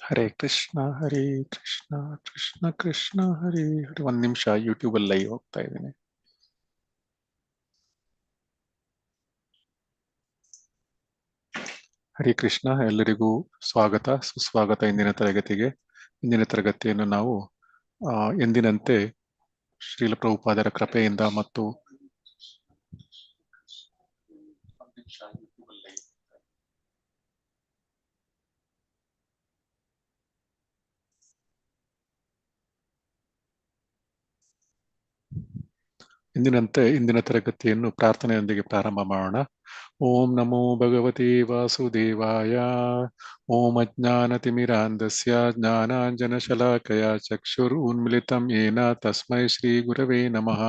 ಹರೇ ಕೃಷ್ಣ ಹರೇ ಕೃಷ್ಣ ಕೃಷ್ಣ ಕೃಷ್ಣ ಹರೇ ಹರೇ. ಒಂದ್ ನಿಮಿಷ ಯೂಟ್ಯೂಬ್ ಅಲ್ಲಿ ಲೈವ್ ಹೋಗ್ತಾ ಇದ್ದೀನಿ. ಹರೇ ಕೃಷ್ಣ, ಎಲ್ಲರಿಗೂ ಸ್ವಾಗತ ಸುಸ್ವಾಗತ ಇಂದಿನ ತರಗತಿಗೆ. ಇಂದಿನ ತರಗತಿಯನ್ನು ನಾವು ಎಂದಿನಂತೆ ಶ್ರೀಲ ಪ್ರಭುಪಾದರ ಕೃಪೆಯಿಂದ ಮತ್ತು ಎಂದಿನಂತೆ ಇಂದಿನ ತರಗತಿಯನ್ನು ಪ್ರಾರ್ಥನೆಯೊಂದಿಗೆ ಪ್ರಾರಂಭ ಮಾಡೋಣ. ಓಂ ನಮೋ ಭಗವತೆ ವಾಸುದೇವಾಯ. ಓಂ ಅಜ್ಞಾನತಿಮಿರಾಂಧಸ್ಯ ಜ್ಞಾನಾಂಜನಶಲಾಕಯ ಚಕ್ಷುರುನ್ಮಿಲಿತಂ ಯೇನ ತಸ್ಮೈ ಶ್ರೀ ಗುರವೇ ನಮಃ.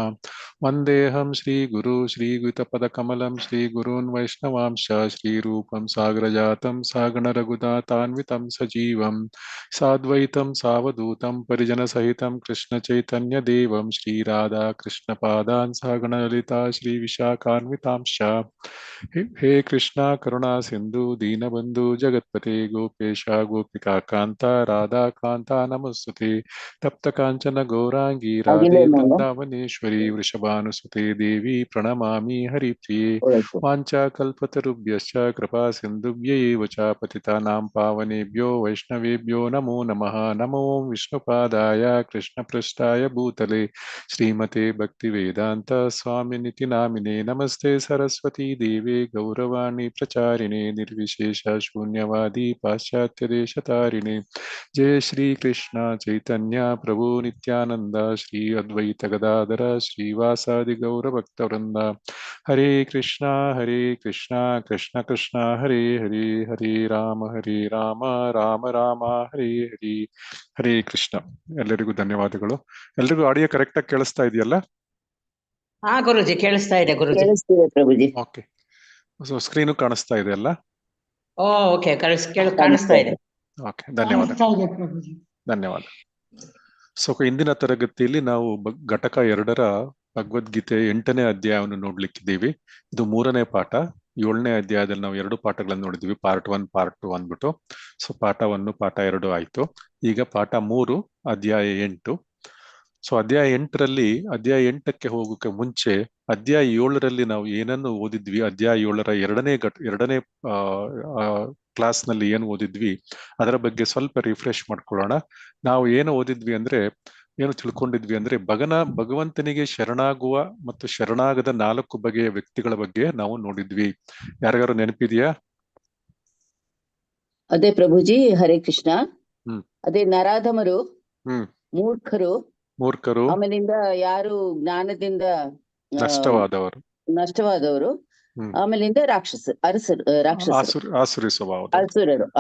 ವಂದೇಹಂ ಶ್ರೀ ಗುರು ಶ್ರೀಯುತಪದಕಮಲಂ ಶ್ರೀ ಗುರೂನ್ ವೈಷ್ಣವಾಂಶ ಶ್ರೀರೂಪಂ ಸಾಗರಜಾತಂ ಸಾಗಣ ರಘುನಾಥಾನ್ವಿತಂ ಸಜೀವಂ ಸಾದ್ವೈತಂ ಸಾವಧೂತಂ ಪರಿಜನಸಹಿತಂ ಕೃಷ್ಣ ಚೈತನ್ಯ ದೇವಂ ಶ್ರೀ ರಾಧಾ ಕೃಷ್ಣ ಪಾದಾನ್ ಸಾಗಣ ಲಲಿತಾ ಶ್ರೀ ವಿಶಾಖಾನ್ವಿತಾಂಶ. ಹೇ ಕೃಷ್ಣ ಕರುಣಾ ಸಿಂಧು ದೀನಬಂಧು ಜಗತ್ಪತೆ ಗೋಪೇಶ ಗೋಪಿಕಾ ಕಾಂತ ರಾಧಾ ಕಾಂತ ನಮಸ್ತುತೆ. ತಪ್ತ ಕಾಂಚನ ಗೌರಾಂಗಿ ರಾಧೆ ವೃಂದಾವನೇಶ್ವರಿ ವೃಷಭಾನುಸುತೆ ದೇವಿ ಪ್ರಣಮಾಮಿ ಹರಿಪ್ರಿಯೆ. ವಾಂಛಾಕಲ್ಪತರುಭ್ಯಶ್ಚ ಕೃಪಾ ಸಿಂಧುಭ್ಯೈವ ಚ ಪತಿತಾನಾಂ ಪಾವನೇಭ್ಯೋ ವೈಷ್ಣವೇಭ್ಯೋ ನಮೋ ನಮಃ. ನಮೋ ವಿಷ್ಣುಪಾದಾಯ ಕೃಷ್ಣಪೃಷ್ಠಾಯ ಭೂತಲೆ ಶ್ರೀಮತೆ ಭಕ್ತಿವೇದಾಂತ ಸ್ವಾಮಿನಿತಿ ನಾಮಿನೇ. ನಮಸ್ತೆ ಸರಸ್ವತಿ ದೇವಿ ಗೌರವಾಣಿ ಪ್ರಚಾರಿಣೆ ನಿರ್ವಿಶೇಷ ಶೂನ್ಯವಾದಿ ಪಾಶ್ಚಾತ್ಯ ದೇಶತಾರಿಣೆ. ಜಯ ಶ್ರೀ ಕೃಷ್ಣ ಚೈತನ್ಯ ಪ್ರಭು ನಿತ್ಯಾನಂದ ಶ್ರೀ ಅದ್ವೈತ ಗದಾಧರ ಶ್ರೀವಾಸಾದಿ ಗೌರ ಭಕ್ತವೃಂದ. ಹರೇ ಕೃಷ್ಣ ಕೃಷ್ಣ ಕೃಷ್ಣ ಹರೇ ಹರೇ ಹರೇ ರಾಮ ರಾಮ ರಾಮ ಹರೇ ಹರೇ. ಹರೇ ಕೃಷ್ಣ. ಎಲ್ಲರಿಗೂ ಧನ್ಯವಾದಗಳು. ಎಲ್ರಿಗೂ ಆಡಿಯೋ ಕರೆಕ್ಟ್ ಆಗಿ ಕೇಳಿಸ್ತಾ ಇದೆಯಲ್ಲ? ಹಾ ಗುರುಜಿ, ಕೇಳಿಸ್ತಾ ಇದೆ ಗುರುಜಿ. ಕೇಳಿಸ್ತಿದೆ ಪ್ರಭುಜಿ. ಓಕೆ. ಸೊ ಸ್ಕ್ರೀನು ಕಾಣಿಸ್ತಾ ಇದೆ ಅಲ್ಲ? ಓಕೆ, ಕಾಣಿಸ್ತಾ ಇದೆ. ಓಕೆ, ಧನ್ಯವಾದ. ಧನ್ಯವಾದ. ಸೊ ಇಂದಿನ ತರಗತಿಯಲ್ಲಿ ನಾವು ಘಟಕ 2ರ ಭಗವದ್ಗೀತೆ 8ನೇ ಅಧ್ಯಾಯವನ್ನು ನೋಡ್ಲಿಕ್ಕಿದ್ದೀವಿ. ಇದು 3ನೇ ಪಾಠ. 7ನೇ ಅಧ್ಯಾಯದಲ್ಲಿ ನಾವು 2 ಪಾಠಗಳನ್ನು ನೋಡಿದ್ವಿ, ಪಾರ್ಟ್ 1 ಪಾರ್ಟ್ 2 ಅಂದ್ಬಿಟ್ಟು. ಸೊ ಪಾಠ 1 ಪಾಠ 2 ಆಯ್ತು. ಈಗ ಪಾಠ 3 ಅಧ್ಯಾಯ 8. ಸೊ ಅಧ್ಯಾಯ 8ರಲ್ಲಿ ಅಧ್ಯಾಯ 8ಕ್ಕೆ ಹೋಗೋಕೆ ಮುಂಚೆ ಅಧ್ಯಾಯ 7ರಲ್ಲಿ ನಾವು ಏನನ್ನು ಓದಿದ್ವಿ, ಅಧ್ಯಾಯ 7ರ ಎರಡನೇ ಕ್ಲಾಸ್ ನಲ್ಲಿ ಏನು ಓದಿದ್ವಿ ಅದರ ಬಗ್ಗೆ ಸ್ವಲ್ಪ ರಿಫ್ರೆಶ್ ಮಾಡ್ಕೊಳ್ಳೋಣ. ನಾವು ಏನು ಓದಿದ್ವಿ ಅಂದ್ರೆ, ಏನು ತಿಳ್ಕೊಂಡಿದ್ವಿ ಅಂದ್ರೆ, ಭಗವಂತನಿಗೆ ಶರಣಾಗುವ ಮತ್ತು ಶರಣಾಗದ 4 ಬಗೆಯ ವ್ಯಕ್ತಿಗಳ ಬಗ್ಗೆ ನಾವು ನೋಡಿದ್ವಿ. ಯಾರಿಗಾರು ನೆನಪಿದೆಯಾ? ಅದೇ ಪ್ರಭುಜಿ, ಹರೇ ಕೃಷ್ಣ. ಅದೇ ನರಾಧಮರು, ಮೂರ್ಖರು, ಆಮೇಲಿಂದ ಯಾರು ಜ್ಞಾನದಿಂದ ನಷ್ಟವಾದವರು, ಆಮೇಲಿಂದ ಆಸುರಿ ಸ್ವಭಾವ,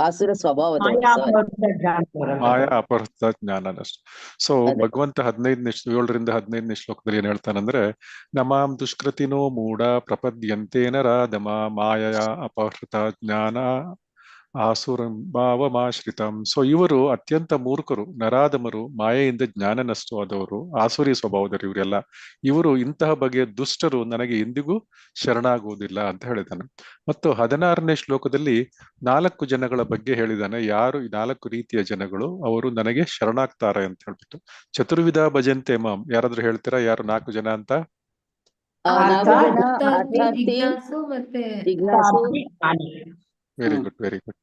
ಆಸುರ ಸ್ವಭಾವದವರು, ಮಾಯಾ ಅಪಹೃತ ಜ್ಞಾನ ನಷ್ಟ. ಸೊ ಭಗವಂತ 7ರಿಂದ 15ನೇ ಶ್ಲೋಕದಲ್ಲಿ ಏನ್ ಹೇಳ್ತಾನಂದ್ರೆ, ನಮಾಂ ದುಷ್ಕೃತಿನೋ ಮೂಢ ಪ್ರಪದ್ಯಂತೆ ನರಾಧಮ ಮಾಯಾ ಅಪಹೃತ ಜ್ಞಾನ ಆಸುರಭಾವಮಾಶ್ರಿತಂ. ಸೊ ಇವರು ಅತ್ಯಂತ ಮೂರ್ಖರು, ನರಾಧಮರು, ಮಾಯೆಯಿಂದ ಜ್ಞಾನ ನಷ್ಟವಾದವರು, ಆಸುರಿ ಸ್ವಭಾವದರು ಇವರೆಲ್ಲ. ಇವರು ಇಂತಹ ಬಗೆಯ ದುಷ್ಟರು ನನಗೆ ಎಂದಿಗೂ ಶರಣಾಗುವುದಿಲ್ಲ ಅಂತ ಹೇಳಿದಾನೆ. ಮತ್ತು 16ನೇ ಶ್ಲೋಕದಲ್ಲಿ 4 ಜನಗಳ ಬಗ್ಗೆ ಹೇಳಿದಾನೆ. ಯಾರು ಈ 4 ರೀತಿಯ ಜನಗಳು, ಅವರು ನನಗೆ ಶರಣಾಗ್ತಾರೆ ಅಂತ ಹೇಳ್ಬಿಟ್ಟು. ಚತುರ್ವಿಧ ಭಜಂತೆ ಮಾಂ. ಯಾರಾದ್ರೂ ಹೇಳ್ತೀರಾ ಯಾರು 4 ಜನ ಅಂತ? Very good, very good.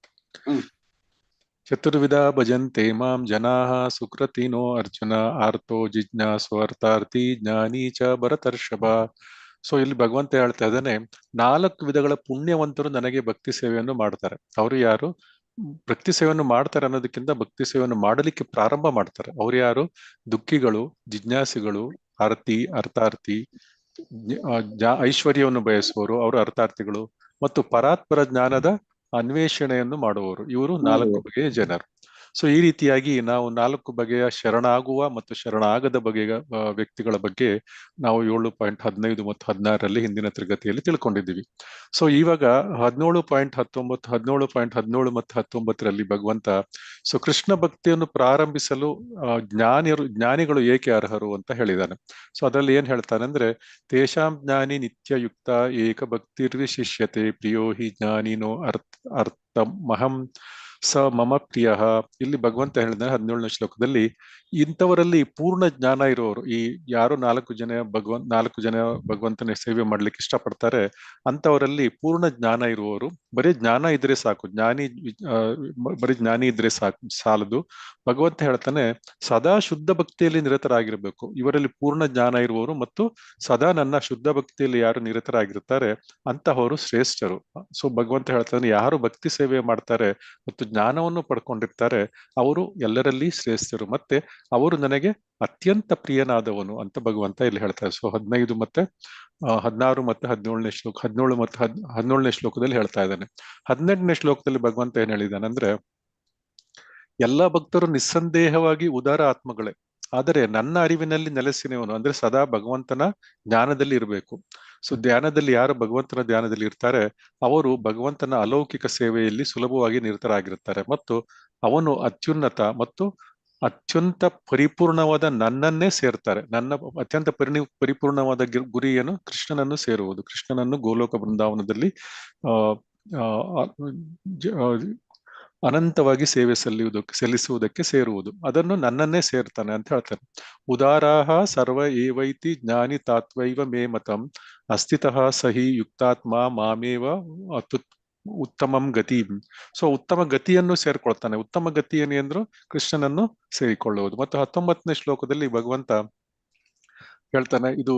ಚತುರ್ವಿಧ ಭಜಂತೆ ಮಾಂ ಜನಾಃ ಸುಕೃತಿನೋ ಅರ್ಜುನ ಆರ್ತೋ ಜಿಜ್ಞಾಸು ಅರ್ಥಾರ್ಥಿ ಜ್ಞಾನಿ ಚ ಭರತರ್ಷಭ. ಸೊ ಇಲ್ಲಿ ಭಗವಂತ ಹೇಳ್ತಾ ಇದ್ದಾನೆ, 4 ವಿಧಗಳ ಪುಣ್ಯವಂತರು ನನಗೆ ಭಕ್ತಿ ಸೇವೆಯನ್ನು ಮಾಡ್ತಾರೆ. ಅವರು ಯಾರು? ಭಕ್ತಿ ಸೇವೆಯನ್ನು ಮಾಡ್ತಾರೆ ಅನ್ನೋದಕ್ಕಿಂತ ಭಕ್ತಿ ಸೇವೆಯನ್ನು ಮಾಡಲಿಕ್ಕೆ ಪ್ರಾರಂಭ ಮಾಡ್ತಾರೆ. ಅವ್ರು ಯಾರು? ದುಃಖಿಗಳು, ಜಿಜ್ಞಾಸಿಗಳು, ಅರ್ಥಾರ್ಥಿ, ಐಶ್ವರ್ಯವನ್ನು ಬಯಸುವವರು, ಅವರು ಅರ್ಥಾರ್ಥಿಗಳು, ಮತ್ತು ಪರಾತ್ಪರ ಜ್ಞಾನದ ಅನ್ವೇಷಣೆಯನ್ನು ಮಾಡುವವರು. ಇವರು 4 ಬಗೆಯ ಜನರು. ಸೊ ಈ ರೀತಿಯಾಗಿ ನಾವು 4 ಬಗೆಯ ಶರಣಾಗುವ ಮತ್ತು ಶರಣಾಗದ ಬಗೆಯ ವ್ಯಕ್ತಿಗಳ ಬಗ್ಗೆ ನಾವು 7.15 ಮತ್ತು 16ರಲ್ಲಿ ಹಿಂದಿನ ತರಗತಿಯಲ್ಲಿ ತಿಳ್ಕೊಂಡಿದ್ದೀವಿ. ಸೊ ಇವಾಗ 17.19, 17.17 ಮತ್ತು 19ರಲ್ಲಿ ಭಗವಂತ ಕೃಷ್ಣ ಭಕ್ತಿಯನ್ನು ಪ್ರಾರಂಭಿಸಲು ಜ್ಞಾನಿಗಳು ಏಕೆ ಅರ್ಹರು ಅಂತ ಹೇಳಿದಾನೆ. ಸೊ ಅದರಲ್ಲಿ ಏನ್ ಹೇಳ್ತಾನೆ ಅಂದ್ರೆ, ತೇಷಾಂ ಜ್ಞಾನಿ ನಿತ್ಯಯುಕ್ತ ಏಕ ಭಕ್ತಿರ್ವಿಶಿಷ್ಯತೆ ಪ್ರಿಯೋ ಹಿ ಜ್ಞಾನಿನೋ ಅರ್ಥಮಹಂ ಸ ಮಮ ಪ್ರಿಯ. ಇಲ್ಲಿ ಭಗವಂತ ಹೇಳಿದ 17ನೇ ಶ್ಲೋಕದಲ್ಲಿ ಇಂಥವರಲ್ಲಿ ಪೂರ್ಣ ಜ್ಞಾನ ಇರುವವರು, ಈ ಯಾರು 4 ಜನ ಭಗವಂತನ ಸೇವೆ ಮಾಡ್ಲಿಕ್ಕೆ ಇಷ್ಟಪಡ್ತಾರೆ ಅಂತವರಲ್ಲಿ ಪೂರ್ಣ ಜ್ಞಾನ ಇರುವವರು. ಬರೀ ಜ್ಞಾನ ಇದ್ರೆ ಸಾಕು, ಬರೀ ಜ್ಞಾನಿ ಇದ್ರೆ ಸಾಲದು. ಭಗವಂತ ಹೇಳ್ತಾನೆ ಸದಾ ಶುದ್ಧ ಭಕ್ತಿಯಲ್ಲಿ ನಿರತರಾಗಿರ್ಬೇಕು. ಇವರಲ್ಲಿ ಪೂರ್ಣ ಜ್ಞಾನ ಇರುವವರು ಮತ್ತು ಸದಾ ನನ್ನ ಶುದ್ಧ ಭಕ್ತಿಯಲ್ಲಿ ಯಾರು ನಿರತರಾಗಿರ್ತಾರೆ ಅಂತಹವರು ಶ್ರೇಷ್ಠರು. ಸೊ ಭಗವಂತ ಹೇಳ್ತಾನೆ ಯಾರು ಭಕ್ತಿ ಸೇವೆ ಮಾಡ್ತಾರೆ ಮತ್ತು ಜ್ಞಾನವನ್ನು ಪಡ್ಕೊಂಡಿರ್ತಾರೆ ಅವರು ಎಲ್ಲರಲ್ಲಿ ಶ್ರೇಷ್ಠರು, ಮತ್ತೆ ಅವರು ನನಗೆ ಅತ್ಯಂತ ಪ್ರಿಯನಾದವನು ಅಂತ ಭಗವಂತ ಇಲ್ಲಿ ಹೇಳ್ತಾರೆ. ಸೊ 15 ಮತ್ತೆ 16 ಮತ್ತೆ 17ನೇ ಶ್ಲೋಕ, 17 ಮತ್ತೆ 17ನೇ ಶ್ಲೋಕದಲ್ಲಿ ಹೇಳ್ತಾ ಇದ್ದಾನೆ. 18ನೇ ಶ್ಲೋಕದಲ್ಲಿ ಭಗವಂತ ಏನ್ ಹೇಳಿದ್ದಾನೆ ಅಂದ್ರೆ ಎಲ್ಲ ಭಕ್ತರು ನಿಸ್ಸಂದೇಹವಾಗಿ ಉದಾರ ಆತ್ಮಗಳೇ, ಆದರೆ ನನ್ನ ಅರಿವಿನಲ್ಲಿ ನೆಲೆಸಿನವನು ಅಂದ್ರೆ ಸದಾ ಭಗವಂತನ ಜ್ಞಾನದಲ್ಲಿ ಇರಬೇಕು. ಸೊ ಧ್ಯಾನದಲ್ಲಿ ಯಾರು ಭಗವಂತನ ಧ್ಯಾನದಲ್ಲಿ ಇರ್ತಾರೆ ಅವರು ಭಗವಂತನ ಅಲೌಕಿಕ ಸೇವೆಯಲ್ಲಿ ಸುಲಭವಾಗಿ ನಿರತರಾಗಿರ್ತಾರೆ ಮತ್ತು ಅವನು ಅತ್ಯುನ್ನತ ಮತ್ತು ಅತ್ಯಂತ ಪರಿಪೂರ್ಣವಾದ ನನ್ನನ್ನೇ ಸೇರ್ತಾರೆ. ನನ್ನ ಅತ್ಯಂತ ಪರಿಪೂರ್ಣವಾದ ಗುರಿಯನ್ನು ಕೃಷ್ಣನನ್ನು ಸೇರುವುದು, ಕೃಷ್ಣನನ್ನು ಗೋಲೋಕ ಬೃಂದಾವನದಲ್ಲಿ ಅನಂತವಾಗಿ ಸೇವೆ ಸಲ್ಲಿಸುವುದಕ್ಕೆ ಸೇರುವುದು, ಅದನ್ನು ನನ್ನನ್ನೇ ಸೇರ್ತಾನೆ ಅಂತ ಹೇಳ್ತಾನೆ. ಉದಾರಾಹ ಸರ್ವ ಏವೈತಿ ಜ್ಞಾನಿ ತಾತ್ವೈವ ಮೇ ಮತಂ ಅಸ್ಥಿತಃ ಸಹಿ ಯುಕ್ತಾತ್ಮ ಮಾಮೇವ ಉತ್ತಮಂ ಗತಿ. ಸೊ ಉತ್ತಮ ಗತಿಯನ್ನು ಸೇರ್ಕೊಳ್ತಾನೆ. ಉತ್ತಮ ಗತಿ ಏನೆಂದ್ರು ಕೃಷ್ಣನನ್ನು ಸೇರಿಕೊಳ್ಳುವುದು. ಮತ್ತು 19ನೇ ಶ್ಲೋಕದಲ್ಲಿ ಭಗವಂತ ಹೇಳ್ತಾನೆ, ಇದು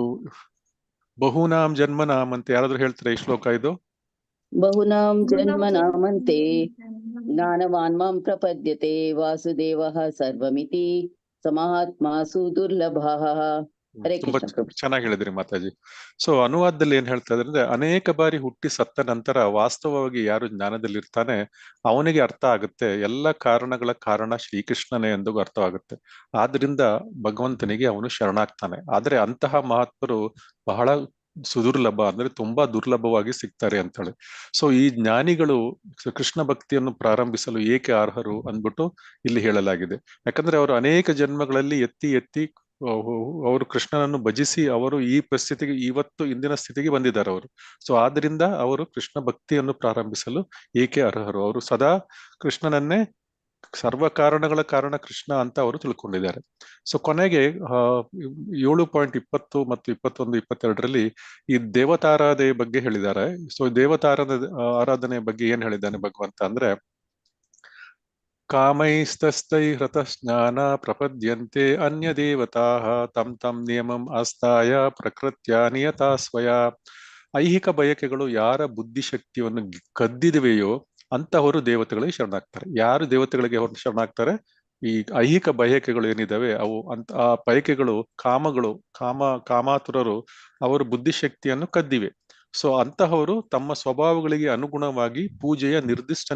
ಬಹುನಾಂ ಜನ್ಮನಾಮ್ ಅಂತ ಯಾರಾದ್ರೂ ಹೇಳ್ತಾರೆ ಈ ಶ್ಲೋಕ? ಇದು ಬಹುನಾಂ ಜನ್ಮನಾಮಂತೆ ಜ್ಞಾನವಾನ್ ಮಾಂ ಪ್ರಪದ್ಯತೆ ವಾಸುದೇವಃ ಸರ್ವಮಿತಿ ಸಮಹಾತ್ಮ ಸುದುರ್ಲಭಃ. ಹರೇ ತುಂಬಾ ಕೃಷ್ಣ ಪ್ರಭು. ಚೆನ್ನಾಗಿ ಹೇಳಿದ್ರಿ ಮಾತಾಜಿ. ಸೊ ಅನುವಾದದಲ್ಲಿ ಏನ್ ಹೇಳ್ತಾ ಇದ್ರೆ ಅಂದ್ರೆ ಅನೇಕ ಬಾರಿ ಹುಟ್ಟಿ ಸತ್ತ ನಂತರ ವಾಸ್ತವವಾಗಿ ಯಾರು ಜ್ಞಾನದಲ್ಲಿ ಇರ್ತಾನೆ ಅವನಿಗೆ ಅರ್ಥ ಆಗುತ್ತೆ ಎಲ್ಲ ಕಾರಣಗಳ ಕಾರಣ ಶ್ರೀಕೃಷ್ಣನೇ ಎಂದು ಅರ್ಥವಾಗುತ್ತೆ. ಆದ್ರಿಂದ ಭಗವಂತನಿಗೆ ಅವನು ಶರಣಾಗ್ತಾನೆ. ಆದ್ರೆ ಅಂತಹ ಮಹಾತ್ಮರು ಬಹಳ ಸುದುರ್ಲಭ, ಅಂದ್ರೆ ತುಂಬಾ ದುರ್ಲಭವಾಗಿ ಸಿಗ್ತಾರೆ ಅಂತೇಳಿ. ಸೊ ಈ ಜ್ಞಾನಿಗಳು ಕೃಷ್ಣ ಭಕ್ತಿಯನ್ನು ಪ್ರಾರಂಭಿಸಲು ಏಕೆ ಅರ್ಹರು ಅಂದ್ಬಿಟ್ಟು ಇಲ್ಲಿ ಹೇಳಲಾಗಿದೆ. ಯಾಕಂದ್ರೆ ಅವರು ಅನೇಕ ಜನ್ಮಗಳಲ್ಲಿ ಎತ್ತಿ ಅವರು ಕೃಷ್ಣನನ್ನು ಭಜಿಸಿ ಅವರು ಈ ಪರಿಸ್ಥಿತಿಗೆ ಇಂದಿನ ಸ್ಥಿತಿಗೆ ಬಂದಿದ್ದಾರೆ ಅವರು. ಸೊ ಆದ್ರಿಂದ ಅವರು ಕೃಷ್ಣ ಭಕ್ತಿಯನ್ನು ಪ್ರಾರಂಭಿಸಲು ಏಕೆ ಅರ್ಹರು. ಅವರು ಸದಾ ಕೃಷ್ಣನನ್ನೇ ಸರ್ವ ಕಾರಣಗಳ ಕಾರಣ ಕೃಷ್ಣ ಅಂತ ಅವರು ತಿಳ್ಕೊಂಡಿದ್ದಾರೆ. ಸೊ ಕೊನೆಗೆ 7.20 ಮತ್ತು 21, 22ರಲ್ಲಿ ಈ ದೇವತಾರಾಧನೆ ಬಗ್ಗೆ ಹೇಳಿದ್ದಾರೆ. ಸೊ ಆರಾಧನೆ ಬಗ್ಗೆ ಏನ್ ಹೇಳಿದ್ದಾನೆ ಭಗವಂತ ಅಂದ್ರೆ ಕಾಮೈಸ್ತಸ್ಥೈ ಹೃತಸ್ನಾನ ಪ್ರಪದ್ಯಂತೆ ಅನ್ಯ ದೇವತಾಃ ತಂ ತಂ ನಿಯಮಂ ಆಸ್ಥಾಯ ಪ್ರಕೃತ್ಯ ನಿಯತಾ ಸ್ವಯ. ಐಹಿಕ ಬಯಕೆಗಳು ಯಾರ ಬುದ್ಧಿಶಕ್ತಿಯನ್ನು ಕದ್ದಿದೆವೆಯೋ ಅಂತಹವರು ದೇವತೆಗಳಿಗೆ ಶರಣಾಗ್ತಾರೆ. ಯಾರು ದೇವತೆಗಳಿಗೆ ಶರಣಾಗ್ತಾರೆ? ಈ ಐಹಿಕ ಬಯಕೆಗಳು ಏನಿದಾವೆ ಅವು ಆ ಬಯಕೆಗಳು ಕಾಮಾತುರರು ಅವರು ಬುದ್ಧಿಶಕ್ತಿಯನ್ನು ಕದ್ದಿವೆ. ಸೊ ಅಂತಹವರು ತಮ್ಮ ಸ್ವಭಾವಗಳಿಗೆ ಅನುಗುಣವಾಗಿ ಪೂಜೆಯ ನಿರ್ದಿಷ್ಟ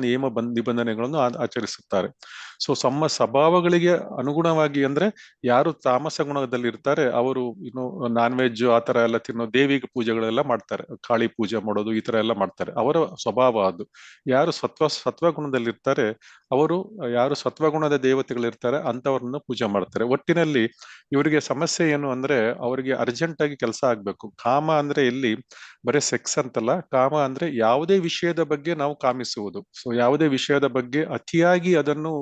ನಿಬಂಧನೆಗಳನ್ನು ಆಚರಿಸುತ್ತಾರೆ. ಸೊ ತಮ್ಮ ಸ್ವಭಾವಗಳಿಗೆ ಅನುಗುಣವಾಗಿ ಅಂದ್ರೆ ಯಾರು ತಾಮಸ ಗುಣದಲ್ಲಿ ಇರ್ತಾರೆ ಅವರು ನಾನ್ ವೆಜ್ ಆತರ ಎಲ್ಲ ತಿನ್ನೋ ದೇವಿಗೆ ಪೂಜೆಗಳೆಲ್ಲ ಮಾಡ್ತಾರೆ, ಕಾಳಿ ಪೂಜೆ ಮಾಡೋದು ಈ ತರ ಎಲ್ಲ ಮಾಡ್ತಾರೆ. ಅವರ ಸ್ವಭಾವ ಅದು. ಯಾರು ಸತ್ವಗುಣದಲ್ಲಿ ಇರ್ತಾರೆ ಅವರು, ಯಾರು ಸತ್ವಗುಣದ ದೇವತೆಗಳಿರ್ತಾರೆ ಅಂತವ್ರನ್ನ ಪೂಜೆ ಮಾಡ್ತಾರೆ. ಒಟ್ಟಿನಲ್ಲಿ ಇವರಿಗೆ ಸಮಸ್ಯೆ ಏನು ಅಂದ್ರೆ ಅವರಿಗೆ ಅರ್ಜೆಂಟ್ ಆಗಿ ಕೆಲಸ ಆಗ್ಬೇಕು. ಕಾಮ ಅಂದ್ರೆ ಇಲ್ಲಿ ಬರೀ ಸೆಕ್ಸ್ ಅಂತಲ್ಲ, ಕಾಮ ಅಂದ್ರೆ ಯಾವುದೇ ವಿಷಯದ ಬಗ್ಗೆ ನಾವು ಕಾಮಿಸುವುದು. ಸೊ ಯಾವುದೇ ವಿಷಯದ ಬಗ್ಗೆ ಅತಿಯಾಗಿ ಅದನ್ನು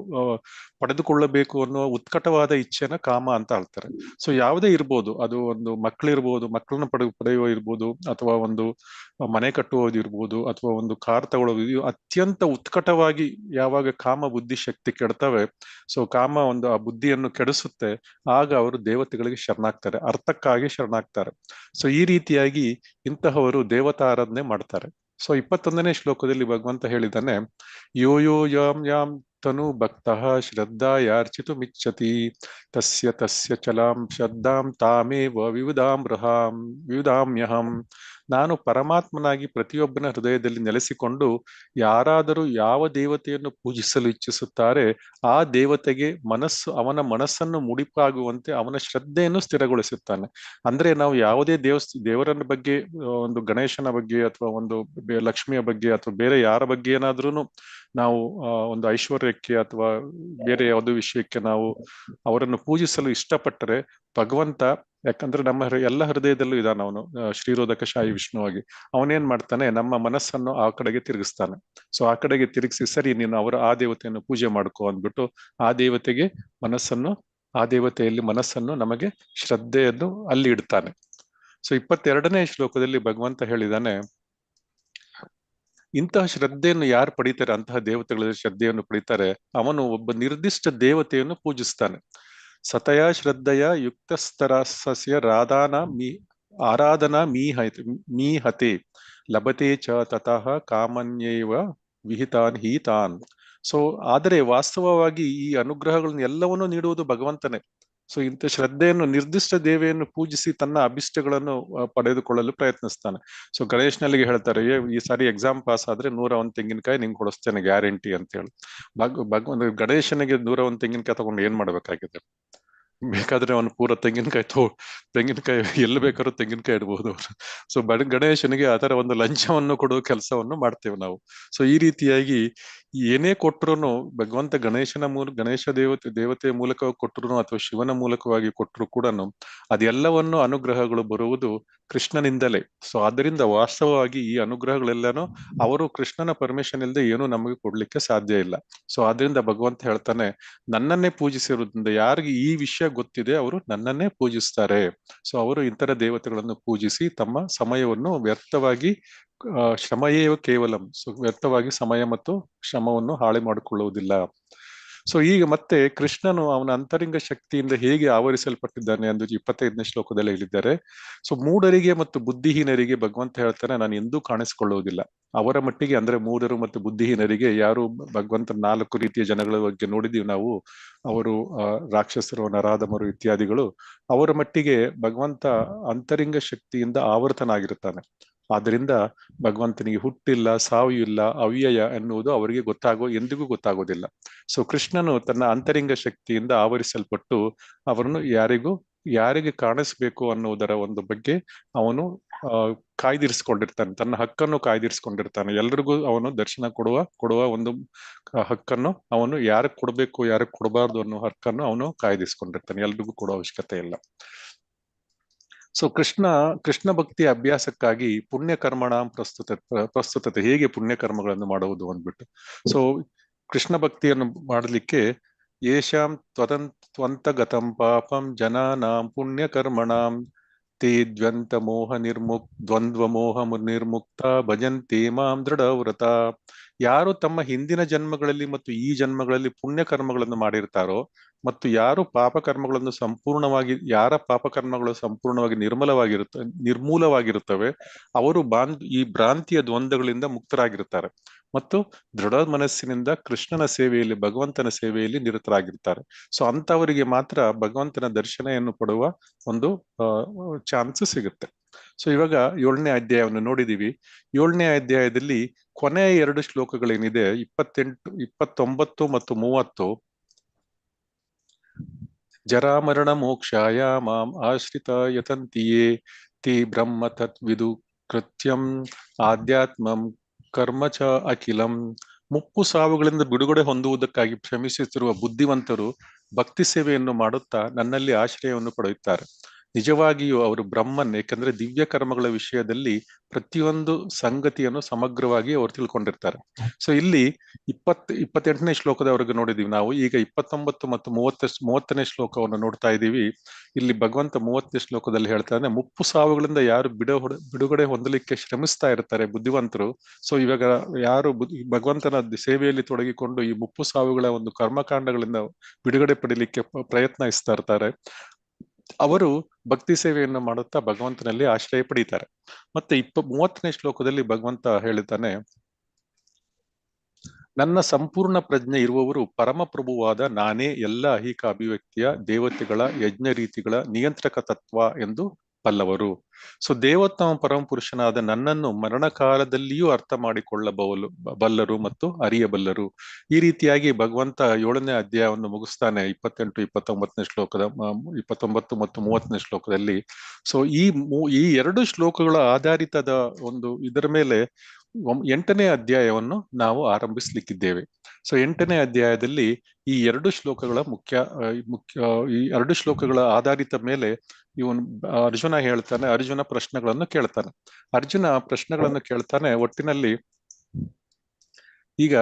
ಪಡೆದುಕೊಳ್ಳಬೇಕು ಅನ್ನುವ ಉತ್ಕಟವಾದ ಇಚ್ಛೆನ ಕಾಮ ಅಂತ ಹೇಳ್ತಾರೆ. ಸೊ ಯಾವುದೇ ಇರ್ಬೋದು, ಅದು ಒಂದು ಮಕ್ಕಳಿರ್ಬೋದು, ಮಕ್ಕಳನ್ನ ಪಡೆಯುವ ಇರ್ಬೋದು, ಅಥವಾ ಒಂದು ಮನೆ ಕಟ್ಟುವುದು ಇರ್ಬೋದು, ಅಥವಾ ಒಂದು ಕಾರ್ ತಗೊಳ್ಳೋದು. ಅತ್ಯಂತ ಉತ್ಕಟವಾಗಿ ಯಾವಾಗ ಕಾಮ ಬುದ್ಧಿ ಶಕ್ತಿ ಕೆಡ್ತವೆ, ಸೊ ಕಾಮ ಒಂದು ಆ ಬುದ್ಧಿಯನ್ನು ಕೆಡಿಸುತ್ತೆ, ಆಗ ಅವರು ದೇವತೆಗಳಿಗೆ ಶರಣಾಗ್ತಾರೆ, ಅರ್ಥಕ್ಕಾಗಿ ಶರಣಾಗ್ತಾರೆ. ಸೊ ಈ ರೀತಿಯಾಗಿ ಇಂತಹವರು ದೇವತಾ ಆರಾಧನೆ ಮಾಡ್ತಾರೆ. ಸೊ 21ನೇ ಶ್ಲೋಕದಲ್ಲಿ ಭಗವಂತ ಹೇಳಿದ್ದಾನೆ, ಯೋ ಯೋ ಯಾಂ ತನು ಭಕ್ತಃ ಶ್ರದ್ಧಾಯಾರ್ಚಿತುಮಿಚ್ಛತಿ ತಸ್ಯ ತಸ್ಯ ಚಲಾಂ ಶ್ರದ್ಧಾಂ ತಾಮೇವ ವಿವಿಧಾಮ್ಯಹಂ. ನಾನು ಪರಮಾತ್ಮನಾಗಿ ಪ್ರತಿಯೊಬ್ಬನ ಹೃದಯದಲ್ಲಿ ನೆಲೆಸಿಕೊಂಡು ಯಾರಾದರೂ ಯಾವ ದೇವತೆಯನ್ನು ಪೂಜಿಸಲು ಇಚ್ಛಿಸುತ್ತಾರೆ ಆ ದೇವತೆಗೆ ಅವನ ಮನಸ್ಸನ್ನು ಮುಡಿಪಾಗುವಂತೆ ಅವನ ಶ್ರದ್ಧೆಯನ್ನು ಸ್ಥಿರಗೊಳಿಸುತ್ತಾನೆ. ಅಂದ್ರೆ ನಾವು ಯಾವುದೇ ದೇವರನ್ನ ಬಗ್ಗೆ, ಒಂದು ಗಣೇಶನ ಬಗ್ಗೆ ಅಥವಾ ಒಂದು ಲಕ್ಷ್ಮಿಯ ಬಗ್ಗೆ ಅಥವಾ ಬೇರೆ ಯಾರ ಬಗ್ಗೆ ಏನಾದ್ರೂ ನಾವು ಒಂದು ಐಶ್ವರ್ಯಕ್ಕೆ ಅಥವಾ ಬೇರೆ ಯಾವುದೋ ವಿಷಯಕ್ಕೆ ನಾವು ಅವರನ್ನು ಪೂಜಿಸಲು ಇಷ್ಟಪಟ್ಟರೆ ಭಗವಂತ, ಯಾಕಂದ್ರೆ ನಮ್ಮ ಎಲ್ಲ ಹೃದಯದಲ್ಲೂ ಇದ್ದಾನ ಅವನು, ಶ್ರೀರೋಧಕ ಶಾಹಿ ವಿಷ್ಣುವಾಗಿ. ಅವನೇನ್ ಮಾಡ್ತಾನೆ, ನಮ್ಮ ಮನಸ್ಸನ್ನು ಆ ಕಡೆಗೆ ತಿರುಗಿಸ್ತಾನೆ. ಸೊ ಆ ಕಡೆಗೆ ತಿರುಗಿಸಿ, ಸರಿ ನೀನು ಆ ದೇವತೆಯನ್ನು ಪೂಜೆ ಮಾಡ್ಕೋ ಅಂದ್ಬಿಟ್ಟು ಆ ದೇವತೆಗೆ ಮನಸ್ಸನ್ನು, ಆ ದೇವತೆಯಲ್ಲಿ ಮನಸ್ಸನ್ನು, ನಮಗೆ ಶ್ರದ್ಧೆಯನ್ನು ಅಲ್ಲಿ ಇಡ್ತಾನೆ. ಸೊ 22ನೇ ಶ್ಲೋಕದಲ್ಲಿ ಭಗವಂತ ಹೇಳಿದಾನೆ, ಇಂತಹ ಶ್ರದ್ಧೆಯನ್ನು ಯಾರು ಪಡಿತಾರೆ, ಅಂತಹ ದೇವತೆಗಳ ಶ್ರದ್ಧೆಯನ್ನು ಪಡಿತಾರೆ, ಅವನು ಒಬ್ಬ ನಿರ್ದಿಷ್ಟ ದೇವತೆಯನ್ನು ಪೂಜಿಸ್ತಾನೆ. ಸತಯ ಶ್ರದ್ಧೆಯ ಯುಕ್ತಸ್ತರಸ್ಯ ಆರಾಧನಾ ಮೀಹತೆ ಲಭತೆ ಚ ತತಃ ಕಾಮನ್ಯೈವ ವಿಹಿತಾನ್ ಹೀತಾನ್. ಸೊ ಆದರೆ ವಾಸ್ತವವಾಗಿ ಈ ಅನುಗ್ರಹಗಳನ್ನು ಎಲ್ಲವನ್ನೂ ನೀಡುವುದು ಭಗವಂತನೇ. ಸೊ ಇಂಥ ಶ್ರದ್ಧೆಯನ್ನು, ನಿರ್ದಿಷ್ಟ ದೇವಿಯನ್ನು ಪೂಜಿಸಿ ತನ್ನ ಅಭಿಷ್ಟಗಳನ್ನು ಪಡೆದುಕೊಳ್ಳಲು ಪ್ರಯತ್ನಿಸ್ತಾನೆ. ಸೊ ಗಣೇಶನಲ್ಲಿ ಹೇಳ್ತಾರೆ, ಈ ಸಾರಿ ಎಕ್ಸಾಮ್ ಪಾಸ್ ಆದ್ರೆ 101 ತೆಂಗಿನಕಾಯಿ ನಿಂಗೆ ಕೊಡಿಸ್ತೇನೆ ಗ್ಯಾರಂಟಿ ಅಂತ ಹೇಳಿ. ಗಣೇಶನಿಗೆ 101 ತೆಂಗಿನಕಾಯಿ ತಗೊಂಡು ಏನ್ ಮಾಡ್ಬೇಕಾಗಿದೆ? ಬೇಕಾದ್ರೆ ಅವನು ಪೂರ ತೆಂಗಿನಕಾಯಿ ಎಲ್ಲಿ ಬೇಕಾದ್ರೂ ತೆಂಗಿನಕಾಯಿ ಇಡಬಹುದು ಅವರು. ಸೊ ಗಣೇಶನಿಗೆ ಅದರ ಒಂದು ಲಂಚವನ್ನು ಕೊಡುವ ಕೆಲಸವನ್ನು ಮಾಡ್ತೇವೆ ನಾವು. ಸೊ ಈ ರೀತಿಯಾಗಿ ಏನೇ ಕೊಟ್ಟರು ಭಗವಂತ ಗಣೇಶ ದೇವತೆಯ ಮೂಲಕ ಕೊಟ್ಟರು ಅಥವಾ ಶಿವನ ಮೂಲಕವಾಗಿ ಕೊಟ್ಟರು ಕೂಡ ಅದೆಲ್ಲವನ್ನು ಅನುಗ್ರಹಗಳು ಬರುವುದು ಕೃಷ್ಣನಿಂದಲೇ. ಸೊ ಆದ್ದರಿಂದ ವಾಸ್ತವವಾಗಿ ಈ ಅನುಗ್ರಹಗಳೆಲ್ಲನೂ ಅವರು ಕೃಷ್ಣನ ಪರ್ಮಿಷನ್ ಇಲ್ಲದೆ ಏನು ನಮಗೆ ಕೊಡ್ಲಿಕ್ಕೆ ಸಾಧ್ಯ ಇಲ್ಲ. ಸೊ ಆದ್ರಿಂದ ಭಗವಂತ ಹೇಳ್ತಾನೆ, ನನ್ನನ್ನೇ ಪೂಜಿಸಿರುವುದರಿಂದ ಯಾರಿಗೆ ಈ ವಿಷಯ ಗೊತ್ತಿದೆ ಅವರು ನನ್ನನ್ನೇ ಪೂಜಿಸ್ತಾರೆ. ಸೊ ಅವರು ಇತರ ದೇವತೆಗಳನ್ನು ಪೂಜಿಸಿ ತಮ್ಮ ಸಮಯವನ್ನು ವ್ಯರ್ಥವಾಗಿ, ಶ್ರಮಯೇವ ಕೇವಲಂ, ಸೊ ವ್ಯರ್ಥವಾಗಿ ಸಮಯ ಮತ್ತು ಶ್ರಮವನ್ನು ಹಾಳೆ ಮಾಡಿಕೊಳ್ಳುವುದಿಲ್ಲ. ಸೊ ಈಗ ಮತ್ತೆ ಕೃಷ್ಣನು ಅವನ ಅಂತರಂಗ ಶಕ್ತಿಯಿಂದ ಹೇಗೆ ಆವರಿಸಲ್ಪಟ್ಟಿದ್ದಾನೆ ಎಂದು 25ನೇ ಶ್ಲೋಕದಲ್ಲಿ ಹೇಳಿದ್ದಾರೆ. ಸೊ ಮೂಢರಿಗೆ ಮತ್ತು ಬುದ್ಧಿಹೀನರಿಗೆ ಭಗವಂತ ಹೇಳ್ತಾನೆ, ನಾನು ಎಂದೂ ಕಾಣಿಸಿಕೊಳ್ಳುವುದಿಲ್ಲ. ಅವರ ಮಟ್ಟಿಗೆ, ಅಂದ್ರೆ ಮೂಢರು ಮತ್ತು ಬುದ್ಧಿಹೀನರಿಗೆ ಯಾರು ಭಗವಂತ 4 ರೀತಿಯ ಜನಗಳ ಬಗ್ಗೆ ನೋಡಿದೀವಿ ನಾವು, ಅವರು ರಾಕ್ಷಸರು, ನರಾಧಮರು ಇತ್ಯಾದಿಗಳು. ಅವರ ಮಟ್ಟಿಗೆ ಭಗವಂತ ಅಂತರಂಗ ಶಕ್ತಿಯಿಂದ ಆವರ್ತನಾಗಿರುತ್ತಾನೆ. ಆದ್ರಿಂದ ಭಗವಂತನಿಗೆ ಹುಟ್ಟಿಲ್ಲ, ಸಾವು ಇಲ್ಲ, ಅವ್ಯಯ ಎನ್ನುವುದು ಅವರಿಗೆ ಎಂದಿಗೂ ಗೊತ್ತಾಗೋದಿಲ್ಲ. ಸೊ ಕೃಷ್ಣನು ತನ್ನ ಅಂತರಂಗ ಶಕ್ತಿಯಿಂದ ಆವರಿಸಲ್ಪಟ್ಟು ಅವರನ್ನು ಯಾರಿಗೆ ಕಾಣಿಸ್ಬೇಕು ಅನ್ನುವುದರ ಒಂದು ಬಗ್ಗೆ ಅವನು ಕಾಯ್ದಿರಿಸ್ಕೊಂಡಿರ್ತಾನೆ, ತನ್ನ ಹಕ್ಕನ್ನು ಕಾಯ್ದಿರಿಸ್ಕೊಂಡಿರ್ತಾನೆ. ಎಲ್ರಿಗೂ ಅವನು ದರ್ಶನ ಕೊಡುವ ಒಂದು ಹಕ್ಕನ್ನು ಅವನು ಯಾರಿಗೆ ಕೊಡ್ಬೇಕು, ಯಾರಿಗೆ ಕೊಡಬಾರ್ದು ಅನ್ನೋ ಹಕ್ಕನ್ನು ಅವನು ಕಾಯ್ದಿರಿಸ್ಕೊಂಡಿರ್ತಾನೆ. ಎಲ್ರಿಗೂ ಕೊಡೋ ಅವಶ್ಯಕತೆ ಇಲ್ಲ. ಸೊ ಕೃಷ್ಣ ಭಕ್ತಿಯ ಅಭ್ಯಾಸಕ್ಕಾಗಿ ಪುಣ್ಯ ಕರ್ಮಣ ಪ್ರಸ್ತುತತೆ, ಹೇಗೆ ಪುಣ್ಯ ಕರ್ಮಗಳನ್ನು ಮಾಡುವುದು ಅಂದ್ಬಿಟ್ಟು. ಸೊ ಕೃಷ್ಣ ಭಕ್ತಿಯನ್ನು ಮಾಡಲಿಕ್ಕೆ ಯೇಷಾಂ ತ್ವಂತಗತಂ ಪಾಪಂ ಜನಾನಾಂ ಪುಣ್ಯ ಕರ್ಮಣಾಂ ತೇ ದ್ವಂದ್ವ ಮೋಹ ನಿರ್ಮುಕ್ತ ಭಜಂತೆ ಮಾಂ ದೃಢವ್ರತ. ಯಾರು ತಮ್ಮ ಹಿಂದಿನ ಜನ್ಮಗಳಲ್ಲಿ ಮತ್ತು ಈ ಜನ್ಮಗಳಲ್ಲಿ ಪುಣ್ಯ ಕರ್ಮಗಳನ್ನು ಮಾಡಿರ್ತಾರೋ, ಮತ್ತು ಯಾರ ಪಾಪಕರ್ಮಗಳು ಸಂಪೂರ್ಣವಾಗಿ ನಿರ್ಮೂಲವಾಗಿರುತ್ತವೆ, ಅವರು ಈ ಭ್ರಾಂತಿಯ ದ್ವಂದ್ವಗಳಿಂದ ಮುಕ್ತರಾಗಿರ್ತಾರೆ ಮತ್ತು ದೃಢ ಮನಸ್ಸಿನಿಂದ ಕೃಷ್ಣನ ಸೇವೆಯಲ್ಲಿ, ಭಗವಂತನ ಸೇವೆಯಲ್ಲಿ ನಿರತರಾಗಿರ್ತಾರೆ. ಸೊ ಅಂತವರಿಗೆ ಮಾತ್ರ ಭಗವಂತನ ದರ್ಶನೆಯನ್ನು ಪಡುವ ಒಂದು ಚಾನ್ಸ್ ಸಿಗುತ್ತೆ. ಸೊ ಇವಾಗ 7ನೇ ಅಧ್ಯಾಯವನ್ನು ನೋಡಿದೀವಿ. 7ನೇ ಅಧ್ಯಾಯದಲ್ಲಿ ಕೊನೆಯ 2 ಶ್ಲೋಕಗಳೇನಿದೆ, 28, 29 ಮತ್ತು 30, ಜರಾಮರಣ ಮೋಕ್ಷಾಯ ಮಾಂ ಆಶ್ರಿತ ಯತಂತಿಯೇ ತೇ ಬ್ರಹ್ಮ ತತ್ವಿದು ಕೃತ್ಯಂ ಆಧ್ಯಾತ್ಮಂ ಕರ್ಮ ಚ ಅಖಿಲಂ. ಮುಪ್ಪು ಸಾವುಗಳಿಂದ ಬಿಡುಗಡೆ ಹೊಂದುವುದಕ್ಕಾಗಿ ಶ್ರಮಿಸುತ್ತಿರುವ ಬುದ್ಧಿವಂತರು ಭಕ್ತಿ ಸೇವೆಯನ್ನು ಮಾಡುತ್ತಾ ನನ್ನಲ್ಲಿ ಆಶ್ರಯವನ್ನು ಪಡೆಯುತ್ತಾರೆ. ನಿಜವಾಗಿಯೂ ಅವರು ಬ್ರಹ್ಮನ್, ಏಕೆಂದ್ರೆ ದಿವ್ಯ ಕರ್ಮಗಳ ವಿಷಯದಲ್ಲಿ ಪ್ರತಿಯೊಂದು ಸಂಗತಿಯನ್ನು ಸಮಗ್ರವಾಗಿ ಅವರು ತಿಳ್ಕೊಂಡಿರ್ತಾರೆ. ಸೊ ಇಲ್ಲಿ 28ನೇ ಶ್ಲೋಕದವರೆಗೆ ನೋಡಿದೀವಿ ನಾವು. ಈಗ 29 ಮತ್ತು 30ನೇ ಶ್ಲೋಕವನ್ನು ನೋಡ್ತಾ ಇದ್ದೀವಿ. ಇಲ್ಲಿ ಭಗವಂತ 30ನೇ ಶ್ಲೋಕದಲ್ಲಿ ಹೇಳ್ತಾನೆ, ಮುಪ್ಪು ಸಾವುಗಳಿಂದ ಯಾರು ಬಿಡುಗಡೆ ಹೊಂದಲಿಕ್ಕೆ ಶ್ರಮಿಸ್ತಾ ಇರ್ತಾರೆ ಬುದ್ಧಿವಂತರು. ಸೊ ಇವಾಗ ಯಾರು ಭಗವಂತನ ಸೇವೆಯಲ್ಲಿ ತೊಡಗಿಕೊಂಡು ಈ ಮುಪ್ಪು ಸಾವುಗಳ ಒಂದು ಕರ್ಮಕಾಂಡಗಳಿಂದ ಬಿಡುಗಡೆ ಪಡಿಲಿಕ್ಕೆ ಪ್ರಯತ್ನಿಸ್ತಾ ಇರ್ತಾರೆ, ಅವರು ಭಕ್ತಿ ಸೇವೆಯನ್ನು ಮಾಡುತ್ತಾ ಭಗವಂತನಲ್ಲಿ ಆಶ್ರಯ ಪಡೀತಾರೆ. ಮತ್ತೆ 30ನೇ ಶ್ಲೋಕದಲ್ಲಿ ಭಗವಂತ ಹೇಳಿದ್ದಾನೆ, ನನ್ನ ಸಂಪೂರ್ಣ ಪ್ರಜ್ಞೆ ಇರುವವರು ಪರಮಪ್ರಭುವಾದ ನಾನೇ ಎಲ್ಲ ಐಹಿಕ ಅಭಿವ್ಯಕ್ತಿಯ ದೇವತೆಗಳ ಯಜ್ಞ ರೀತಿಗಳ ನಿಯಂತ್ರಕ ತತ್ವ ಎಂದು ಬಲ್ಲವರು. ಸೊ ದೇವೋತ್ತಮ ಪರಮ ಪುರುಷನಾದ ನನ್ನನ್ನು ಮರಣ ಕಾಲದಲ್ಲಿಯೂ ಅರ್ಥ ಮಾಡಿಕೊಳ್ಳಬಲ್ಲರು ಮತ್ತು ಅರಿಯಬಲ್ಲರು. ಈ ರೀತಿಯಾಗಿ ಭಗವಂತ 7ನೇ ಅಧ್ಯಾಯವನ್ನು ಮುಗಿಸ್ತಾನೆ 28, 29ನೇ ಶ್ಲೋಕದ 29 ಮತ್ತು 30ನೇ ಶ್ಲೋಕದಲ್ಲಿ. ಸೊ ಈ 2 ಶ್ಲೋಕಗಳ ಆಧಾರಿತದ ಒಂದು ಇದರ ಮೇಲೆ 8ನೇ ಅಧ್ಯಾಯವನ್ನು ನಾವು ಆರಂಭಿಸ್ಲಿಕ್ಕಿದ್ದೇವೆ. ಸೊ 8ನೇ ಅಧ್ಯಾಯದಲ್ಲಿ ಈ 2 ಶ್ಲೋಕಗಳ ಈ 2 ಶ್ಲೋಕಗಳ ಆಧಾರಿತ ಮೇಲೆ ಇವನು ಅರ್ಜುನ ಹೇಳ್ತಾನೆ, ಅರ್ಜುನ ಪ್ರಶ್ನೆಗಳನ್ನು ಕೇಳ್ತಾನೆ. ಅರ್ಜುನ ಪ್ರಶ್ನೆಗಳನ್ನು ಕೇಳ್ತಾನೆ. ಒಟ್ಟಿನಲ್ಲಿ ಈಗ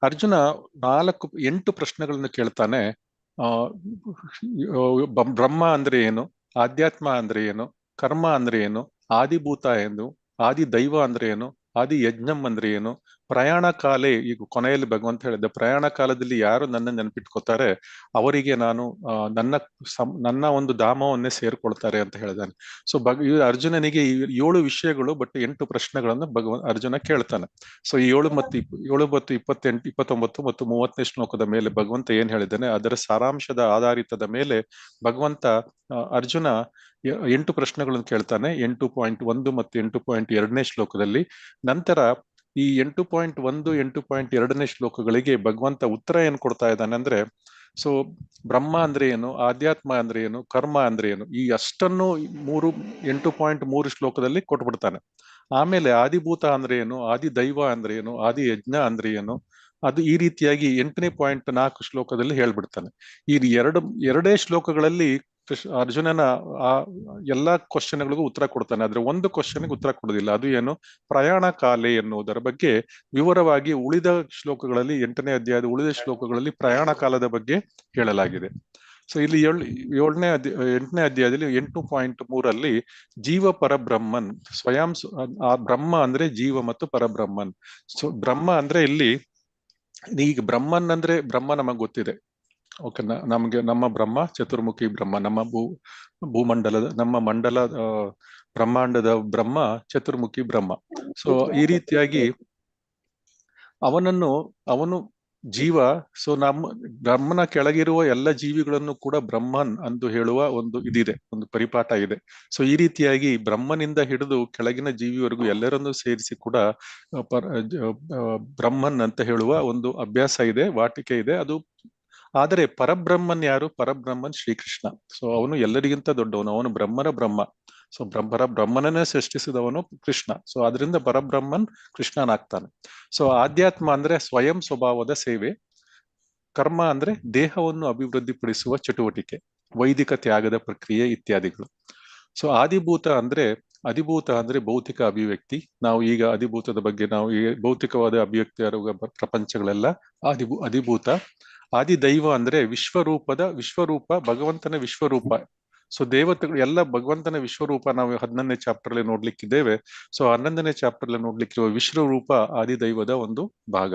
ಅರ್ಜುನ 8 ಪ್ರಶ್ನೆಗಳನ್ನು ಕೇಳ್ತಾನೆ. ಬ್ರಹ್ಮ ಅಂದ್ರೆ ಏನು, ಆಧ್ಯಾತ್ಮ ಅಂದ್ರೆ ಏನು, ಕರ್ಮ ಅಂದ್ರೆ ಏನು, ಆದಿಭೂತ ಏನು, ಆದಿ ದೈವ ಅಂದ್ರೆ ಏನು, ಆದಿ ಯಜ್ಞಂ ಅಂದ್ರೆ ಏನು, ಪ್ರಯಾಣ ಕಾಲೇ, ಈಗ ಕೊನೆಯಲ್ಲಿ ಭಗವಂತ ಹೇಳಿದ್ದ ಪ್ರಯಾಣ ಕಾಲದಲ್ಲಿ ಯಾರು ನನ್ನ ನೆನಪಿಟ್ಕೋತಾರೆ ಅವರಿಗೆ ನಾನು ನನ್ನ ಒಂದು ಧಾಮವನ್ನೇ ಸೇರ್ಕೊಳ್ತಾರೆ ಅಂತ ಹೇಳಿದಾನೆ. ಸೊ ಅರ್ಜುನನಿಗೆ 7 ವಿಷಯಗಳು, ಬಟ್ 8 ಪ್ರಶ್ನೆಗಳನ್ನು ಅರ್ಜುನ ಕೇಳ್ತಾನೆ. ಸೊ 7 ಮತ್ತು 28, 29 ಮತ್ತು 30ನೇ ಶ್ಲೋಕದ ಮೇಲೆ ಭಗವಂತ ಏನ್ ಹೇಳಿದ್ದಾನೆ ಅದರ ಸಾರಾಂಶದ ಆಧಾರಿತದ ಮೇಲೆ ಭಗವಂತ ಅರ್ಜುನ 8 ಪ್ರಶ್ನೆಗಳನ್ನು ಕೇಳ್ತಾನೆ. 8.1 ಮತ್ತು 8.2ನೇ ಶ್ಲೋಕದಲ್ಲಿ. ನಂತರ ಈ 8.1, 8.2ನೇ ಶ್ಲೋಕಗಳಿಗೆ ಭಗವಂತ ಉತ್ತರ ಏನ್ ಕೊಡ್ತಾ ಇದ್ದಾನೆ ಅಂದ್ರೆ, ಸೊ ಬ್ರಹ್ಮ ಅಂದ್ರೆ ಏನು, ಆಧ್ಯಾತ್ಮ ಅಂದ್ರೆ ಏನು, ಕರ್ಮ ಅಂದ್ರೆ ಏನು, ಈ ಅಷ್ಟನ್ನು 8.3 ಶ್ಲೋಕದಲ್ಲಿ ಕೊಟ್ಬಿಡ್ತಾನೆ. ಆಮೇಲೆ ಆದಿಭೂತ ಅಂದ್ರೆ ಏನು, ಆದಿ ದೈವ ಅಂದ್ರೆ ಏನು, ಆದಿ ಯಜ್ಞ ಅಂದ್ರೆ ಏನು, ಅದು ಈ ರೀತಿಯಾಗಿ 8.4 ಶ್ಲೋಕದಲ್ಲಿ ಹೇಳ್ಬಿಡ್ತಾನೆ. ಈ ಎರಡೇ ಶ್ಲೋಕಗಳಲ್ಲಿ ಅರ್ಜುನನ ಆ ಎಲ್ಲಾ ಕ್ವಶನ್ಗಳಿಗೂ ಉತ್ತರ ಕೊಡ್ತಾನೆ. ಆದ್ರೆ ಒಂದು ಕ್ವಶನ್ಗೆ ಉತ್ತರ ಕೊಡೋದಿಲ್ಲ. ಅದು ಏನು, ಪ್ರಯಾಣ ಕಾಲೆ ಎನ್ನುವುದರ ಬಗ್ಗೆ ವಿವರವಾಗಿ ಉಳಿದ ಶ್ಲೋಕಗಳಲ್ಲಿ, 8ನೇ ಅಧ್ಯಾಯದ ಉಳಿದ ಶ್ಲೋಕಗಳಲ್ಲಿ ಪ್ರಯಾಣ ಕಾಲದ ಬಗ್ಗೆ ಹೇಳಲಾಗಿದೆ. ಸೊ ಇಲ್ಲಿ 8ನೇ ಅಧ್ಯಾಯದಲ್ಲಿ 8.3 ಜೀವ ಪರಬ್ರಹ್ಮನ್ ಸ್ವಯಂ, ಆ ಬ್ರಹ್ಮ ಅಂದ್ರೆ ಜೀವ ಮತ್ತು ಪರಬ್ರಹ್ಮನ್. ಸೊ ಬ್ರಹ್ಮ ಅಂದ್ರೆ ಇಲ್ಲಿ, ಈಗ ಬ್ರಹ್ಮನ್ ಅಂದ್ರೆ ಬ್ರಹ್ಮ ನಮಗ್ ಗೊತ್ತಿದೆ. ಓಕೆ, ನಮ್ಮ ಬ್ರಹ್ಮ ಚತುರ್ಮುಖಿ ಬ್ರಹ್ಮ, ನಮ್ಮ ನಮ್ಮ ಮಂಡಲ ಬ್ರಹ್ಮಾಂಡದ ಬ್ರಹ್ಮ ಚತುರ್ಮುಖಿ ಬ್ರಹ್ಮ. ಸೊ ಈ ರೀತಿಯಾಗಿ ಅವನು ಜೀವ. ಸೊ ಬ್ರಹ್ಮನ ಕೆಳಗಿರುವ ಎಲ್ಲ ಜೀವಿಗಳನ್ನು ಕೂಡ ಬ್ರಹ್ಮನ್ ಎಂದು ಹೇಳುವ ಒಂದು ಇದಿದೆ, ಒಂದು ಪರಿಪಾಠ ಇದೆ. ಸೊ ಈ ರೀತಿಯಾಗಿ ಬ್ರಹ್ಮನಿಂದ ಹಿಡಿದು ಕೆಳಗಿನ ಜೀವಿವರೆಗೂ ಎಲ್ಲರನ್ನೂ ಸೇರಿಸಿ ಕೂಡ ಬ್ರಹ್ಮನ್ ಅಂತ ಹೇಳುವ ಒಂದು ಅಭ್ಯಾಸ ಇದೆ, ವಾಟಿಕೆ ಇದೆ. ಅದು ಆದರೆ ಪರಬ್ರಹ್ಮನ್ ಯಾರು? ಪರಬ್ರಹ್ಮನ್ ಶ್ರೀಕೃಷ್ಣ. ಸೊ ಅವನು ಎಲ್ಲರಿಗಿಂತ ದೊಡ್ಡವನು, ಅವನು ಬ್ರಹ್ಮನ ಬ್ರಹ್ಮ. ಸೊ ಪರಬ್ರಹ್ಮನನ್ನೇ ಸೃಷ್ಟಿಸಿದವನು ಕೃಷ್ಣ. ಸೊ ಅದರಿಂದ ಪರಬ್ರಹ್ಮನ್ ಕೃಷ್ಣನಾಗ್ತಾನೆ. ಸೊ ಆಧ್ಯಾತ್ಮ ಅಂದ್ರೆ ಸ್ವಯಂ ಸ್ವಭಾವದ ಸೇವೆ, ಕರ್ಮ ಅಂದ್ರೆ ದೇಹವನ್ನು ಅಭಿವೃದ್ಧಿಪಡಿಸುವ ಚಟುವಟಿಕೆ, ವೈದಿಕ ತ್ಯಾಗದ ಪ್ರಕ್ರಿಯೆ ಇತ್ಯಾದಿಗಳು. ಸೊ ಅಧಿಭೂತ ಅಂದ್ರೆ ಭೌತಿಕ ಅಭಿವ್ಯಕ್ತಿ. ನಾವು ಈಗ ಅಧಿಭೂತದ ಬಗ್ಗೆ ನಾವು ಈ ಭೌತಿಕವಾದ ಅಭಿವ್ಯಕ್ತಿ ಪ್ರಪಂಚಗಳೆಲ್ಲ ಅಧಿಭೂತ. ಆದಿ ದೈವ ಅಂದ್ರೆ ವಿಶ್ವರೂಪ, ಭಗವಂತನ ವಿಶ್ವರೂಪ. ಸೊ ದೇವತೆಗಳು ಎಲ್ಲ ಭಗವಂತನ ವಿಶ್ವರೂಪ. ನಾವು 11ನೇ ಚಾಪ್ಟರ್ ಅಲ್ಲಿ ನೋಡ್ಲಿಕ್ಕಿದ್ದೇವೆ. ಸೊ 11ನೇ ಚಾಪ್ಟರ್ ಅಲ್ಲಿ ನೋಡ್ಲಿಕ್ಕಿರುವ ವಿಶ್ವರೂಪ ಆದಿದೈವದ ಒಂದು ಭಾಗ.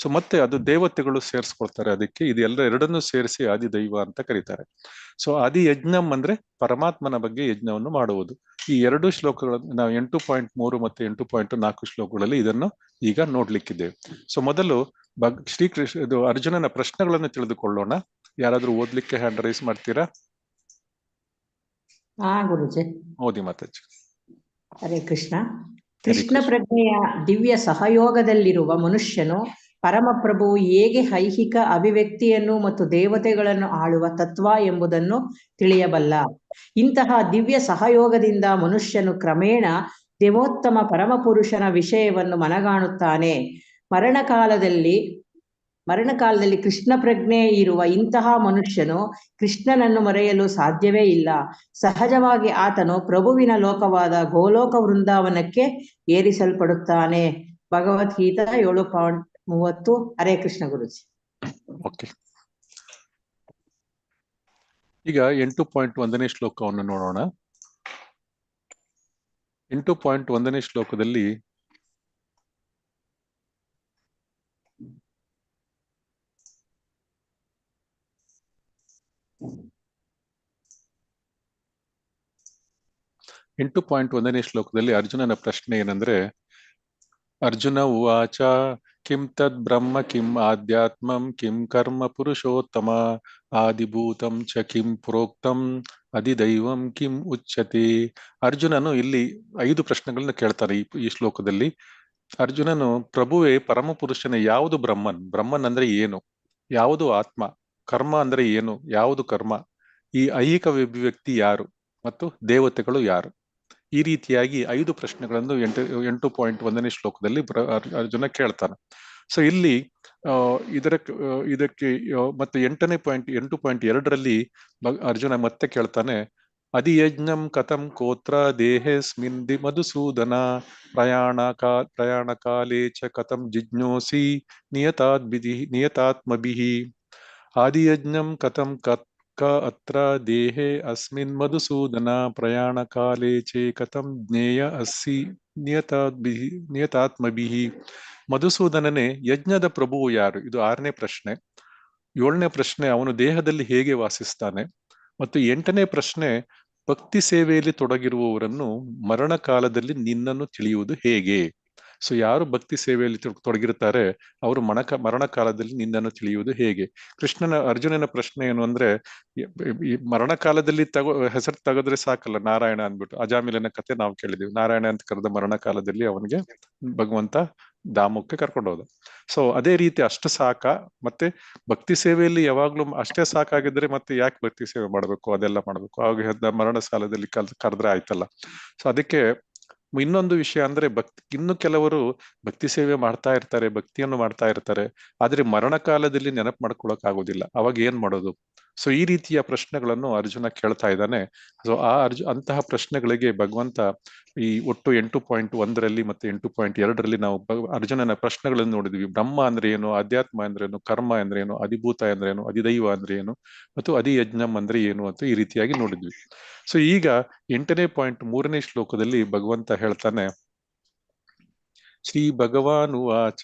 ಸೊ ಮತ್ತೆ ಅದು ದೇವತೆಗಳು ಸೇರಿಸ್ಕೊಳ್ತಾರೆ ಅದಕ್ಕೆ. ಇದೆಲ್ಲ ಎರಡನ್ನೂ ಸೇರಿಸಿ ಆದಿದೈವ ಅಂತ ಕರೀತಾರೆ. ಸೊ ಆದಿ ಯಜ್ಞಂ ಅಂದ್ರೆ ಪರಮಾತ್ಮನ ಬಗ್ಗೆ ಯಜ್ಞವನ್ನು ಮಾಡುವುದು. ಈ 2 ಶ್ಲೋಕಗಳನ್ನು ನಾವು 8.3 ಮತ್ತು 8.4 ಶ್ಲೋಕಗಳಲ್ಲಿ ಇದನ್ನು ಈಗ ನೋಡ್ಲಿಕ್ಕಿದ್ದೇವೆ. ಸೊ ಮೊದಲು ಶ್ರೀಕೃಷ್ಣ ಇದು ಅರ್ಜುನನ ಪ್ರಶ್ನೆಗಳನ್ನು ತಿಳಿದುಕೊಳ್ಳೋಣ. ಯಾರಾದ್ರೂ ಓದ್ಲಿಕ್ಕೆ ಹ್ಯಾಂಡ್ ರೈಸ್ ಮಾಡ್ತೀರಾ? ಗುರುಜಿ ಓದಿ ಮಾತಾಜಿ. ಹರೇ ಕೃಷ್ಣ. ಕೃಷ್ಣ ಪ್ರಜ್ಞೆಯ ದಿವ್ಯ ಸಹಯೋಗದಲ್ಲಿರುವ ಮನುಷ್ಯನು ಪರಮಪ್ರಭು ಹೇಗೆ ಐಹಿಕ ಅಭಿವ್ಯಕ್ತಿಯನ್ನು ಮತ್ತು ದೇವತೆಗಳನ್ನು ಆಳುವ ತತ್ವ ಎಂಬುದನ್ನು ತಿಳಿಯಬಲ್ಲ. ಇಂತಹ ದಿವ್ಯ ಸಹಯೋಗದಿಂದ ಮನುಷ್ಯನು ಕ್ರಮೇಣ ದೇವೋತ್ತಮ ಪರಮಪುರುಷನ ವಿಷಯವನ್ನು ಮನಗಾಣುತ್ತಾನೆ. ಮರಣಕಾಲದಲ್ಲಿ ಕೃಷ್ಣ ಪ್ರಜ್ಞೆ ಇರುವ ಇಂತಹ ಮನುಷ್ಯನು ಕೃಷ್ಣನನ್ನು ಮರೆಯಲು ಸಾಧ್ಯವೇ ಇಲ್ಲ. ಸಹಜವಾಗಿ ಆತನು ಪ್ರಭುವಿನ ಲೋಕವಾದ ಗೋಲೋಕ ವೃಂದಾವನಕ್ಕೆ ಏರಿಸಲ್ಪಡುತ್ತಾನೆ. ಭಗವದ್ಗೀತಾ 7.30. ಹರೇ ಕೃಷ್ಣ ಗುರುಜಿ. ಓಕೆ, ಈಗ 8.1ನೇ ಶ್ಲೋಕವನ್ನು ನೋಡೋಣ. 8.1ನೇ ಶ್ಲೋಕದಲ್ಲಿ ಅರ್ಜುನನ ಪ್ರಶ್ನೆ ಏನಂದ್ರೆ, ಅರ್ಜುನ ಉವಾಚ ಕಿಂ ತದ್ ಬ್ರಹ್ಮ ಕಿಂ ಆಧ್ಯಾತ್ಮಂ ಕಿಂ ಕರ್ಮ ಪುರುಷೋತ್ತಮ ಆದಿಭೂತಂ ಚ ಕಿಂ ಪ್ರೋಕ್ತಂ ಅಧಿದೈವಂ ಕಿಂ ಉಚ್ಯತೆ. ಅರ್ಜುನನು ಇಲ್ಲಿ 5 ಪ್ರಶ್ನೆಗಳನ್ನ ಕೇಳ್ತಾರೆ ಈ ಶ್ಲೋಕದಲ್ಲಿ. ಅರ್ಜುನನು ಪ್ರಭುವೇ ಪರಮಪುರುಷನ ಯಾವುದು ಬ್ರಹ್ಮನ್ ಅಂದ್ರೆ ಏನು, ಯಾವುದು ಆತ್ಮ, ಕರ್ಮ ಅಂದ್ರೆ ಏನು, ಯಾವುದು ಕರ್ಮ, ಈ ಐಹಿಕ ಅಭಿವ್ಯಕ್ತಿ ಯಾರು, ಮತ್ತು ದೇವತೆಗಳು ಯಾರು, ಈ ರೀತಿಯಾಗಿ 5 ಪ್ರಶ್ನೆಗಳನ್ನು 8.1ನೇ ಶ್ಲೋಕದಲ್ಲಿ ಅರ್ಜುನ ಕೇಳ್ತಾನೆ. ಸೊ ಇಲ್ಲಿ ಇದಕ್ಕೆ ಮತ್ತೆ 8.2ರಲ್ಲಿ ಅರ್ಜುನ ಮತ್ತೆ ಕೇಳ್ತಾನೆ, ಅಧಿಯಜ್ಞಂ ಕಥಂ ಕೋತ್ರ ದೇಹೇಸ್ಮಿನ್ ಮಧುಸೂದನ ಪ್ರಯಾಣ ಕಾಲೇ ಚ ಕಥಂ ಜಿಜ್ಞೋಸಿ ನಿಯತಾತ್ಮಭಿಃ ಆದಿಯಜ್ಞಂ ಕಥಂ ಅತ್ರ ದೇಹೇ ಅಸ್ಮಿನ್ ಮಧುಸೂದನ ಪ್ರಯಾಣ ಕಾಲೇ ಚೇ ಕಥಂ ಜ್ಞೇಯ ಅಸ್ಸಿ ನಿಯತಾತ್ಮಭಿಃ. ಮಧುಸೂದನನೇ, ಯಜ್ಞದ ಪ್ರಭುವು ಯಾರು? ಇದು 6ನೇ ಪ್ರಶ್ನೆ. 7ನೇ ಪ್ರಶ್ನೆ, ಅವನು ದೇಹದಲ್ಲಿ ಹೇಗೆ ವಾಸಿಸ್ತಾನೆ? ಮತ್ತು 8ನೇ ಪ್ರಶ್ನೆ, ಭಕ್ತಿ ಸೇವೆಯಲ್ಲಿ ತೊಡಗಿರುವವರನ್ನು ಮರಣ ಕಾಲದಲ್ಲಿ ನಿನ್ನನ್ನು ತಿಳಿಯುವುದು ಹೇಗೆ? ಸೊ ಯಾರು ಭಕ್ತಿ ಸೇವೆಯಲ್ಲಿ ತೊಡಗಿರ್ತಾರೆ ಅವರು ಮರಣ ಕಾಲದಲ್ಲಿ ನಿನ್ನನ್ನು ತಿಳಿಯುವುದು ಹೇಗೆ? ಅರ್ಜುನನ ಪ್ರಶ್ನೆ ಏನು ಅಂದ್ರೆ, ಈ ಮರಣ ಕಾಲದಲ್ಲಿ ಹೆಸರು ತೆಗೆದ್ರೆ ಸಾಕಲ್ಲ, ನಾರಾಯಣ ಅಂದ್ಬಿಟ್ಟು ಅಜಾಮಿಲನ ಕತೆ ನಾವು ಕೇಳಿದೀವಿ. ನಾರಾಯಣ ಅಂತ ಕರೆದ ಮರಣ ಕಾಲದಲ್ಲಿ ಅವನಿಗೆ ಭಗವಂತ ಧಾಮಕ್ಕೆ ಕರ್ಕೊಂಡು ಹೋದ. ಸೊ ಅದೇ ರೀತಿ ಅಷ್ಟು ಸಾಕ? ಮತ್ತೆ ಭಕ್ತಿ ಸೇವೆಯಲ್ಲಿ ಯಾವಾಗ್ಲೂ ಅಷ್ಟೇ ಸಾಕಾಗಿದ್ರೆ ಮತ್ತೆ ಯಾಕೆ ಭಕ್ತಿ ಸೇವೆ ಮಾಡ್ಬೇಕು, ಅದೆಲ್ಲ ಮಾಡ್ಬೇಕು? ಆವಾಗ ಮರಣ ಕಾಲದಲ್ಲಿ ಕರೆದ್ರೆ ಆಯ್ತಲ್ಲ. ಸೊ ಅದಕ್ಕೆ ಇನ್ನೊಂದು ವಿಷಯ ಅಂದ್ರೆ, ಇನ್ನು ಕೆಲವರು ಭಕ್ತಿ ಸೇವೆ ಮಾಡ್ತಾ ಇರ್ತಾರೆ, ಭಕ್ತಿಯನ್ನು ಮಾಡ್ತಾ ಇರ್ತಾರೆ, ಆದ್ರೆ ಮರಣ ಕಾಲದಲ್ಲಿ ನೆನಪು ಮಾಡ್ಕೊಳಕ್ ಆಗೋದಿಲ್ಲ. ಅವಾಗ ಏನ್ ಮಾಡೋದು? ಸೊ ಈ ರೀತಿಯ ಪ್ರಶ್ನೆಗಳನ್ನು ಅರ್ಜುನ ಕೇಳ್ತಾ ಇದ್ದಾನೆ. ಸೊ ಅಂತಹ ಪ್ರಶ್ನೆಗಳಿಗೆ ಭಗವಂತ ಈ ಒಟ್ಟು 8.1ರಲ್ಲಿ ಮತ್ತೆ 8.2ರಲ್ಲಿ ನಾವು ಅರ್ಜುನನ ಪ್ರಶ್ನೆಗಳನ್ನು ನೋಡಿದ್ವಿ. ಬ್ರಹ್ಮ ಅಂದ್ರೆ ಏನು, ಅಧ್ಯಾತ್ಮ ಅಂದ್ರೆ ಏನು, ಕರ್ಮ ಅಂದ್ರೆ ಏನು, ಅಧಿಭೂತ ಅಂದ್ರೆ ಏನು, ಅಧಿದೈವ ಅಂದ್ರೆ ಏನು, ಮತ್ತು ಅಧಿಯಜ್ಞಂ ಅಂದ್ರೆ ಏನು ಅಂತ ಈ ರೀತಿಯಾಗಿ ನೋಡಿದ್ವಿ. ಸೊ ಈಗ 8ನೇ ಪಾಯಿಂಟ್ 3ನೇ ಶ್ಲೋಕದಲ್ಲಿ ಭಗವಂತ ಹೇಳ್ತಾನೆ, ಶ್ರೀ ಭಗವಾನ್ ಉವಾಚ.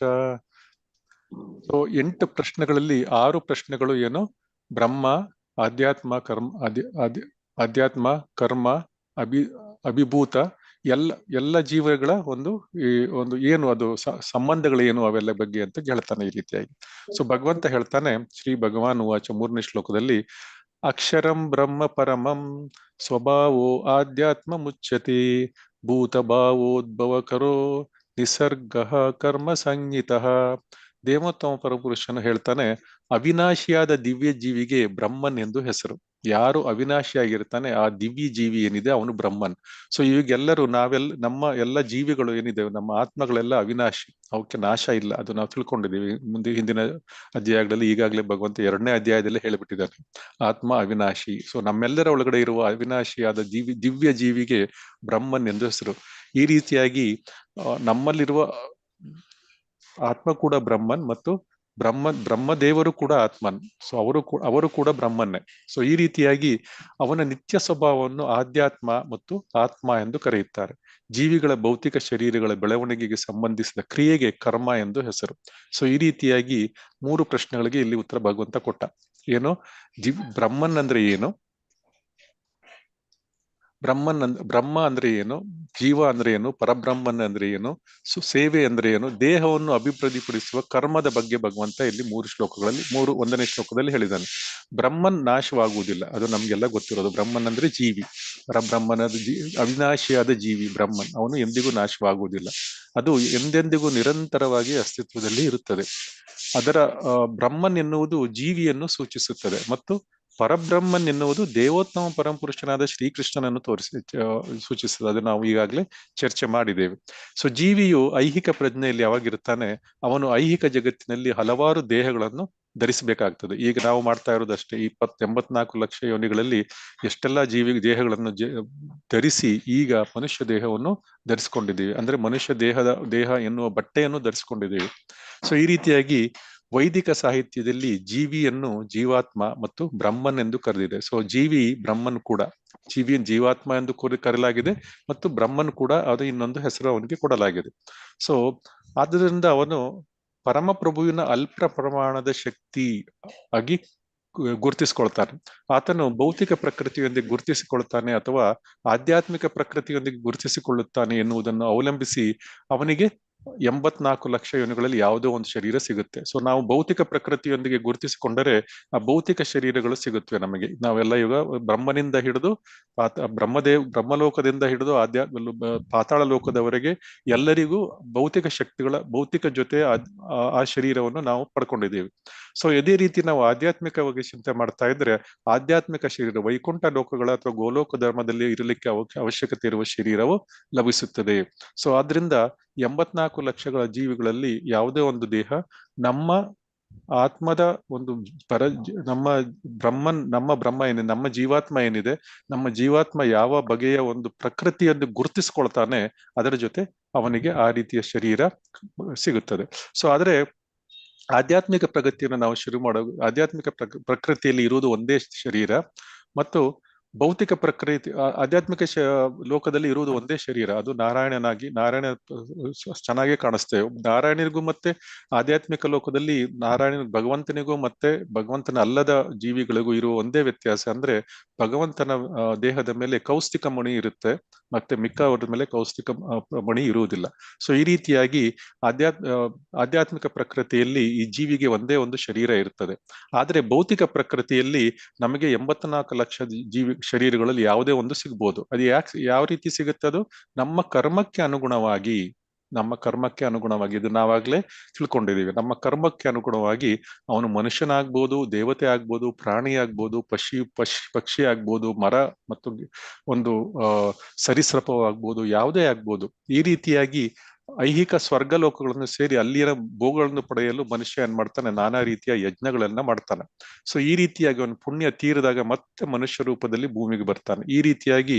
ಸೊ 8 ಪ್ರಶ್ನೆಗಳಲ್ಲಿ 6 ಪ್ರಶ್ನೆಗಳು ಏನು, ಬ್ರಹ್ಮ, ಅಧ್ಯಾತ್ಮ, ಕರ್ಮ, ಅಭಿಭೂತ, ಎಲ್ಲ ಜೀವಗಳ ಒಂದು ಏನು ಅದು ಸಂಬಂಧಗಳು ಏನು, ಅವೆಲ್ಲ ಬಗ್ಗೆ ಅಂತ ಹೇಳ್ತಾನೆ ಈ ರೀತಿಯಾಗಿ. ಸೊ ಭಗವಂತ ಹೇಳ್ತಾನೆ, ಶ್ರೀ ಭಗವಾನ್ ಉವಾಚ 3ನೇ ಶ್ಲೋಕದಲ್ಲಿ, ಅಕ್ಷರಂ ಬ್ರಹ್ಮ ಪರಮಂ ಸ್ವಭಾವೋ ಆಧ್ಯಾತ್ಮ ಮುಚ್ಯತೆ ಭೂತ ಭಾವೋದ್ಭವಕರೋ ನಿಸರ್ಗ ಕರ್ಮ ಸಂಹಿತಃ. ದೇವೋತ್ತಮ ಪರಪುರುಷನು ಹೇಳ್ತಾನೆ, ಅವಿನಾಶಿಯಾದ ದಿವ್ಯ ಜೀವಿಗೆ ಬ್ರಹ್ಮನ್ ಎಂದು ಹೆಸರು. ಯಾರು ಅವಿನಾಶಿಯಾಗಿರ್ತಾನೆ ಆ ದಿವ್ಯ ಜೀವಿ ಏನಿದೆ ಅವನು ಬ್ರಹ್ಮನ್. ಸೊ ಇವಾಗೆಲ್ಲರೂ ನಮ್ಮ ಎಲ್ಲ ಜೀವಿಗಳು ಏನಿದೆ, ನಮ್ಮ ಆತ್ಮಗಳೆಲ್ಲ ಅವಿನಾಶಿ, ಅವಕ್ಕೆ ನಾಶ ಇಲ್ಲ. ಅದು ನಾವು ತಿಳ್ಕೊಂಡಿದ್ದೀವಿ ಹಿಂದಿನ ಅಧ್ಯಾಯಗಳಲ್ಲಿ. ಈಗಾಗಲೇ ಭಗವಂತ 2ನೇ ಅಧ್ಯಾಯದಲ್ಲಿ ಹೇಳಿಬಿಟ್ಟಿದ್ದಾನೆ, ಆತ್ಮ ಅವಿನಾಶಿ. ಸೊ ನಮ್ಮೆಲ್ಲರ ಒಳಗಡೆ ಇರುವ ಅವಿನಾಶಿಯಾದ ದಿವ್ಯ ಜೀವಿಗೆ ಬ್ರಹ್ಮನ್ ಎಂದು ಹೆಸರು. ಈ ರೀತಿಯಾಗಿ ನಮ್ಮಲ್ಲಿರುವ ಆತ್ಮ ಕೂಡ ಬ್ರಹ್ಮನ್, ಮತ್ತು ಬ್ರಹ್ಮದೇವರು ಕೂಡ ಆತ್ಮನ್. ಸೊ ಅವರು ಕೂಡ ಬ್ರಹ್ಮನ್ನೇ. ಸೊ ಈ ರೀತಿಯಾಗಿ ಅವನ ನಿತ್ಯ ಸ್ವಭಾವವನ್ನು ಆಧ್ಯಾತ್ಮ ಮತ್ತು ಆತ್ಮ ಎಂದು ಕರೆಯುತ್ತಾರೆ. ಜೀವಿಗಳ ಭೌತಿಕ ಶರೀರಗಳ ಬೆಳವಣಿಗೆಗೆ ಸಂಬಂಧಿಸಿದ ಕ್ರಿಯೆಗೆ ಕರ್ಮ ಎಂದು ಹೆಸರು. ಸೊ ಈ ರೀತಿಯಾಗಿ 3 ಪ್ರಶ್ನೆಗಳಿಗೆ ಇಲ್ಲಿ ಉತ್ತರ ಭಗವಂತ ಕೊಟ್ಟ. ಏನು, ಬ್ರಹ್ಮನ್ ಅಂದ್ರೆ ಏನು, ಬ್ರಹ್ಮ ಅಂದ್ರೆ ಏನು, ಜೀವ ಅಂದ್ರೆ ಏನು, ಪರಬ್ರಹ್ಮನ್ ಅಂದ್ರೆ ಏನು, ಸೇವೆ ಅಂದ್ರೆ ಏನು, ದೇಹವನ್ನು ಅಭಿವೃದ್ಧಿಪಡಿಸುವ ಕರ್ಮದ ಬಗ್ಗೆ ಭಗವಂತ ಇಲ್ಲಿ 3 ಶ್ಲೋಕಗಳಲ್ಲಿ 1ನೇ ಶ್ಲೋಕದಲ್ಲಿ ಹೇಳಿದ್ದಾನೆ. ಬ್ರಹ್ಮನ್ ನಾಶವಾಗುವುದಿಲ್ಲ, ಅದು ನಮ್ಗೆಲ್ಲ ಗೊತ್ತಿರೋದು. ಬ್ರಹ್ಮನ್ ಅಂದ್ರೆ ಜೀವಿ, ಪರಬ್ರಹ್ಮನ ಅವಿನಾಶಿಯಾದ ಜೀವಿ ಬ್ರಹ್ಮನ್. ಅವನು ಎಂದಿಗೂ ನಾಶವಾಗುವುದಿಲ್ಲ, ಅದು ಎಂದೆಂದಿಗೂ ನಿರಂತರವಾಗಿ ಅಸ್ತಿತ್ವದಲ್ಲಿ ಇರುತ್ತದೆ. ಅದರ ಬ್ರಹ್ಮನ್ ಎನ್ನುವುದು ಜೀವಿಯನ್ನು ಸೂಚಿಸುತ್ತದೆ, ಮತ್ತು ಪರಬ್ರಹ್ಮನ್ ಎನ್ನುವುದು ದೇವೋತ್ತಮ ಪರಮಪುರುಷನಾದ ಶ್ರೀಕೃಷ್ಣನನ್ನು ಸೂಚಿಸುತ್ತದೆ. ಅದು ನಾವು ಈಗಾಗಲೇ ಚರ್ಚೆ ಮಾಡಿದ್ದೇವೆ. ಸೊ ಜೀವಿಯು ಐಹಿಕ ಪ್ರಜ್ಞೆಯಲ್ಲಿ ಯಾವಾಗಿರ್ತಾನೆ, ಅವನು ಐಹಿಕ ಜಗತ್ತಿನಲ್ಲಿ ಹಲವಾರು ದೇಹಗಳನ್ನು ಧರಿಸಬೇಕಾಗ್ತದೆ. ಈಗ ನಾವು ಮಾಡ್ತಾ ಇರೋದಷ್ಟೇ, 84 ಲಕ್ಷ ಯೋನಿಗಳಲ್ಲಿ ಎಷ್ಟೆಲ್ಲ ದೇಹಗಳನ್ನು ಧರಿಸಿ ಈಗ ಮನುಷ್ಯ ದೇಹವನ್ನು ಧರಿಸಿಕೊಂಡಿದ್ದೀವಿ. ಅಂದ್ರೆ ಮನುಷ್ಯ ದೇಹ ಎನ್ನುವ ಬಟ್ಟೆಯನ್ನು ಧರಿಸಿಕೊಂಡಿದ್ದೀವಿ. ಸೊ ಈ ರೀತಿಯಾಗಿ ವೈದಿಕ ಸಾಹಿತ್ಯದಲ್ಲಿ ಜೀವಿಯನ್ನು ಜೀವಾತ್ಮ ಮತ್ತು ಬ್ರಹ್ಮನ್ ಎಂದು ಕರೆದಿದೆ. ಸೊ ಜೀವಿ ಬ್ರಹ್ಮನ್ ಕೂಡ, ಜೀವಾತ್ಮ ಎಂದು ಕರೆಯಲಾಗಿದೆ, ಮತ್ತು ಬ್ರಹ್ಮನ್ ಕೂಡ ಅದು ಇನ್ನೊಂದು ಹೆಸರು ಅವನಿಗೆ ಕೊಡಲಾಗಿದೆ. ಸೊ ಆದ್ದರಿಂದ ಅವನು ಪರಮಪ್ರಭುವಿನ ಅಲ್ಪ ಪ್ರಮಾಣದ ಶಕ್ತಿ ಆಗಿ ಗುರುತಿಸಿಕೊಳ್ತಾನೆ. ಆತನು ಭೌತಿಕ ಪ್ರಕೃತಿಯೊಂದಿಗೆ ಗುರುತಿಸಿಕೊಳ್ತಾನೆ ಅಥವಾ ಆಧ್ಯಾತ್ಮಿಕ ಪ್ರಕೃತಿಯೊಂದಿಗೆ ಗುರುತಿಸಿಕೊಳ್ಳುತ್ತಾನೆ ಎನ್ನುವುದನ್ನು ಅವಲಂಬಿಸಿ ಅವನಿಗೆ 84 ಲಕ್ಷ ಯೋನಿಗಳಲ್ಲಿ ಯಾವುದೋ ಒಂದು ಶರೀರ ಸಿಗುತ್ತೆ. ಸೊ ನಾವು ಭೌತಿಕ ಪ್ರಕೃತಿಯೊಂದಿಗೆ ಗುರುತಿಸಿಕೊಂಡರೆ ಆ ಭೌತಿಕ ಶರೀರಗಳು ಸಿಗುತ್ತವೆ ನಮಗೆ. ನಾವೆಲ್ಲ ಈಗ ಬ್ರಹ್ಮನಿಂದ ಹಿಡಿದು ಬ್ರಹ್ಮಲೋಕದಿಂದ ಹಿಡಿದು ಪಾತಾಳ ಲೋಕದವರೆಗೆ ಎಲ್ಲರಿಗೂ ಭೌತಿಕ ಶಕ್ತಿಗಳ ಭೌತಿಕ ಜೊತೆ ಆ ಶರೀರವನ್ನು ನಾವು ಪಡ್ಕೊಂಡಿದ್ದೀವಿ. ಸೊ ಇದೇ ರೀತಿ ನಾವು ಆಧ್ಯಾತ್ಮಿಕವಾಗಿ ಚಿಂತೆ ಮಾಡ್ತಾ ಇದ್ರೆ ಆಧ್ಯಾತ್ಮಿಕ ಶರೀರ ವೈಕುಂಠ ಲೋಕಗಳ ಅಥವಾ ಗೋಲೋಕ ಧರ್ಮದಲ್ಲಿ ಇರಲಿಕ್ಕೆ ಅವಶ್ಯಕತೆ ಇರುವ ಶರೀರವು ಲಭಿಸುತ್ತದೆ. ಸೊ ಆದ್ರಿಂದ 84 ಲಕ್ಷಗಳ ಜೀವಿಗಳಲ್ಲಿ ಯಾವುದೇ ಒಂದು ದೇಹ ನಮ್ಮ ಆತ್ಮದ ಒಂದು ನಮ್ಮ ಬ್ರಹ್ಮ ಏನಿದೆ, ನಮ್ಮ ಜೀವಾತ್ಮ ಏನಿದೆ, ನಮ್ಮ ಜೀವಾತ್ಮ ಯಾವ ಬಗೆಯ ಒಂದು ಪ್ರಕೃತಿಯನ್ನು ಗುರುತಿಸ್ಕೊಳ್ತಾನೆ ಅದರ ಜೊತೆ ಅವನಿಗೆ ಆ ರೀತಿಯ ಶರೀರ ಸಿಗುತ್ತದೆ. ಸೊ ಆದ್ರೆ ಆಧ್ಯಾತ್ಮಿಕ ಪ್ರಗತಿಯನ್ನು ನಾವು ಶುರು ಮಾಡೋ ಆಧ್ಯಾತ್ಮಿಕ ಪ್ರಕೃತಿಯಲ್ಲಿ ಇರುವುದು ಒಂದೇ ಶರೀರ ಮತ್ತು ಭೌತಿಕ ಪ್ರಕೃತಿ ಆಧ್ಯಾತ್ಮಿಕ ಲೋಕದಲ್ಲಿ ಇರುವುದು ಒಂದೇ ಶರೀರ, ಅದು ನಾರಾಯಣ ಚೆನ್ನಾಗಿ ಕಾಣಿಸ್ತೇವೆ. ನಾರಾಯಣನಿಗೂ ಮತ್ತೆ ಆಧ್ಯಾತ್ಮಿಕ ಲೋಕದಲ್ಲಿ ಭಗವಂತನಿಗೂ ಮತ್ತೆ ಭಗವಂತನ ಅಲ್ಲದ ಜೀವಿಗಳಿಗೂ ಇರುವ ಒಂದೇ ವ್ಯತ್ಯಾಸ ಅಂದ್ರೆ ಭಗವಂತನ ದೇಹದ ಮೇಲೆ ಕೌಸ್ತಿಕ ಮಣಿ ಇರುತ್ತೆ, ಮತ್ತೆ ಮಿಕ್ಕವರ ಮೇಲೆ ಕೌಸ್ತಿಕ ಮಣಿ ಇರುವುದಿಲ್ಲ. ಸೊ ಈ ರೀತಿಯಾಗಿ ಆಧ್ಯಾತ್ಮಿಕ ಪ್ರಕೃತಿಯಲ್ಲಿ ಈ ಜೀವಿಗೆ ಒಂದೇ ಒಂದು ಶರೀರ ಇರ್ತದೆ. ಆದ್ರೆ ಭೌತಿಕ ಪ್ರಕೃತಿಯಲ್ಲಿ ನಮಗೆ 84 ಲಕ್ಷ ಶರೀರಗಳಲ್ಲಿ ಯಾವುದೇ ಒಂದು ಸಿಗ್ಬೋದು. ಅದು ಯಾವ ರೀತಿ ಸಿಗುತ್ತೆ? ಅದು ನಮ್ಮ ಕರ್ಮಕ್ಕೆ ಅನುಗುಣವಾಗಿ ಇದು ನಾವಾಗ್ಲೇ ತಿಳ್ಕೊಂಡಿದೀವಿ. ನಮ್ಮ ಕರ್ಮಕ್ಕೆ ಅನುಗುಣವಾಗಿ ಅವನು ಮನುಷ್ಯನಾಗ್ಬೋದು, ದೇವತೆ ಆಗ್ಬೋದು, ಪ್ರಾಣಿ ಆಗ್ಬೋದು, ಪಕ್ಷಿ ಆಗ್ಬೋದು, ಮರ ಮತ್ತು ಒಂದು ಸರೀಸೃಪವಾಗ್ಬೋದು, ಯಾವುದೇ ಆಗ್ಬೋದು. ಈ ರೀತಿಯಾಗಿ ಐಹಿಕ ಸ್ವರ್ಗಲೋಕಗಳನ್ನು ಸೇರಿ ಅಲ್ಲಿನ ಭೋಗಗಳನ್ನು ಪಡೆಯಲು ಮನುಷ್ಯ ಏನ್ ಮಾಡ್ತಾನೆ? ನಾನಾ ರೀತಿಯ ಯಜ್ಞಗಳನ್ನ ಮಾಡ್ತಾನೆ. ಸೊ ಈ ರೀತಿಯಾಗಿ ಅವನು ಪುಣ್ಯ ತೀರಿದಾಗ ಮತ್ತೆ ಮನುಷ್ಯ ರೂಪದಲ್ಲಿ ಭೂಮಿಗೆ ಬರ್ತಾನೆ. ಈ ರೀತಿಯಾಗಿ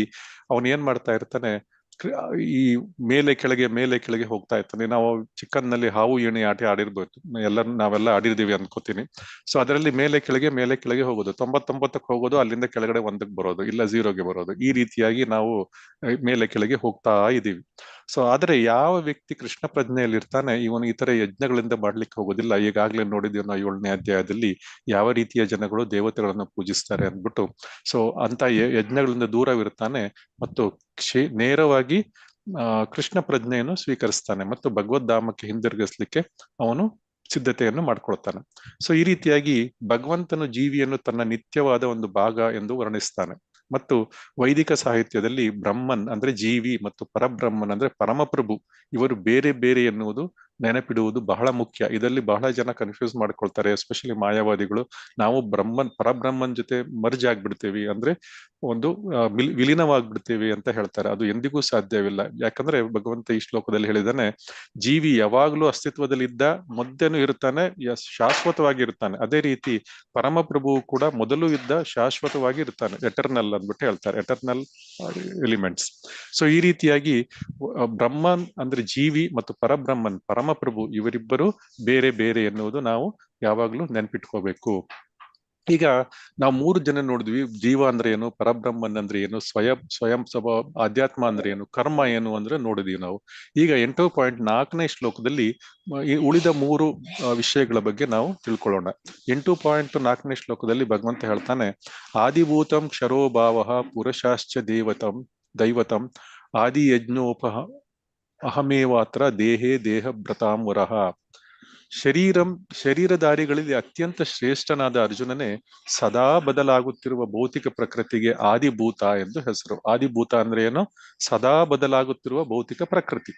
ಅವನು ಏನ್ ಮಾಡ್ತಾ ಇರ್ತಾನೆ? ಈ ಮೇಲೆ ಕೆಳಗೆ ಹೋಗ್ತಾ ಇರ್ತಾನೆ. ನಾವು ಚಿಕ್ಕನ್ನಲ್ಲಿ ಹಾವು ಏಣಿ ಆಟ ಆಡಿರ್ಬೋದು, ನಾವೆಲ್ಲ ಆಡಿರ್ತೀವಿ ಅನ್ಕೋತೀನಿ. ಸೊ ಅದರಲ್ಲಿ ಮೇಲೆ ಕೆಳಗೆ ಹೋಗೋದು, 99ಕ್ಕೆ ಹೋಗೋದು, ಅಲ್ಲಿಂದ ಕೆಳಗಡೆ 1ಕ್ಕೆ ಬರೋದು, ಇಲ್ಲ 0ಗೆ ಬರೋದು. ಈ ರೀತಿಯಾಗಿ ನಾವು ಮೇಲೆ ಕೆಳಗೆ ಹೋಗ್ತಾ ಇದೀವಿ. ಸೊ ಆದ್ರೆ ಯಾವ ವ್ಯಕ್ತಿ ಕೃಷ್ಣ ಪ್ರಜ್ಞೆಯಲ್ಲಿ ಇರ್ತಾನೆ ಇವನು ಈ ತರ ಯಜ್ಞಗಳಿಂದ ಮಾಡ್ಲಿಕ್ಕೆ ಹೋಗೋದಿಲ್ಲ. ಈಗಾಗ್ಲೇ ನೋಡಿದೀವಿ ನಾವು 7ನೇ ಅಧ್ಯಾಯದಲ್ಲಿ ಯಾವ ರೀತಿಯ ಜನಗಳು ದೇವತೆಗಳನ್ನು ಪೂಜಿಸ್ತಾರೆ ಅಂದ್ಬಿಟ್ಟು. ಸೊ ಅಂತ ಯಜ್ಞಗಳಿಂದ ದೂರವಿರ್ತಾನೆ ಮತ್ತು ನೇರವಾಗಿ ಕೃಷ್ಣ ಪ್ರಜ್ಞೆಯನ್ನು ಸ್ವೀಕರಿಸ್ತಾನೆ ಮತ್ತು ಭಗವದ್ಧಾಮಕ್ಕೆ ಹಿಂದಿರುಗಿಸ್ಲಿಕ್ಕೆ ಅವನು ಸಿದ್ಧತೆಯನ್ನು ಮಾಡ್ಕೊಳ್ತಾನೆ. ಸೊ ಈ ರೀತಿಯಾಗಿ ಭಗವಂತನು ಜೀವಿಯನ್ನು ತನ್ನ ನಿತ್ಯವಾದ ಒಂದು ಭಾಗ ಎಂದು ವರ್ಣಿಸ್ತಾನೆ. ಮತ್ತು ವೈದಿಕ ಸಾಹಿತ್ಯದಲ್ಲಿ ಬ್ರಹ್ಮನ್ ಅಂದ್ರೆ ಜೀವಿ ಮತ್ತು ಪರಬ್ರಹ್ಮನ್ ಅಂದ್ರೆ ಪರಮಪ್ರಭು ಇವರು ಬೇರೆ ಬೇರೆ ಎನ್ನುವುದು ನೆನಪಿಡುವುದು ಬಹಳ ಮುಖ್ಯ. ಇದರಲ್ಲಿ ಬಹಳ ಜನ ಕನ್ಫ್ಯೂಸ್ ಮಾಡ್ಕೊಳ್ತಾರೆ, ಎಸ್ಪೆಷಲಿ ಮಾಯಾವಾದಿಗಳು. ನಾವು ಪರಬ್ರಹ್ಮನ್ ಜೊತೆ ಮರ್ಜ್ ಆಗ್ಬಿಡ್ತೇವಿ, ಅಂದ್ರೆ ಒಂದು ವಿಲೀನವಾಗ್ಬಿಡ್ತೇವೆ ಅಂತ ಹೇಳ್ತಾರೆ. ಅದು ಎಂದಿಗೂ ಸಾಧ್ಯವಿಲ್ಲ. ಯಾಕಂದ್ರೆ ಭಗವಂತ ಈ ಶ್ಲೋಕದಲ್ಲಿ ಹೇಳಿದಾನೆ, ಜೀವಿ ಯಾವಾಗ್ಲೂ ಅಸ್ತಿತ್ವದಲ್ಲಿದ್ದ, ಮಧ್ಯನೂ ಇರ್ತಾನೆ, ಶಾಶ್ವತವಾಗಿ ಇರ್ತಾನೆ. ಅದೇ ರೀತಿ ಪರಮಪ್ರಭು ಕೂಡ ಮೊದಲು ಇದ್ದ, ಶಾಶ್ವತವಾಗಿ ಇರ್ತಾನೆ. ಎಟರ್ನಲ್ ಅಂದ್ಬಿಟ್ಟು ಹೇಳ್ತಾರೆ, ಎಟರ್ನಲ್ ಎಲಿಮೆಂಟ್ಸ್. ಸೊ ಈ ರೀತಿಯಾಗಿ ಬ್ರಹ್ಮನ್ ಅಂದ್ರೆ ಜೀವಿ ಮತ್ತು ಪರಬ್ರಹ್ಮನ್ ಪರಮಪ್ರಭು ಇವರಿಬ್ಬರು ಬೇರೆ ಬೇರೆ ಎನ್ನುವುದು ನಾವು ಯಾವಾಗ್ಲೂ ನೆನ್ಪಿಟ್ಕೋಬೇಕು. ಈಗ ನಾವು 3 ಜನ ನೋಡಿದ್ವಿ. ಜೀವ ಅಂದ್ರೆ ಏನು, ಪರಬ್ರಹ್ಮನ್ ಅಂದ್ರೆ ಏನು, ಸ್ವಯಂ ಆಧ್ಯಾತ್ಮ ಅಂದ್ರೆ ಏನು, ಕರ್ಮ ಏನು ಅಂದ್ರೆ ನೋಡಿದೀವಿ ನಾವು. ಈಗ 8.4ನೇ ಶ್ಲೋಕದಲ್ಲಿ ಉಳಿದ 3 ವಿಷಯಗಳ ಬಗ್ಗೆ ನಾವು ತಿಳ್ಕೊಳ್ಳೋಣ. 8.4ನೇ ಶ್ಲೋಕದಲ್ಲಿ ಭಗವಂತ ಹೇಳ್ತಾನೆ, ಆದಿಭೂತಂ ಕ್ಷರೋಭಾವ ಪುರುಷಾಶ್ಚ ದೈವತಂ ಆದಿ ಯಜ್ಞೋಪಹ ಅಹಮೇವಾತ್ರ ದೇಹೇ ದೇಹ ಭ್ರತಾಂವರಃ. ಶರೀರಧಾರಿಗಳಲ್ಲಿ ಅತ್ಯಂತ ಶ್ರೇಷ್ಠನಾದ ಅರ್ಜುನನೇ ಸದಾ ಬದಲಾಗುತ್ತಿರುವ ಭೌತಿಕ ಪ್ರಕೃತಿಗೆ ಆದಿಭೂತ ಎಂದು ಹೆಸರು. ಆದಿಭೂತ ಅಂದ್ರೆ ಏನು? ಸದಾ ಬದಲಾಗುತ್ತಿರುವ ಭೌತಿಕ ಪ್ರಕೃತಿ.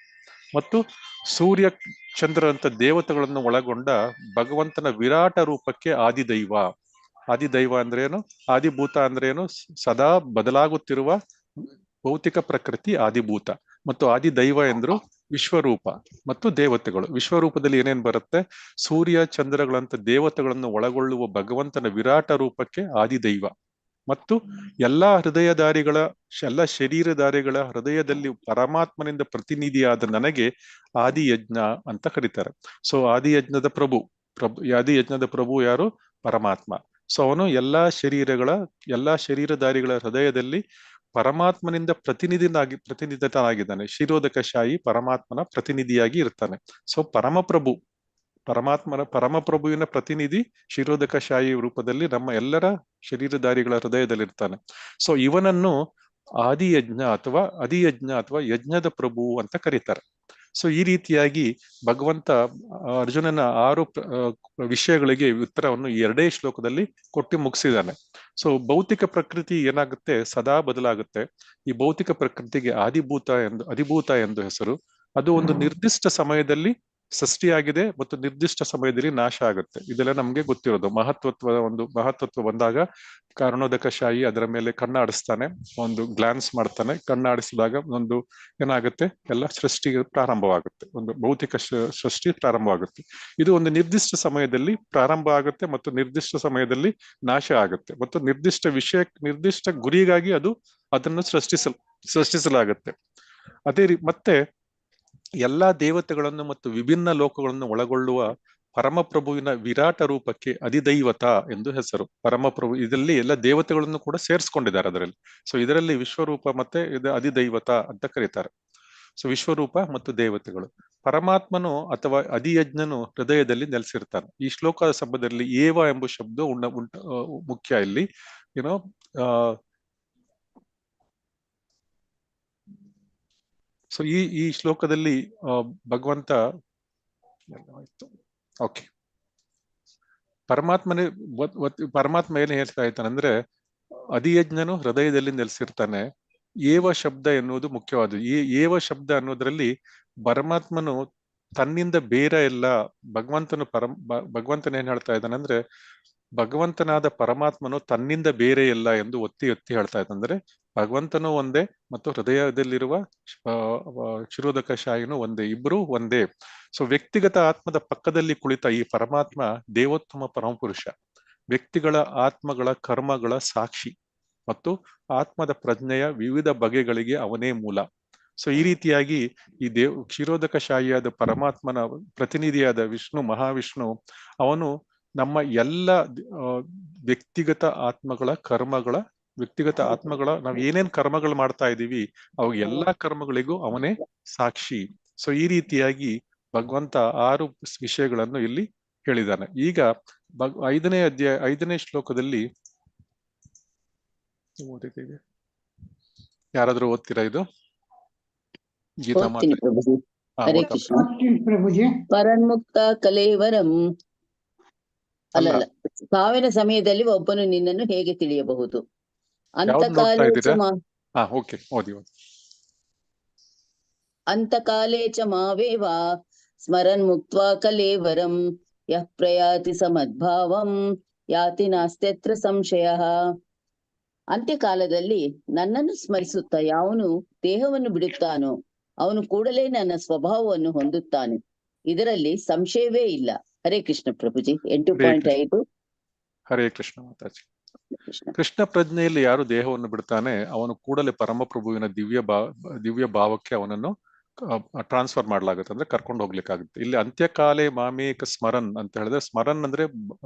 ಮತ್ತು ಸೂರ್ಯ ಚಂದ್ರರಂತ ದೇವತೆಗಳನ್ನು ಒಳಗೊಂಡ ಭಗವಂತನ ವಿರಾಟ ರೂಪಕ್ಕೆ ಆದಿದೈವ. ಆದಿದೈವ ಅಂದ್ರೆ ಏನು? ಆದಿಭೂತ ಅಂದ್ರೆ ಏನು? ಸದಾ ಬದಲಾಗುತ್ತಿರುವ ಭೌತಿಕ ಪ್ರಕೃತಿ ಆದಿಭೂತ. ಮತ್ತು ಆದಿದೈವ ಎಂದ್ರು ವಿಶ್ವರೂಪ ಮತ್ತು ದೇವತೆಗಳು. ವಿಶ್ವರೂಪದಲ್ಲಿ ಏನೇನ್ ಬರುತ್ತೆ? ಸೂರ್ಯ ಚಂದ್ರಗಳಂತ ದೇವತೆಗಳನ್ನು ಒಳಗೊಳ್ಳುವ ಭಗವಂತನ ವಿರಾಟ ರೂಪಕ್ಕೆ ಆದಿದೈವ. ಮತ್ತು ಎಲ್ಲಾ ಎಲ್ಲ ಶರೀರಧಾರಿಗಳ ಹೃದಯದಲ್ಲಿ ಪರಮಾತ್ಮನಿಂದ ಪ್ರತಿನಿಧಿಯಾದ ನನಗೆ ಆದಿಯಜ್ಞ ಅಂತ ಕರೀತಾರೆ. ಸೊ ಆದಿಯಜ್ಞದ ಪ್ರಭು ಯಾರು? ಪರಮಾತ್ಮ. ಸೊ ಅವನು ಎಲ್ಲಾ ಶರೀರಧಾರಿಗಳ ಹೃದಯದಲ್ಲಿ ಪರಮಾತ್ಮನಿಂದ ಪ್ರತಿನಿಧಿತನಾಗಿದ್ದಾನೆ. ಶಿರೋದಕಶಾಹಿ ಪರಮಾತ್ಮನ ಪ್ರತಿನಿಧಿಯಾಗಿ ಇರ್ತಾನೆ. ಸೊ ಪರಮಪ್ರಭುವಿನ ಪ್ರತಿನಿಧಿ ಶಿರೋದಕಶಾಹಿ ರೂಪದಲ್ಲಿ ನಮ್ಮ ಎಲ್ಲರ ಶರೀರಧಾರಿಗಳ ಹೃದಯದಲ್ಲಿರ್ತಾನೆ. ಸೊ ಇವನನ್ನು ಅಧಿಯಜ್ಞ ಅಥವಾ ಯಜ್ಞದ ಪ್ರಭು ಅಂತ ಕರೀತಾರೆ. ಸೊ ಈ ರೀತಿಯಾಗಿ ಭಗವಂತ ಅರ್ಜುನನ 6 ವಿಷಯಗಳಿಗೆ ಉತ್ತರವನ್ನು ಈ 2 ಶ್ಲೋಕದಲ್ಲಿ ಕೊಟ್ಟು ಮುಗಿಸಿದ್ದಾನೆ. ಸೊ ಭೌತಿಕ ಪ್ರಕೃತಿ ಏನಾಗುತ್ತೆ, ಸದಾ ಬದಲಾಗುತ್ತೆ. ಈ ಭೌತಿಕ ಪ್ರಕೃತಿಗೆ ಅಧಿಭೂತ ಎಂದು ಹೆಸರು. ಅದು ಒಂದು ನಿರ್ದಿಷ್ಟ ಸಮಯದಲ್ಲಿ ಸೃಷ್ಟಿಯಾಗಿದೆ ಮತ್ತು ನಿರ್ದಿಷ್ಟ ಸಮಯದಲ್ಲಿ ನಾಶ ಆಗುತ್ತೆ. ಇದೆಲ್ಲ ನಮ್ಗೆ ಗೊತ್ತಿರೋದು. ಮಹತ್ವತ್ವ ಬಂದಾಗ ಕಾರಣೋದಕಶಾಹಿ ಅದರ ಮೇಲೆ ಕಣ್ಣಾಡಿಸ್ತಾನೆ, ಒಂದು ಗ್ಲಾನ್ಸ್ ಮಾಡ್ತಾನೆ. ಕಣ್ಣಾಡಿಸಿದಾಗ ಒಂದು ಏನಾಗುತ್ತೆ, ಎಲ್ಲ ಸೃಷ್ಟಿ ಪ್ರಾರಂಭವಾಗುತ್ತೆ, ಒಂದು ಭೌತಿಕ ಸೃಷ್ಟಿ ಪ್ರಾರಂಭವಾಗುತ್ತೆ. ಇದು ಒಂದು ನಿರ್ದಿಷ್ಟ ಸಮಯದಲ್ಲಿ ಪ್ರಾರಂಭ ಆಗುತ್ತೆ ಮತ್ತು ನಿರ್ದಿಷ್ಟ ಸಮಯದಲ್ಲಿ ನಾಶ ಆಗುತ್ತೆ ಮತ್ತು ನಿರ್ದಿಷ್ಟ ಗುರಿಗಾಗಿ ಅದನ್ನು ಸೃಷ್ಟಿಸಲಾಗುತ್ತೆ. ಮತ್ತೆ ಎಲ್ಲಾ ದೇವತೆಗಳನ್ನು ಮತ್ತು ವಿಭಿನ್ನ ಲೋಕಗಳನ್ನು ಒಳಗೊಳ್ಳುವ ಪರಮಪ್ರಭುವಿನ ವಿರಾಟ ರೂಪಕ್ಕೆ ಅಧಿದೈವತ ಎಂದು ಹೆಸರು. ಪರಮಪ್ರಭು ಇದರಲ್ಲಿ ಎಲ್ಲ ದೇವತೆಗಳನ್ನು ಕೂಡ ಸೇರಿಸ್ಕೊಂಡಿದ್ದಾರೆ ಅದರಲ್ಲಿ. ಸೊ ಇದರಲ್ಲಿ ವಿಶ್ವರೂಪ ಮತ್ತೆ ಇದು ಅಧಿದೈವತ ಅಂತ ಕರೀತಾರೆ. ಸೊ ವಿಶ್ವರೂಪ ಮತ್ತು ದೇವತೆಗಳು. ಪರಮಾತ್ಮನು ಅಥವಾ ಅಧಿಯಜ್ಞನು ಹೃದಯದಲ್ಲಿ ನೆಲೆಸಿರ್ತಾನೆ. ಈ ಶ್ಲೋಕದ ಶಬ್ದದಲ್ಲಿ ಏವ ಎಂಬ ಶಬ್ದ ಮುಖ್ಯ ಇಲ್ಲಿ. ಸೊ ಈ ಶ್ಲೋಕದಲ್ಲಿ ಭಗವಂತ ಪರಮಾತ್ಮ ಏನು ಹೇಳ್ತಾ ಇದ್ದಾನೆ ಅಂದ್ರೆ, ಅಧಿಯಜ್ಞನು ಹೃದಯದಲ್ಲಿ ನೆಲೆಸಿರ್ತಾನೆ. ಏವ ಶಬ್ದ ಎನ್ನುವುದು ಮುಖ್ಯವಾದದ್ದು. ಈ ಏವ ಶಬ್ದ ಅನ್ನೋದ್ರಲ್ಲಿ ಪರಮಾತ್ಮನು ತನ್ನಿಂದ ಬೇರೆ ಇಲ್ಲ. ಭಗವಂತನ ಏನ್ ಹೇಳ್ತಾ ಇದ್ದಾನೆ ಅಂದ್ರೆ, ಭಗವಂತನಾದ ಪರಮಾತ್ಮನು ತನ್ನಿಂದ ಬೇರೆ ಇಲ್ಲ ಎಂದು ಒತ್ತಿ ಹೇಳ್ತಾ ಇದ್ದಾನೆ. ಅಂದ್ರೆ ಭಗವಂತನು ಒಂದೇ ಮತ್ತು ಹೃದಯದಲ್ಲಿರುವ ಕ್ಷೀರೋದಕಶಾಹಿನೂ ಒಂದೇ, ಇಬ್ಬರು ಒಂದೇ. ಸೊ ವ್ಯಕ್ತಿಗತ ಆತ್ಮದ ಪಕ್ಕದಲ್ಲಿ ಕುಳಿತ ಈ ಪರಮಾತ್ಮ ದೇವೋತ್ತಮ ಪರಮಪುರುಷ, ವ್ಯಕ್ತಿಗಳ ಆತ್ಮಗಳ ಕರ್ಮಗಳ ಸಾಕ್ಷಿ ಮತ್ತು ಆತ್ಮದ ಪ್ರಜ್ಞೆಯ ವಿವಿಧ ಬಗೆಗಳಿಗೆ ಅವನೇ ಮೂಲ. ಸೊ ಈ ರೀತಿಯಾಗಿ ಈ ಕ್ಷೀರೋದಕಶಾಹಿಯಾದ ಪರಮಾತ್ಮನ ಪ್ರತಿನಿಧಿಯಾದ ಮಹಾವಿಷ್ಣು ಅವನು ನಮ್ಮ ಎಲ್ಲ ವ್ಯಕ್ತಿಗತ ಆತ್ಮಗಳ ನಾವ್ ಏನೇನ್ ಕರ್ಮಗಳು ಮಾಡ್ತಾ ಇದ್ದೀವಿ ಅವು ಎಲ್ಲಾ ಕರ್ಮಗಳಿಗೂ ಅವನೇ ಸಾಕ್ಷಿ. ಸೊ ಈ ರೀತಿಯಾಗಿ ಭಗವಂತ 6 ವಿಷಯಗಳನ್ನು ಇಲ್ಲಿ ಹೇಳಿದ್ದಾನೆ. ಈಗ 5ನೇ ಶ್ಲೋಕದಲ್ಲಿ ಓದಿದ್ದೇವೆ. ಯಾರಾದ್ರೂ ಓದ್ತೀರಾ ಇದು? ಗೀತಾ ಪರನ್ಮುಕ್ತ ಕಲೇವರಂ. ಅಲ್ಲ, ಸಾವಿನ ಸಮಯದಲ್ಲಿ ಒಬ್ಬನು ನಿನ್ನನ್ನು ಹೇಗೆ ತಿಳಿಯಬಹುದು? ಅಂತಕಾಲೇ ಚ ಮಾವೇವ ಸ್ಮರನ್ ಮುಕ್ತ್ವಾ ಕಲೇವರಂ ಯಃ ಪ್ರಯಾತಿ ಸಮದ್ಭಾವಂ ಯಾತಿ ನಾಸ್ತ್ಯತ್ರ ಸಂಶಯಃ. ಅಂತ್ಯಕಾಲದಲ್ಲಿ ನನ್ನನ್ನು ಸ್ಮರಿಸುತ್ತಾ ಯಾವನು ದೇಹವನ್ನು ಬಿಡುತ್ತಾನೋ ಅವನು ಕೂಡಲೇ ನನ್ನ ಸ್ವಭಾವವನ್ನು ಹೊಂದುತ್ತಾನೆ, ಇದರಲ್ಲಿ ಸಂಶಯವೇ ಇಲ್ಲ. ಹರೇ ಕೃಷ್ಣ ಪ್ರಭುಜಿ. 8.5. ಹರೇ ಕೃಷ್ಣ ಮಾತಾಜಿ. ಕೃಷ್ಣ ಪ್ರಜ್ಞೆಯಲ್ಲಿ ಯಾರು ದೇಹವನ್ನು ಬಿಡ್ತಾನೆ ಅವನು ಕೂಡಲೇ ಪರಮಪ್ರಭುವಿನ ದಿವ್ಯ ಭಾವಕ್ಕೆ ಅವನನ್ನು ಟ್ರಾನ್ಸ್ಫರ್ ಮಾಡ್ಲಾಗುತ್ತೆ, ಅಂದ್ರೆ ಕರ್ಕೊಂಡು ಹೋಗ್ಲಿಕ್ಕಾಗುತ್ತೆ. ಇಲ್ಲಿ ಅಂತ್ಯಕಾಲೇ ಮಾಮೇಕ ಸ್ಮರನ್ ಅಂತ ಹೇಳಿದ್ರೆ, ಸ್ಮರನ್ ಅಂದ್ರೆ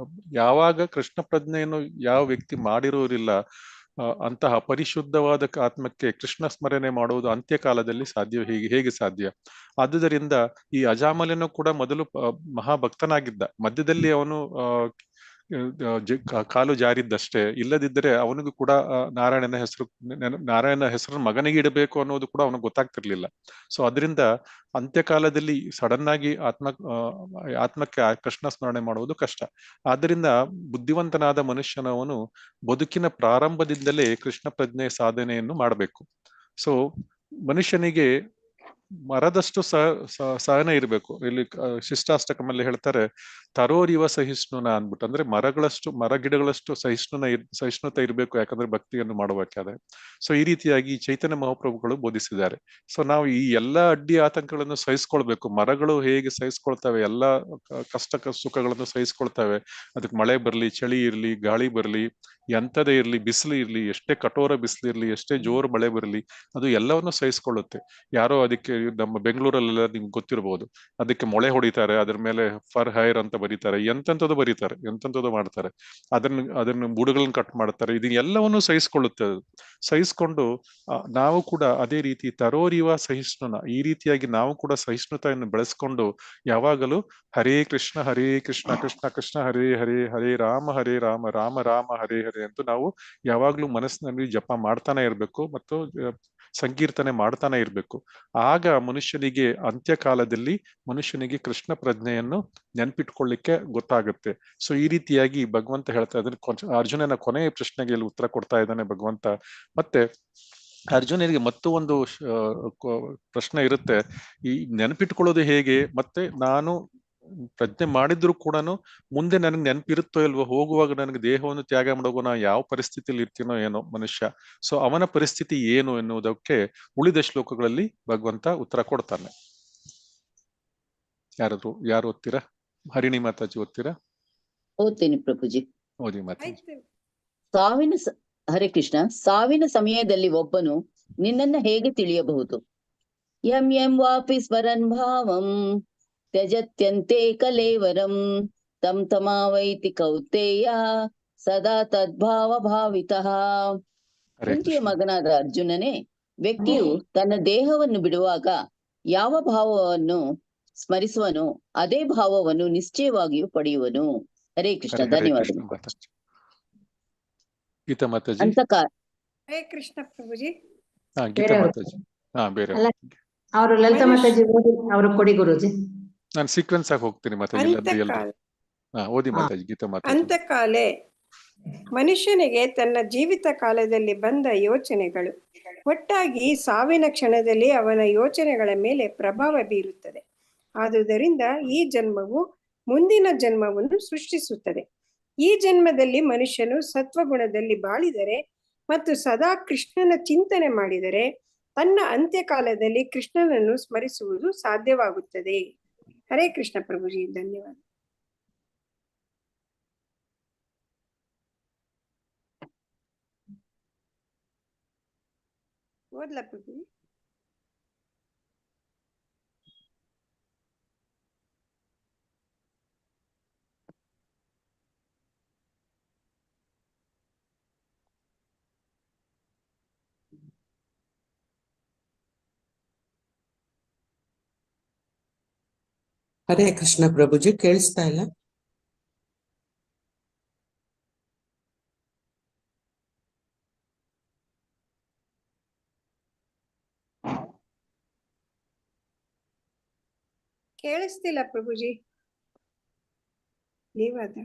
ಯಾವಾಗ ಕೃಷ್ಣ ಪ್ರಜ್ಞೆಯನ್ನು ಯಾವ ವ್ಯಕ್ತಿ ಮಾಡಿರೋರಿಲ್ಲ ಅಂತಹ ಪರಿಶುದ್ಧವಾದ ಆತ್ಮಕ್ಕೆ ಕೃಷ್ಣ ಸ್ಮರಣೆ ಮಾಡುವುದು ಅಂತ್ಯಕಾಲದಲ್ಲಿ ಹೇಗೆ ಸಾಧ್ಯ? ಆದುದರಿಂದ ಈ ಅಜಾಮಲನು ಕೂಡ ಮೊದಲು ಮಹಾಭಕ್ತನಾಗಿದ್ದ, ಮಧ್ಯದಲ್ಲಿ ಅವನು ಕಾಲು ಜಾರಿದ್ದಷ್ಟೇ. ಇಲ್ಲದಿದ್ದರೆ ಅವನಿಗೂ ಕೂಡ ನಾರಾಯಣನ ಹೆಸರು ಮಗನಿಗೆ ಇಡಬೇಕು ಅನ್ನೋದು ಕೂಡ ಅವನಿಗೆ ಗೊತ್ತಾಗ್ತಿರ್ಲಿಲ್ಲ. ಸೊ ಅದರಿಂದ ಅಂತ್ಯಕಾಲದಲ್ಲಿ ಸಡನ್ ಆಗಿ ಆತ್ಮಕ್ಕೆ ಕೃಷ್ಣ ಸ್ಮರಣೆ ಮಾಡುವುದು ಕಷ್ಟ. ಆದ್ದರಿಂದ ಬುದ್ಧಿವಂತನಾದ ಮನುಷ್ಯನವನು ಬದುಕಿನ ಪ್ರಾರಂಭದಿಂದಲೇ ಕೃಷ್ಣ ಪ್ರಜ್ಞೆ ಸಾಧನೆಯನ್ನು ಮಾಡಬೇಕು. ಸೊ ಮನುಷ್ಯನಿಗೆ ಮರದಷ್ಟು ಸಹನೆ ಇರಬೇಕು. ಇಲ್ಲಿ ಶಿಷ್ಟಾಷ್ಟಕಮಲ್ಲಿ ಹೇಳ್ತಾರೆ, ತರೋರಿವ ಸಹಿಷ್ಣುನ ಅಂದ್ಬಿಟ್ಟು, ಅಂದ್ರೆ ಮರ ಗಿಡಗಳಷ್ಟು ಸಹಿಷ್ಣುತೆ ಇರಬೇಕು, ಯಾಕಂದ್ರೆ ಭಕ್ತಿಯನ್ನು ಮಾಡಬೇಕಾದ್ರೆ. ಸೊ ಈ ರೀತಿಯಾಗಿ ಚೈತನ್ಯ ಮಹಾಪ್ರಭುಗಳು ಬೋಧಿಸಿದ್ದಾರೆ. ಸೊ ನಾವು ಈ ಎಲ್ಲಾ ಅಡ್ಡಿ ಆತಂಕಗಳನ್ನು ಸಹಿಸ್ಕೊಳ್ಬೇಕು. ಮರಗಳು ಹೇಗೆ ಸಹಿಸ್ಕೊಳ್ತವೆ, ಎಲ್ಲಾ ಕಷ್ಟ ಸುಖಗಳನ್ನು ಸಹಿಸ್ಕೊಳ್ತವೆ. ಅದಕ್ಕೆ ಮಳೆ ಬರ್ಲಿ, ಚಳಿ ಇರ್ಲಿ, ಗಾಳಿ ಬರ್ಲಿ, ಎಂಥದೇ ಇರ್ಲಿ, ಬಿಸಿಲು ಇರ್ಲಿ, ಎಷ್ಟೇ ಕಠೋರ ಬಿಸಿಲು ಇರ್ಲಿ, ಎಷ್ಟೇ ಜೋರು ಮಳೆ ಬರಲಿ, ಅದು ಎಲ್ಲವನ್ನು ಸಹಿಸ್ಕೊಳ್ಳುತ್ತೆ. ಯಾರೋ ಅದಕ್ಕೆ ನಮ್ಮ ಬೆಂಗಳೂರಲ್ಲೆಲ್ಲ ನಿಮ್ಗೆ ಗೊತ್ತಿರಬಹುದು, ಅದಕ್ಕೆ ಮೊಳೆ ಹೊಡಿತಾರೆ, ಅದ್ರ ಮೇಲೆ ಫರ್ ಹೈರ್ ಅಂತ ಬರೀತಾರೆ, ಎಂತೆಂಥದ್ದು ಬರೀತಾರೆ, ಎಂತೆಂಥದ್ದು ಮಾಡ್ತಾರೆ, ಅದನ್ನು ಬುಡಗಳನ್ನ ಕಟ್ ಮಾಡ್ತಾರೆ. ಇದನ್ನೆಲ್ಲವನ್ನು ಸಹಿಸ್ಕೊಳ್ಳುತ್ತೆ. ಸಹಿಸ್ಕೊಂಡು ನಾವು ಕೂಡ ಅದೇ ರೀತಿ ತರೋರಿವ ಸಹಿಷ್ಣುನ, ಈ ರೀತಿಯಾಗಿ ನಾವು ಕೂಡ ಸಹಿಷ್ಣುತೆಯನ್ನು ಬೆಳೆಸ್ಕೊಂಡು ಯಾವಾಗಲೂ ಹರೇ ಕೃಷ್ಣ ಕೃಷ್ಣ ಕೃಷ್ಣ ಹರೇ ಹರೇ, ಹರೇ ರಾಮ ರಾಮ ರಾಮ ಹರೇ ಹರೇ ಅಂತ ನಾವು ಯಾವಾಗ್ಲೂ ಮನಸ್ಸಿನಲ್ಲಿ ಜಪ ಮಾಡ್ತಾನೆ ಇರ್ಬೇಕು. ಮತ್ತು ಸಂಕೀರ್ತನೆ ಮಾಡ್ತಾನೆ ಇರ್ಬೇಕು. ಆಗ ಮನುಷ್ಯನಿಗೆ ಅಂತ್ಯಕಾಲದಲ್ಲಿ ಮನುಷ್ಯನಿಗೆ ಕೃಷ್ಣ ಪ್ರಜ್ಞೆಯನ್ನು ನೆನ್ಪಿಟ್ಕೊಳ್ಳಿಕ್ಕೆ ಗೊತ್ತಾಗುತ್ತೆ. ಸೊ ಈ ರೀತಿಯಾಗಿ ಭಗವಂತ ಹೇಳ್ತಾ ಇದ್ದಾನೆ. ಅರ್ಜುನನ ಕೊನೆಯ ಪ್ರಶ್ನೆಗೆ ಇಲ್ಲಿ ಉತ್ತರ ಕೊಡ್ತಾ ಇದ್ದಾನೆ ಭಗವಂತ. ಮತ್ತೆ ಅರ್ಜುನನಿಗೆ ಮತ್ತೂ ಒಂದು ಪ್ರಶ್ನೆ ಇರುತ್ತೆ, ಈ ನೆನಪಿಟ್ಕೊಳ್ಳೋದು ಹೇಗೆ, ಮತ್ತೆ ನಾನು ಪ್ರಜ್ಞೆ ಮಾಡಿದ್ರು ಕೂಡ ಮುಂದೆ ನನಗೆ ನೆನಪಿರುತ್ತೋ ಇಲ್ವೋ, ಹೋಗುವಾಗ ನನಗೆ ದೇಹವನ್ನು ತ್ಯಾಗ ಮಾಡುವಾಗ ನಾ ಯಾವ ಪರಿಸ್ಥಿತಿಯಲ್ಲಿ ಇರ್ತೀನೋ ಏನೋ ಮನುಷ್ಯ, ಸೊ ಅವನ ಪರಿಸ್ಥಿತಿ ಏನು ಎನ್ನುವುದಕ್ಕೆ ಉಳಿದ ಶ್ಲೋಕಗಳಲ್ಲಿ ಭಗವಂತ ಉತ್ತರ ಕೊಡ್ತಾನೆ. ಯಾರು ಓದ್ತೀರಾ? ಹರಿಣಿ ಮಾತಾಜಿ ಓದ್ತೀರಾ? ಓದ್ತೀನಿ ಪ್ರಭುಜಿ. ಓದಿ ಮಾತಾಜಿ. ಹರೇ ಕೃಷ್ಣ. ಸಾವಿನ ಸಮಯದಲ್ಲಿ ಒಬ್ಬನು ನಿನ್ನನ್ನ ಹೇಗೆ ತಿಳಿಯಬಹುದು? ಯಂ ವಾಪಿ ಸ್ಮರನ್ ಭಾವಂ ತ್ಯಜತ್ಯಂತೆ ಕಲೇವರಂ ತಂ ತಮಾವೈತಿ ಕೌತೇಯ ಸದಾ ತದ್ಭಾವ ಭಾವಿತಃ. ಕುಂತಿಯ ಮಗನಾದ ಅರ್ಜುನನೇ, ವ್ಯಕ್ತಿಯು ತನ್ನ ದೇಹವನ್ನು ಬಿಡುವಾಗ ಯಾವ ಭಾವವನ್ನು ಸ್ಮರಿಸುವನು ಅದೇ ಭಾವವನ್ನು ನಿಶ್ಚಯವಾಗಿಯೂ ಪಡೆಯುವನು. ಹರೇ ಕೃಷ್ಣ. ಧನ್ಯವಾದಗಳು. ಗೀತಾ ಮಾತಾಜಿ. ಹರೇ ಕೃಷ್ಣ ಪ್ರಭುಜಿ. ಗೀತಾ ಮಾತಾಜಿ. ಬೇರೆ ಅವರು ಲಲಿತಾ ಮಾತಾಜಿ ಅವರು ಕೊಡಿ ಗುರುಜಿ. ನಾನು ಸೀಕ್ವೆನ್ಸ್ ಆಗಿ ಹೋಗ್ತೀನಿ ಮಾತಾಜಿ. ಓದಿ ಮಾತಾಜಿ. ಗೀತಾ ಮಾತಾಜಿ. ಅಂತಕಾಲೆ ಮನುಷ್ಯನಿಗೆ ತನ್ನ ಜೀವಿತ ಕಾಲದಲ್ಲಿ ಬಂದ ಯೋಚನೆಗಳು ಒಟ್ಟಾಗಿ ಸಾವಿನ ಕ್ಷಣದಲ್ಲಿ ಅವನ ಯೋಚನೆಗಳ ಮೇಲೆ ಪ್ರಭಾವ ಬೀರುತ್ತದೆ. ಆದುದರಿಂದ ಈ ಜನ್ಮವು ಮುಂದಿನ ಜನ್ಮವನ್ನು ಸೃಷ್ಟಿಸುತ್ತದೆ. ಈ ಜನ್ಮದಲ್ಲಿ ಮನುಷ್ಯನು ಸತ್ವಗುಣದಲ್ಲಿ ಬಾಳಿದರೆ ಮತ್ತು ಸದಾ ಕೃಷ್ಣನ ಚಿಂತನೆ ಮಾಡಿದರೆ ತನ್ನ ಅಂತ್ಯಕಾಲದಲ್ಲಿ ಕೃಷ್ಣನನ್ನು ಸ್ಮರಿಸುವುದು ಸಾಧ್ಯವಾಗುತ್ತದೆ. ಹರೇ ಕೃಷ್ಣ ಪ್ರಭುಜಿ. ಧನ್ಯವಾದ. ಓದ್ಲಾ ಪ್ರಭುಜಿ? ಹರೇ ಕೃಷ್ಣ ಪ್ರಭುಜಿ. ಕೇಳಿಸ್ತಾ ಇಲ್ಲ? ಕೇಳಿಸ್ತಿಲ್ಲ ಪ್ರಭುಜಿ. ನೀವಾದ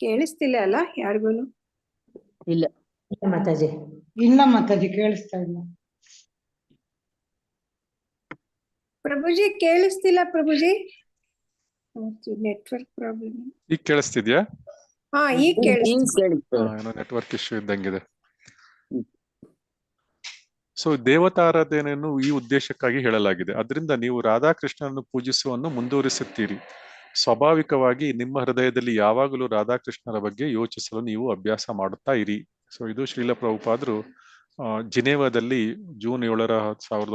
ಕೇಳಿಸ್ತಿಲ್ಲ ಅಲ್ಲ ಯಾರಿಗೂನು? ಇಲ್ಲ ಮಾತಾಜಿ. ಇಲ್ಲ ಮಾತಾಜಿ, ಕೇಳಿಸ್ತಾ ಇಲ್ಲ. ಪ್ರಭುಜಿ ಕೇಳಿಸ್ತಿಲ್ಲ ಪ್ರಭುಜಿ. Network problem. ಈಗ ಕೇಳಿಸ್ತಿದ್ಯಾ? ಈಗ ಕೇಳಿಸ್ತಿದೆ. ಏನೋ ನೆಟ್ವರ್ಕ್ ಇಶ್ಯೂ ಇದ್ದಂಗಿದೆ. ಸೊ ದೇವತಾರಾಧನೆಯನ್ನು ಈ ಉದ್ದೇಶಕ್ಕಾಗಿ ಹೇಳಲಾಗಿದೆ. ಅದರಿಂದ ನೀವು ರಾಧಾಕೃಷ್ಣನನ್ನು ಪೂಜಿಸುವನ್ನು ಮುಂದುವರಿಸುತ್ತೀರಿ. ಸ್ವಾಭಾವಿಕವಾಗಿ ನಿಮ್ಮ ಹೃದಯದಲ್ಲಿ ಯಾವಾಗಲೂ ರಾಧಾಕೃಷ್ಣರ ಬಗ್ಗೆ ಯೋಚಿಸಲು ನೀವು ಅಭ್ಯಾಸ ಮಾಡುತ್ತಾ ಇರಿ. ಸೊ ಇದು ಶ್ರೀಲ ಪ್ರಭುಪಾದರು ಜಿನೇವಾದಲ್ಲಿ ಜೂನ್ 7,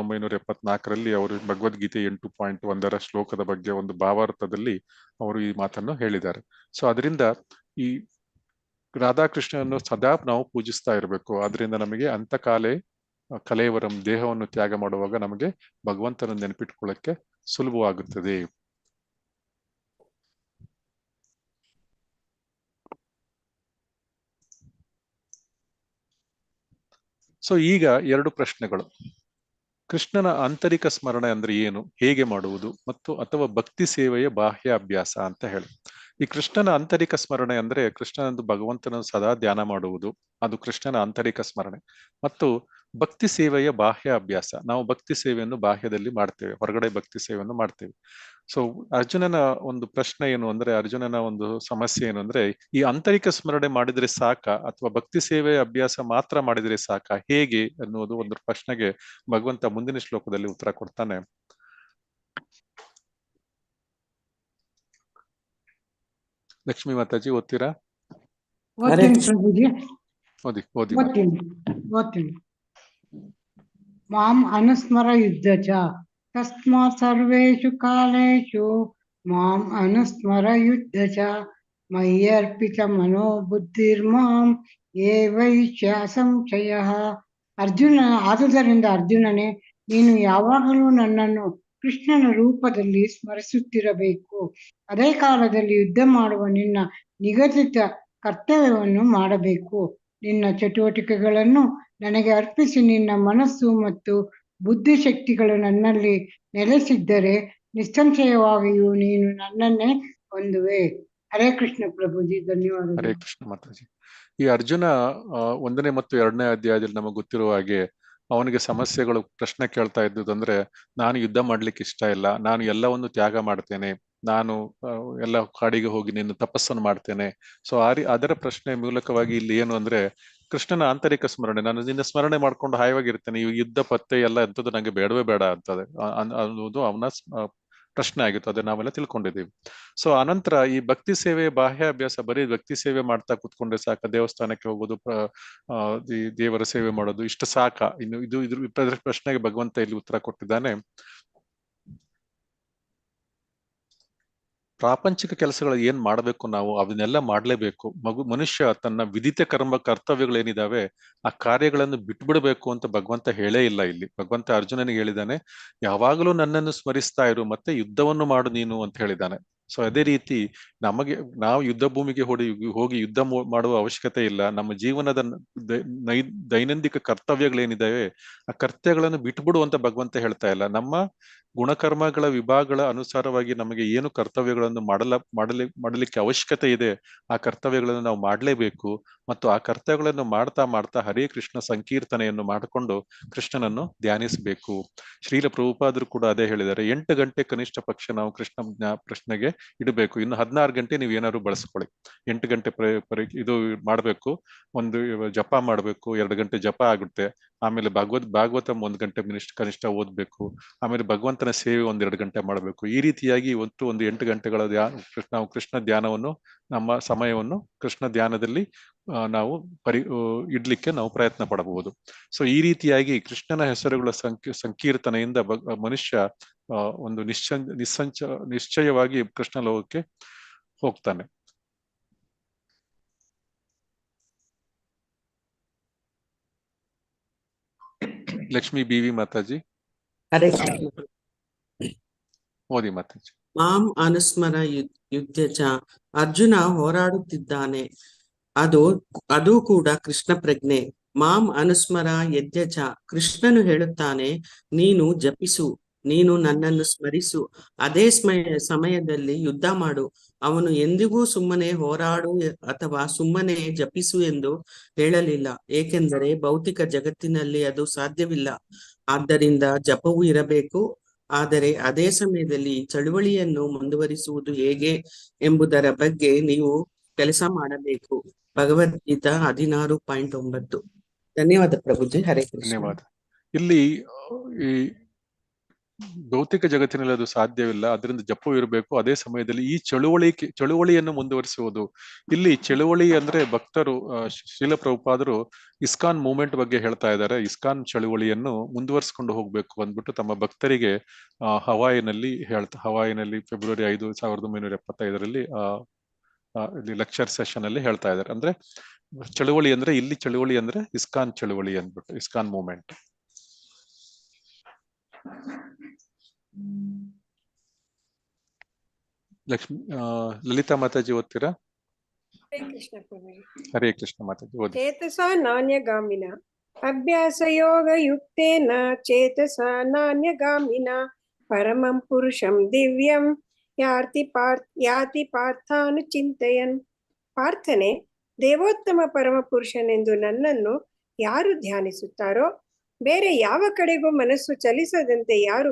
1974 ಅವರು ಭಗವದ್ಗೀತೆ 8.1 ಶ್ಲೋಕದ ಬಗ್ಗೆ ಒಂದು ಭಾವಾರ್ಥದಲ್ಲಿ ಅವರು ಈ ಮಾತನ್ನು ಹೇಳಿದ್ದಾರೆ. ಸೊ ಅದರಿಂದ ಈ ರಾಧಾಕೃಷ್ಣನನ್ನು ಸದಾ ನಾವು ಪೂಜಿಸ್ತಾ ಇರಬೇಕು. ಅದರಿಂದ ನಮಗೆ ಅಂತಕಾಲೆ ಕಲೇವರಂ ದೇಹವನ್ನು ತ್ಯಾಗ ಮಾಡುವಾಗ ನಮಗೆ ಭಗವಂತನ ನೆನಪಿಟ್ಕೊಳ್ಳಕ್ಕೆ ಸುಲಭವಾಗುತ್ತದೆ. ಸೊ ಈಗ 2 ಪ್ರಶ್ನೆಗಳು. ಕೃಷ್ಣನ ಆಂತರಿಕ ಸ್ಮರಣೆ ಅಂದ್ರೆ ಏನು, ಹೇಗೆ ಮಾಡುವುದು, ಮತ್ತು ಅಥವಾ ಭಕ್ತಿ ಸೇವೆಯ ಬಾಹ್ಯ ಅಭ್ಯಾಸ ಅಂತ ಹೇಳಿ. ಈ ಕೃಷ್ಣನ ಆಂತರಿಕ ಸ್ಮರಣೆ ಅಂದ್ರೆ ಕೃಷ್ಣನಂದು ಭಗವಂತನ ಸದಾ ಧ್ಯಾನ ಮಾಡುವುದು, ಅದು ಕೃಷ್ಣನ ಆಂತರಿಕ ಸ್ಮರಣೆ. ಮತ್ತು ಭಕ್ತಿ ಸೇವೆಯ ಬಾಹ್ಯ ಅಭ್ಯಾಸ, ನಾವು ಭಕ್ತಿ ಸೇವೆಯನ್ನು ಬಾಹ್ಯದಲ್ಲಿ ಮಾಡ್ತೇವೆ, ಹೊರಗಡೆ ಭಕ್ತಿ ಸೇವೆಯನ್ನು ಮಾಡ್ತೇವೆ. ಸೊ ಅರ್ಜುನನ ಒಂದು ಪ್ರಶ್ನೆ ಏನು ಅಂದ್ರೆ, ಅರ್ಜುನನ ಒಂದು ಸಮಸ್ಯೆ ಏನು ಅಂದ್ರೆ, ಈ ಆಂತರಿಕ ಸ್ಮರಣೆ ಮಾಡಿದ್ರೆ ಸಾಕ ಅಥವಾ ಭಕ್ತಿ ಸೇವೆಯ ಅಭ್ಯಾಸ ಮಾತ್ರ ಮಾಡಿದ್ರೆ ಸಾಕ, ಹೇಗೆ ಅನ್ನುವುದು ಒಂದು ಪ್ರಶ್ನೆಗೆ ಭಗವಂತ ಮುಂದಿನ ಶ್ಲೋಕದಲ್ಲಿ ಉತ್ತರ ಕೊಡ್ತಾನೆ. ಲಕ್ಷ್ಮೀ ಮಾತಾಜಿ ಓದ್ತೀರಾ? ಓದ್ತೀನಿ. ಮಾಂ ಅನುಸ್ಮರ ಯುದ್ಧ ಚ ತಸ್ಮಾತ್ ಸರ್ವೇಷು ಕಾಲೇಷು ಮಾಂ ಅನುಸ್ಮರ ಯುದ್ಧ ಚ ಮಯ್ಯರ್ಪಿತ ಮನೋ ಬುದ್ಧಿರ್ಮಾಂ ಏವೈಷ್ಯ ಸಂಶಯಃ ಆದುದರಿಂದ ಅರ್ಜುನನೇ, ನೀನು ಯಾವಾಗಲೂ ನನ್ನನ್ನು ಕೃಷ್ಣನ ರೂಪದಲ್ಲಿ ಸ್ಮರಿಸುತ್ತಿರಬೇಕು. ಅದೇ ಕಾಲದಲ್ಲಿ ಯುದ್ಧ ಮಾಡುವ ನಿನ್ನ ನಿಗದಿತ ಕರ್ತವ್ಯವನ್ನು ಮಾಡಬೇಕು. ನಿನ್ನ ಚಟುವಟಿಕೆಗಳನ್ನು ನನಗೆ ಅರ್ಪಿಸಿ ನಿನ್ನ ಮನಸ್ಸು ಮತ್ತು ಬುದ್ಧಿಶಕ್ತಿಗಳು ನನ್ನಲ್ಲಿ ನೆಲೆಸಿದ್ದರೆ ನಿಸ್ಸಂಶಯವಾಗಿಯೂ ನೀನು ನನ್ನನ್ನೇ ಹೊಂದುವೆ. ಹರೇ ಕೃಷ್ಣ ಪ್ರಭುಜಿ, ಧನ್ಯವಾದಗಳು. ಹರೇ ಕೃಷ್ಣ ಮಾತಾಜಿ. ಈ ಅರ್ಜುನ 1ನೇ ಮತ್ತು 2ನೇ ಅಧ್ಯಾಯದಲ್ಲಿ ನಮಗೆ ಗೊತ್ತಿರುವ ಹಾಗೆ ಅವನಿಗೆ ಸಮಸ್ಯೆಗಳು ಪ್ರಶ್ನೆ ಕೇಳ್ತಾ ಇದ್ದುದಂದ್ರೆ, ನಾನು ಯುದ್ಧ ಮಾಡ್ಲಿಕ್ಕೆ ಇಷ್ಟ ಇಲ್ಲ, ನಾನು ಎಲ್ಲವನ್ನು ತ್ಯಾಗ ಮಾಡ್ತೇನೆ, ನಾನು ಎಲ್ಲ ಕಾಡಿಗೆ ಹೋಗಿ ನಿನ್ನ ತಪಸ್ಸನ್ನು ಮಾಡ್ತೇನೆ. ಸೊ ಅದರ ಪ್ರಶ್ನೆ ಮೂಲಕವಾಗಿ ಇಲ್ಲಿ ಏನು ಅಂದ್ರೆ, ಕೃಷ್ಣನ ಆಂತರಿಕ ಸ್ಮರಣೆ, ನಾನು ನಿನ್ನ ಸ್ಮರಣೆ ಮಾಡ್ಕೊಂಡು ಹಾಯವಾಗಿರ್ತೇನೆ, ಈ ಯುದ್ಧ ಪತ್ತೆ ಎಲ್ಲ ಎಂಥದ್ದು ನಂಗೆ ಬೇಡವೇ ಬೇಡ ಅಂತದೆ ಅನ್ನೋದು ಅವನ ಪ್ರಶ್ನೆ ಆಗಿತ್ತು. ಅದೇ ನಾವೆಲ್ಲ ತಿಳ್ಕೊಂಡಿದ್ದೀವಿ. ಸೊ ಅನಂತರ ಈ ಭಕ್ತಿ ಸೇವೆ ಬಾಹ್ಯಾಭ್ಯಾಸ, ಬರೀ ಭಕ್ತಿ ಸೇವೆ ಮಾಡ್ತಾ ಕೂತ್ಕೊಂಡ್ರೆ ಸಾಕ, ದೇವಸ್ಥಾನಕ್ಕೆ ಹೋಗೋದು, ದೇವರ ಸೇವೆ ಮಾಡೋದು ಇಷ್ಟು ಸಾಕ, ಇನ್ನು ಇದ್ರ ಪ್ರಶ್ನೆಗೆ ಭಗವಂತ ಇಲ್ಲಿ ಉತ್ತರ ಕೊಟ್ಟಿದ್ದಾನೆ. ಪ್ರಾಪಂಚಿಕ ಕೆಲಸಗಳು ಏನ್ ಮಾಡ್ಬೇಕು, ನಾವು ಅದನ್ನೆಲ್ಲ ಮಾಡ್ಲೇಬೇಕು. ಮನುಷ್ಯ ತನ್ನ ವಿಧಿತ ಕರ್ತವ್ಯಗಳೇನಿದಾವೆ ಆ ಕಾರ್ಯಗಳನ್ನು ಬಿಟ್ಬಿಡ್ಬೇಕು ಅಂತ ಭಗವಂತ ಹೇಳೇ ಇಲ್ಲ. ಇಲ್ಲಿ ಭಗವಂತ ಅರ್ಜುನನಿಗೆ ಹೇಳಿದ್ದಾನೆ, ಯಾವಾಗಲೂ ನನ್ನನ್ನು ಸ್ಮರಿಸ್ತಾ ಇರು, ಮತ್ತೆ ಯುದ್ಧವನ್ನು ಮಾಡು ನೀನು ಅಂತ ಹೇಳಿದ್ದಾನೆ. ಸೊ ಅದೇ ರೀತಿ ನಾವು ಯುದ್ಧ ಭೂಮಿಗೆ ಹೋಗಿ ಯುದ್ಧ ಮಾಡುವ ಅವಶ್ಯಕತೆ ಇಲ್ಲ. ನಮ್ಮ ಜೀವನದ ದೈನಂದಿಕ ಕರ್ತವ್ಯಗಳೇನಿದಾವೆ ಆ ಕರ್ತವ್ಯಗಳನ್ನು ಬಿಟ್ಬಿಡು ಅಂತ ಭಗವಂತ ಹೇಳ್ತಾ ಇಲ್ಲ. ನಮ್ಮ ಗುಣಕರ್ಮಗಳ ವಿಭಾಗಗಳ ಅನುಸಾರವಾಗಿ ನಮಗೆ ಏನು ಕರ್ತವ್ಯಗಳನ್ನು ಮಾಡಲಿಕ್ಕೆ ಅವಶ್ಯಕತೆ ಇದೆ ಆ ಕರ್ತವ್ಯಗಳನ್ನು ನಾವು ಮಾಡಲೇಬೇಕು. ಮತ್ತು ಆ ಕರ್ತವ್ಯಗಳನ್ನು ಮಾಡ್ತಾ ಹರೇ ಕೃಷ್ಣ ಸಂಕೀರ್ತನೆಯನ್ನು ಮಾಡಿಕೊಂಡು ಕೃಷ್ಣನನ್ನು ಧ್ಯಾನಿಸಬೇಕು. ಶ್ರೀಲ ಪ್ರಭುಪಾದರು ಕೂಡ ಅದೇ ಹೇಳಿದ್ದಾರೆ, 8 ಗಂಟೆ ಕನಿಷ್ಠ ಪಕ್ಷ ನಾವು ಕೃಷ್ಣಗೆ ಇಡಬೇಕು. ಇನ್ನು 16 ಗಂಟೆ ನೀವು ಏನಾದ್ರು ಬಳಸ್ಕೊಳ್ಳಿ. 8 ಗಂಟೆ ಇದು ಮಾಡ್ಬೇಕು, ಒಂದು ಜಪ ಮಾಡ್ಬೇಕು, 2 ಗಂಟೆ ಜಪ ಆಗುತ್ತೆ. ಆಮೇಲೆ ಭಾಗವತಂ 1 ಗಂಟೆ ಕನಿಷ್ಠ ಓದ್ಬೇಕು. ಆಮೇಲೆ ಭಗವಂತನ ಸೇವೆ 1-2 ಗಂಟೆ ಮಾಡಬೇಕು. ಈ ರೀತಿಯಾಗಿ ಒಂದು 8 ಗಂಟೆಗಳ ನಾವು ಕೃಷ್ಣ ಧ್ಯಾನವನ್ನು, ನಮ್ಮ ಸಮಯವನ್ನು ಕೃಷ್ಣ ಧ್ಯಾನದಲ್ಲಿ ನಾವು ಇಡ್ಲಿಕ್ಕೆ ನಾವು ಪ್ರಯತ್ನ ಪಡಬಹುದು. ಸೊ ಈ ರೀತಿಯಾಗಿ ಕೃಷ್ಣನ ಹೆಸರುಗಳ ಸಂಕೀರ್ತನೆಯಿಂದ ಮನುಷ್ಯ ಒಂದು ನಿಶ್ಚಯವಾಗಿ ಕೃಷ್ಣ ಲೋಕಕ್ಕೆ ಹೋಗ್ತಾನೆ. ಲಕ್ಷ್ಮೀ ಬಿ.ವಿ. ಮಾತಾಜಿ. ಹರೇ ಮೋದಿ ಮಾತಾಜಿ. ಮಾಂ ಅನುಸ್ಮರ ಯುದ್ಧಚ, ಅರ್ಜುನ ಹೋರಾಡುತ್ತಿದ್ದಾನೆ, ಅದು ಕೂಡ ಕೃಷ್ಣ ಪ್ರಜ್ಞೆ. ಮಾಂ ಅನುಸ್ಮರ ಯದ್ಯಚ, ಕೃಷ್ಣನು ಹೇಳುತ್ತಾನೆ, ನೀನು ಜಪಿಸು, ನೀನು ನನ್ನನ್ನು ಸ್ಮರಿಸು, ಅದೇ ಸಮಯದಲ್ಲಿ ಯುದ್ಧ ಮಾಡು. ಅವನು ಎಂದಿಗೂ ಸುಮ್ಮನೆ ಹೋರಾಡು ಅಥವಾ ಸುಮ್ಮನೆ ಜಪಿಸು ಎಂದು ಹೇಳಲಿಲ್ಲ, ಏಕೆಂದರೆ ಭೌತಿಕ ಜಗತ್ತಿನಲ್ಲಿ ಅದು ಸಾಧ್ಯವಿಲ್ಲ. ಆದ್ದರಿಂದ ಜಪವೂ ಇರಬೇಕು. ಆದರೆ ಅದೇ ಸಮಯದಲ್ಲಿ ಚಳುವಳಿಯನ್ನು ಮುಂದುವರಿಸುವುದು ಹೇಗೆ ಎಂಬುದರ ಬಗ್ಗೆ ನೀವು ಕೆಲಸ ಮಾಡಬೇಕು. ಭಗವದ್ಗೀತಾ 16.9. ಧನ್ಯವಾದ ಪ್ರಭುಜಿ. ಹರೇ ಕೃಷ್ಣ. ಧನ್ಯವಾದ. ಇಲ್ಲಿ ಈ ಭೌತಿಕ ಜಗತ್ತಿನಲ್ಲಿ ಅದು ಸಾಧ್ಯವಿಲ್ಲ, ಅದರಿಂದ ಜಪವೂ ಇರಬೇಕು. ಅದೇ ಸಮಯದಲ್ಲಿ ಈ ಚಳುವಳಿಯನ್ನು ಮುಂದುವರಿಸುವುದು. ಇಲ್ಲಿ ಚಳುವಳಿ ಅಂದ್ರೆ ಭಕ್ತರು, ಶ್ರೀಲ ಪ್ರಭುಪಾದರು ಇಸ್ಕಾನ್ ಮೂವ್ಮೆಂಟ್ ಬಗ್ಗೆ ಹೇಳ್ತಾ ಇದ್ದಾರೆ. ಇಸ್ಕಾನ್ ಚಳುವಳಿಯನ್ನು ಮುಂದುವರಿಸಿಕೊಂಡು ಹೋಗ್ಬೇಕು ಅಂದ್ಬಿಟ್ಟು ತಮ್ಮ ಭಕ್ತರಿಗೆ ಹವಾಯಿನಲ್ಲಿ ಫೆಬ್ರವರಿ 5, 1975 ಇಲ್ಲಿ ಲೆಕ್ಚರ್ ಸೆಷನ್ ಅಲ್ಲಿ ಹೇಳ್ತಾ ಇದ್ದಾರೆ. ಅಂದ್ರೆ ಚಳುವಳಿ ಅಂದ್ರೆ ಇಲ್ಲಿ ಚಳುವಳಿ ಅಂದ್ರೆ ಇಸ್ಕಾನ್ ಚಳುವಳಿ ಅಂದ್ಬಿಟ್ಟು, ಇಸ್ಕಾನ್ ಮೂವ್ಮೆಂಟ್. ಲಲಿತಾ ಮಾತಾಜಿ ಓದ್ತೀರಾ? ಹರೇ ಕೃಷ್ಣ ಪ್ರಭುಜಿ. ಹರೇ ಕೃಷ್ಣ ಮಾತಾಜಿ ಓದಿ. ಚೇತಸಾ ನಾಣ್ಯಗಾಮಿನ ಅಭ್ಯಾಸ ಯೋಗ ಯುಕ್ತೇನ ಚೇತಸಾ ನಾಣ್ಯಗಾಮಿನ ಪರಮಂ ಪುರುಷಂ ದಿವ್ಯಂ ಯಾತಿ ಪಾರ್ಥಾನು ಚಿಂತೆಯನ್. ಪಾರ್ಥನೆ, ದೇವೋತ್ತಮ ಪರಮ ಪುರುಷನೆಂದು ನನ್ನನ್ನು ಯಾರು ಧ್ಯಾನಿಸುತ್ತಾರೋ, ಬೇರೆ ಯಾವ ಕಡೆಗೂ ಮನಸ್ಸು ಚಲಿಸದಂತೆ ಯಾರ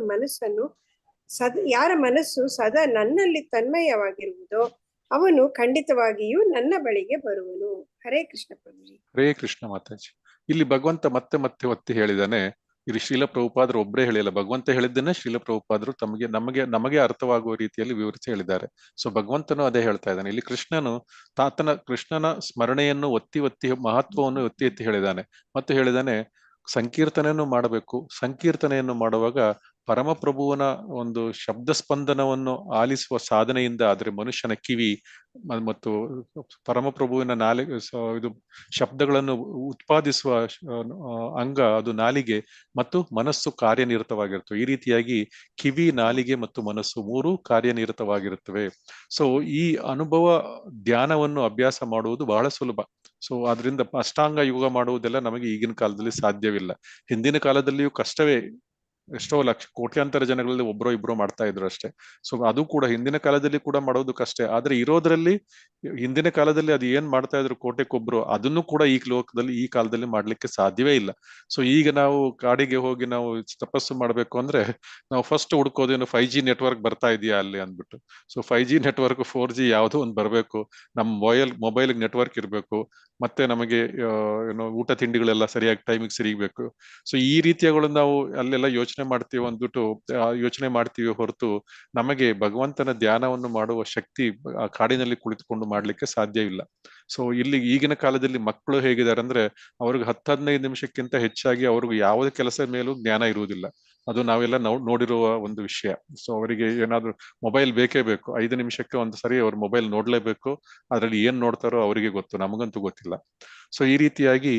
ಮನಸ್ಸು ಸದಾ ನನ್ನಲ್ಲಿ ತನ್ಮಯವಾಗಿರುವುದೋ ಅವನು ಖಂಡಿತವಾಗಿಯೂ ನನ್ನ ಬಳಿಗೆ ಬರುವನು. ಹರೇ ಕೃಷ್ಣ ಪ್ರಭುಜಿ. ಹರೇ ಕೃಷ್ಣ ಮಾತಾಜಿ. ಇಲ್ಲಿ ಭಗವಂತ ಮತ್ತೆ ಒತ್ತಿ ಹೇಳಿದಾನೆ. ಇಲ್ಲಿ ಶ್ರೀಲ ಪ್ರಭುಪಾದರು ಒಬ್ಬರೇ ಹೇಳಿಲ್ಲ, ಭಗವಂತ ಹೇಳಿದ್ದನ್ನೇ ಶ್ರೀಲ ಪ್ರಭುಪಾದರು ನಮಗೆ ಅರ್ಥವಾಗುವ ರೀತಿಯಲ್ಲಿ ವಿವರಿಸಿ ಹೇಳಿದ್ದಾರೆ. ಸೊ ಭಗವಂತನು ಅದೇ ಹೇಳ್ತಾ ಇದ್ದಾನೆ. ಇಲ್ಲಿ ಕೃಷ್ಣನ ಸ್ಮರಣೆಯನ್ನು ಒತ್ತಿ ಮಹತ್ವವನ್ನು ಒತ್ತಿ ಹೇಳಿದ್ದಾನೆ. ಮತ್ತು ಹೇಳಿದಾನೆ ಸಂಕೀರ್ತನೆಯನ್ನು ಮಾಡಬೇಕು. ಸಂಕೀರ್ತನೆಯನ್ನು ಮಾಡುವಾಗ ಪರಮಪ್ರಭುವನ ಒಂದು ಶಬ್ದ ಸ್ಪಂದನವನ್ನು ಆಲಿಸುವ ಸಾಧನೆಯಿಂದ, ಆದರೆ ಮನುಷ್ಯನ ಕಿವಿ ಮತ್ತು ಪರಮಪ್ರಭುವಿನ ಇದು ಶಬ್ದಗಳನ್ನು ಉತ್ಪಾದಿಸುವ ಅಂಗ ಅದು ನಾಲಿಗೆ ಮತ್ತು ಮನಸ್ಸು ಕಾರ್ಯನಿರತವಾಗಿರುತ್ತವೆ. ಈ ರೀತಿಯಾಗಿ ಕಿವಿ, ನಾಲಿಗೆ ಮತ್ತು ಮನಸ್ಸು ಮೂರು ಕಾರ್ಯನಿರತವಾಗಿರುತ್ತವೆ. ಸೊ ಈ ಅನುಭವ ಧ್ಯಾನವನ್ನು ಅಭ್ಯಾಸ ಮಾಡುವುದು ಬಹಳ ಸುಲಭ. ಸೊ ಅದರಿಂದ ಅಷ್ಟಾಂಗ ಯೋಗ ಮಾಡುವುದೆಲ್ಲ ನಮಗೆ ಈಗಿನ ಕಾಲದಲ್ಲಿ ಸಾಧ್ಯವಿಲ್ಲ. ಹಿಂದಿನ ಕಾಲದಲ್ಲಿಯೂ ಕಷ್ಟವೇ. ಎಷ್ಟೋ ಲಕ್ಷ ಕೋಟ್ಯಾಂತರ ಜನಗಳಲ್ಲಿ ಒಬ್ಬರೋ ಇಬ್ಬರೋ ಮಾಡ್ತಾ ಇದ್ರು ಅಷ್ಟೇ. ಸೊ ಅದು ಕೂಡ ಹಿಂದಿನ ಕಾಲದಲ್ಲಿ ಕೂಡ ಮಾಡೋದು ಕಷ್ಟ. ಆದ್ರೆ ಇರೋದ್ರಲ್ಲಿ ಹಿಂದಿನ ಕಾಲದಲ್ಲಿ ಅದು ಏನ್ ಮಾಡ್ತಾ ಇದ್ರು ಕೋಟೆಗೊಬ್ರು, ಅದನ್ನು ಕೂಡ ಈ ಲೋಕದಲ್ಲಿ ಈ ಕಾಲದಲ್ಲಿ ಮಾಡ್ಲಿಕ್ಕೆ ಸಾಧ್ಯವೇ ಇಲ್ಲ. ಸೊ ಈಗ ನಾವು ಕಾಡಿಗೆ ಹೋಗಿ ನಾವು ತಪಸ್ಸು ಮಾಡ್ಬೇಕು ಅಂದ್ರೆ ನಾವು ಫಸ್ಟ್ ಹುಡ್ಕೋದೇನು 5G ನೆಟ್ವರ್ಕ್ ಬರ್ತಾ ಇದೆಯಾ ಅಲ್ಲಿ ಅಂದ್ಬಿಟ್ಟು. ಸೊ 5G ನೆಟ್ವರ್ಕ್ 4G ಯಾವುದೋ ಒಂದು ಬರಬೇಕು, ನಮ್ಮ ಮೊಬೈಲ್ ನೆಟ್ವರ್ಕ್ ಇರಬೇಕು, ಮತ್ತೆ ನಮಗೆ ಏನೋ ಊಟ ತಿಂಡಿಗಳೆಲ್ಲ ಸರಿಯಾಗಿ ಟೈಮಿಗೆ ಸಿಗಬೇಕು. ಸೊ ಈ ರೀತಿಯಗಳು ನಾವು ಅಲ್ಲೆಲ್ಲ ಯೋಚನೆ ಮಾಡ್ತೀವಿ ಹೊರತು ನಮಗೆ ಭಗವಂತನ ಧ್ಯಾನವನ್ನು ಮಾಡುವ ಶಕ್ತಿ ಆ ಕಾಡಿನಲ್ಲಿ ಕುಳಿತುಕೊಂಡು ಮಾಡ್ಲಿಕ್ಕೆ ಸಾಧ್ಯವಿಲ್ಲ. ಸೊ ಇಲ್ಲಿ ಈಗಿನ ಕಾಲದಲ್ಲಿ ಮಕ್ಕಳು ಹೇಗಿದ್ದಾರೆ ಅಂದ್ರೆ, ಅವ್ರಿಗೆ 10-15 ನಿಮಿಷಕ್ಕಿಂತ ಹೆಚ್ಚಾಗಿ ಅವ್ರಿಗೆ ಯಾವುದೇ ಕೆಲಸದ ಮೇಲೂ ಜ್ಞಾನ ಇರುವುದಿಲ್ಲ. ಅದು ನಾವೆಲ್ಲ ನೋಡಿರುವ ಒಂದು ವಿಷಯ. ಸೊ ಅವರಿಗೆ ಏನಾದ್ರು ಮೊಬೈಲ್ ಬೇಕೇ ಬೇಕು. 5 ನಿಮಿಷಕ್ಕೆ ಒಂದು ಸರಿ ಅವ್ರ ಮೊಬೈಲ್ ನೋಡ್ಲೇಬೇಕು. ಅದ್ರಲ್ಲಿ ಏನ್ ನೋಡ್ತಾರೋ ಅವರಿಗೆ ಗೊತ್ತು, ನಮಗಂತೂ ಗೊತ್ತಿಲ್ಲ. ಸೊ ಈ ರೀತಿಯಾಗಿ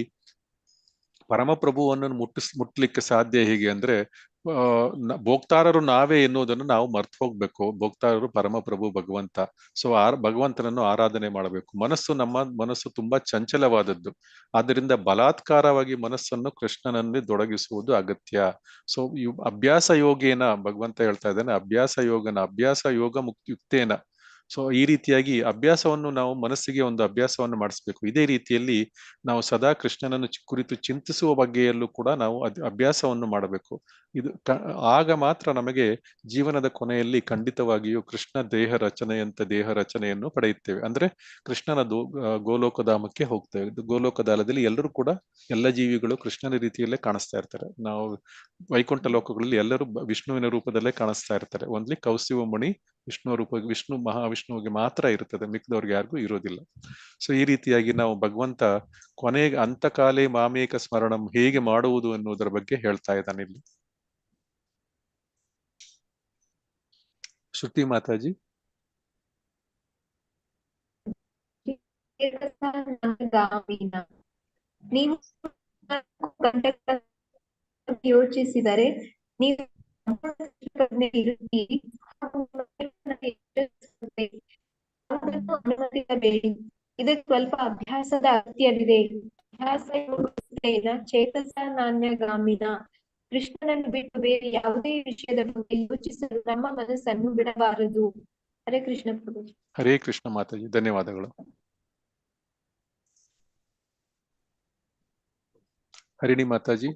ಪರಮಪ್ರಭುವನ್ನು ಮುಟ್ಲಿಕ್ಕೆ ಸಾಧ್ಯ ಹೇಗೆ ಅಂದ್ರೆ, ಭೋಕ್ತಾರರು ನಾವೇ ಎನ್ನುವುದನ್ನು ನಾವು ಮರ್ತು ಹೋಗ್ಬೇಕು. ಭೋಕ್ತಾರರು ಪರಮಪ್ರಭು ಭಗವಂತ. ಸೊ ಭಗವಂತನನ್ನು ಆರಾಧನೆ ಮಾಡಬೇಕು. ನಮ್ಮ ಮನಸ್ಸು ತುಂಬಾ ಚಂಚಲವಾದದ್ದು. ಆದ್ದರಿಂದ ಬಲಾತ್ಕಾರವಾಗಿ ಮನಸ್ಸನ್ನು ಕೃಷ್ಣನಲ್ಲಿ ತೊಡಗಿಸುವುದು ಅಗತ್ಯ. ಸೊ ಅಭ್ಯಾಸ ಯೋಗೇನ, ಭಗವಂತ ಹೇಳ್ತಾ ಇದ್ದಾನೆ, ಅಭ್ಯಾಸ ಯೋಗ ಯುಕ್ತೇನ. ಸೊ ಈ ರೀತಿಯಾಗಿ ಅಭ್ಯಾಸವನ್ನು ನಾವು ಮನಸ್ಸಿಗೆ ಒಂದು ಅಭ್ಯಾಸವನ್ನು ಮಾಡಿಸ್ಬೇಕು. ಇದೇ ರೀತಿಯಲ್ಲಿ ನಾವು ಸದಾ ಕೃಷ್ಣನನ್ನು ಕುರಿತು ಚಿಂತಿಸುವ ಬಗ್ಗೆಯಲ್ಲೂ ಕೂಡ ನಾವು ಅಭ್ಯಾಸವನ್ನು ಮಾಡಬೇಕು. ಆಗ ಮಾತ್ರ ನಮಗೆ ಜೀವನದ ಕೊನೆಯಲ್ಲಿ ಖಂಡಿತವಾಗಿಯೂ ಕೃಷ್ಣ ದೇಹ ರಚನೆಯನ್ನು ಪಡೆಯುತ್ತೇವೆ. ಅಂದ್ರೆ ಕೃಷ್ಣನ ಗೋಲೋಕಧಾಮಕ್ಕೆ ಹೋಗ್ತೇವೆ. ಗೋಲೋಕಧಾಮದಲ್ಲಿ ಎಲ್ಲರೂ ಕೂಡ, ಎಲ್ಲ ಜೀವಿಗಳು ಕೃಷ್ಣನ ರೀತಿಯಲ್ಲೇ ಕಾಣಿಸ್ತಾ ಇರ್ತಾರೆ. ನಾವು ವೈಕುಂಠ ಲೋಕಗಳಲ್ಲಿ ಎಲ್ಲರೂ ವಿಷ್ಣುವಿನ ರೂಪದಲ್ಲೇ ಕಾಣಿಸ್ತಾ ಇರ್ತಾರೆ. ಓನ್ಲಿ ಕೌಸಿವ ಮುನಿ ವಿಷ್ಣು ಮಹಾವಿಷ್ಣುವಿಗೆ ಮಾತ್ರ ಇರುತ್ತದೆ, ಮಿಕ್ಕಿದವ್ರಿಗೆ ಯಾರಿಗೂ ಇರೋದಿಲ್ಲ. ಸೊ ಈ ರೀತಿಯಾಗಿ ನಾವು ಭಗವಂತ ಕೊನೆಗೆ ಅಂತಕಾಲೇ ಮಾಮೇಕ ಸ್ಮರಣಂ ಹೇಗೆ ಮಾಡುವುದು ಎನ್ನುವುದರ ಬಗ್ಗೆ ಹೇಳ್ತಾ ಇದ್ದಾನೆ ಇಲ್ಲಿ. ಶ್ರುತಿ ಮಾತಾಜಿ. ನೀವು ಯೋಚಿಸಿದರೆ ನೀವು ಅನುಮತಿಸಬೇಡಿ. ಇದಕ್ಕೆ ಸ್ವಲ್ಪ ಅಭ್ಯಾಸದ ಅಗತ್ಯವಿದೆ. ಚೇತಸ ನಾಣ್ಯಗಾಮಿನ, ಕೃಷ್ಣನನ್ನು ಬಿಟ್ಟು ಬೇರೆ ಯಾವುದೇ ವಿಷಯದ ಬಗ್ಗೆ ಯೋಚಿಸಲು ನಮ್ಮ ಮನಸ್ಸನ್ನು ಬಿಡಬಾರದು. ಹರೇ ಕೃಷ್ಣ ಪ್ರಭು. ಹರೇ ಕೃಷ್ಣ ಮಾತಾಜಿ, ಧನ್ಯವಾದಗಳು. ಹರಿಣಿ ಮಾತಾಜಿ.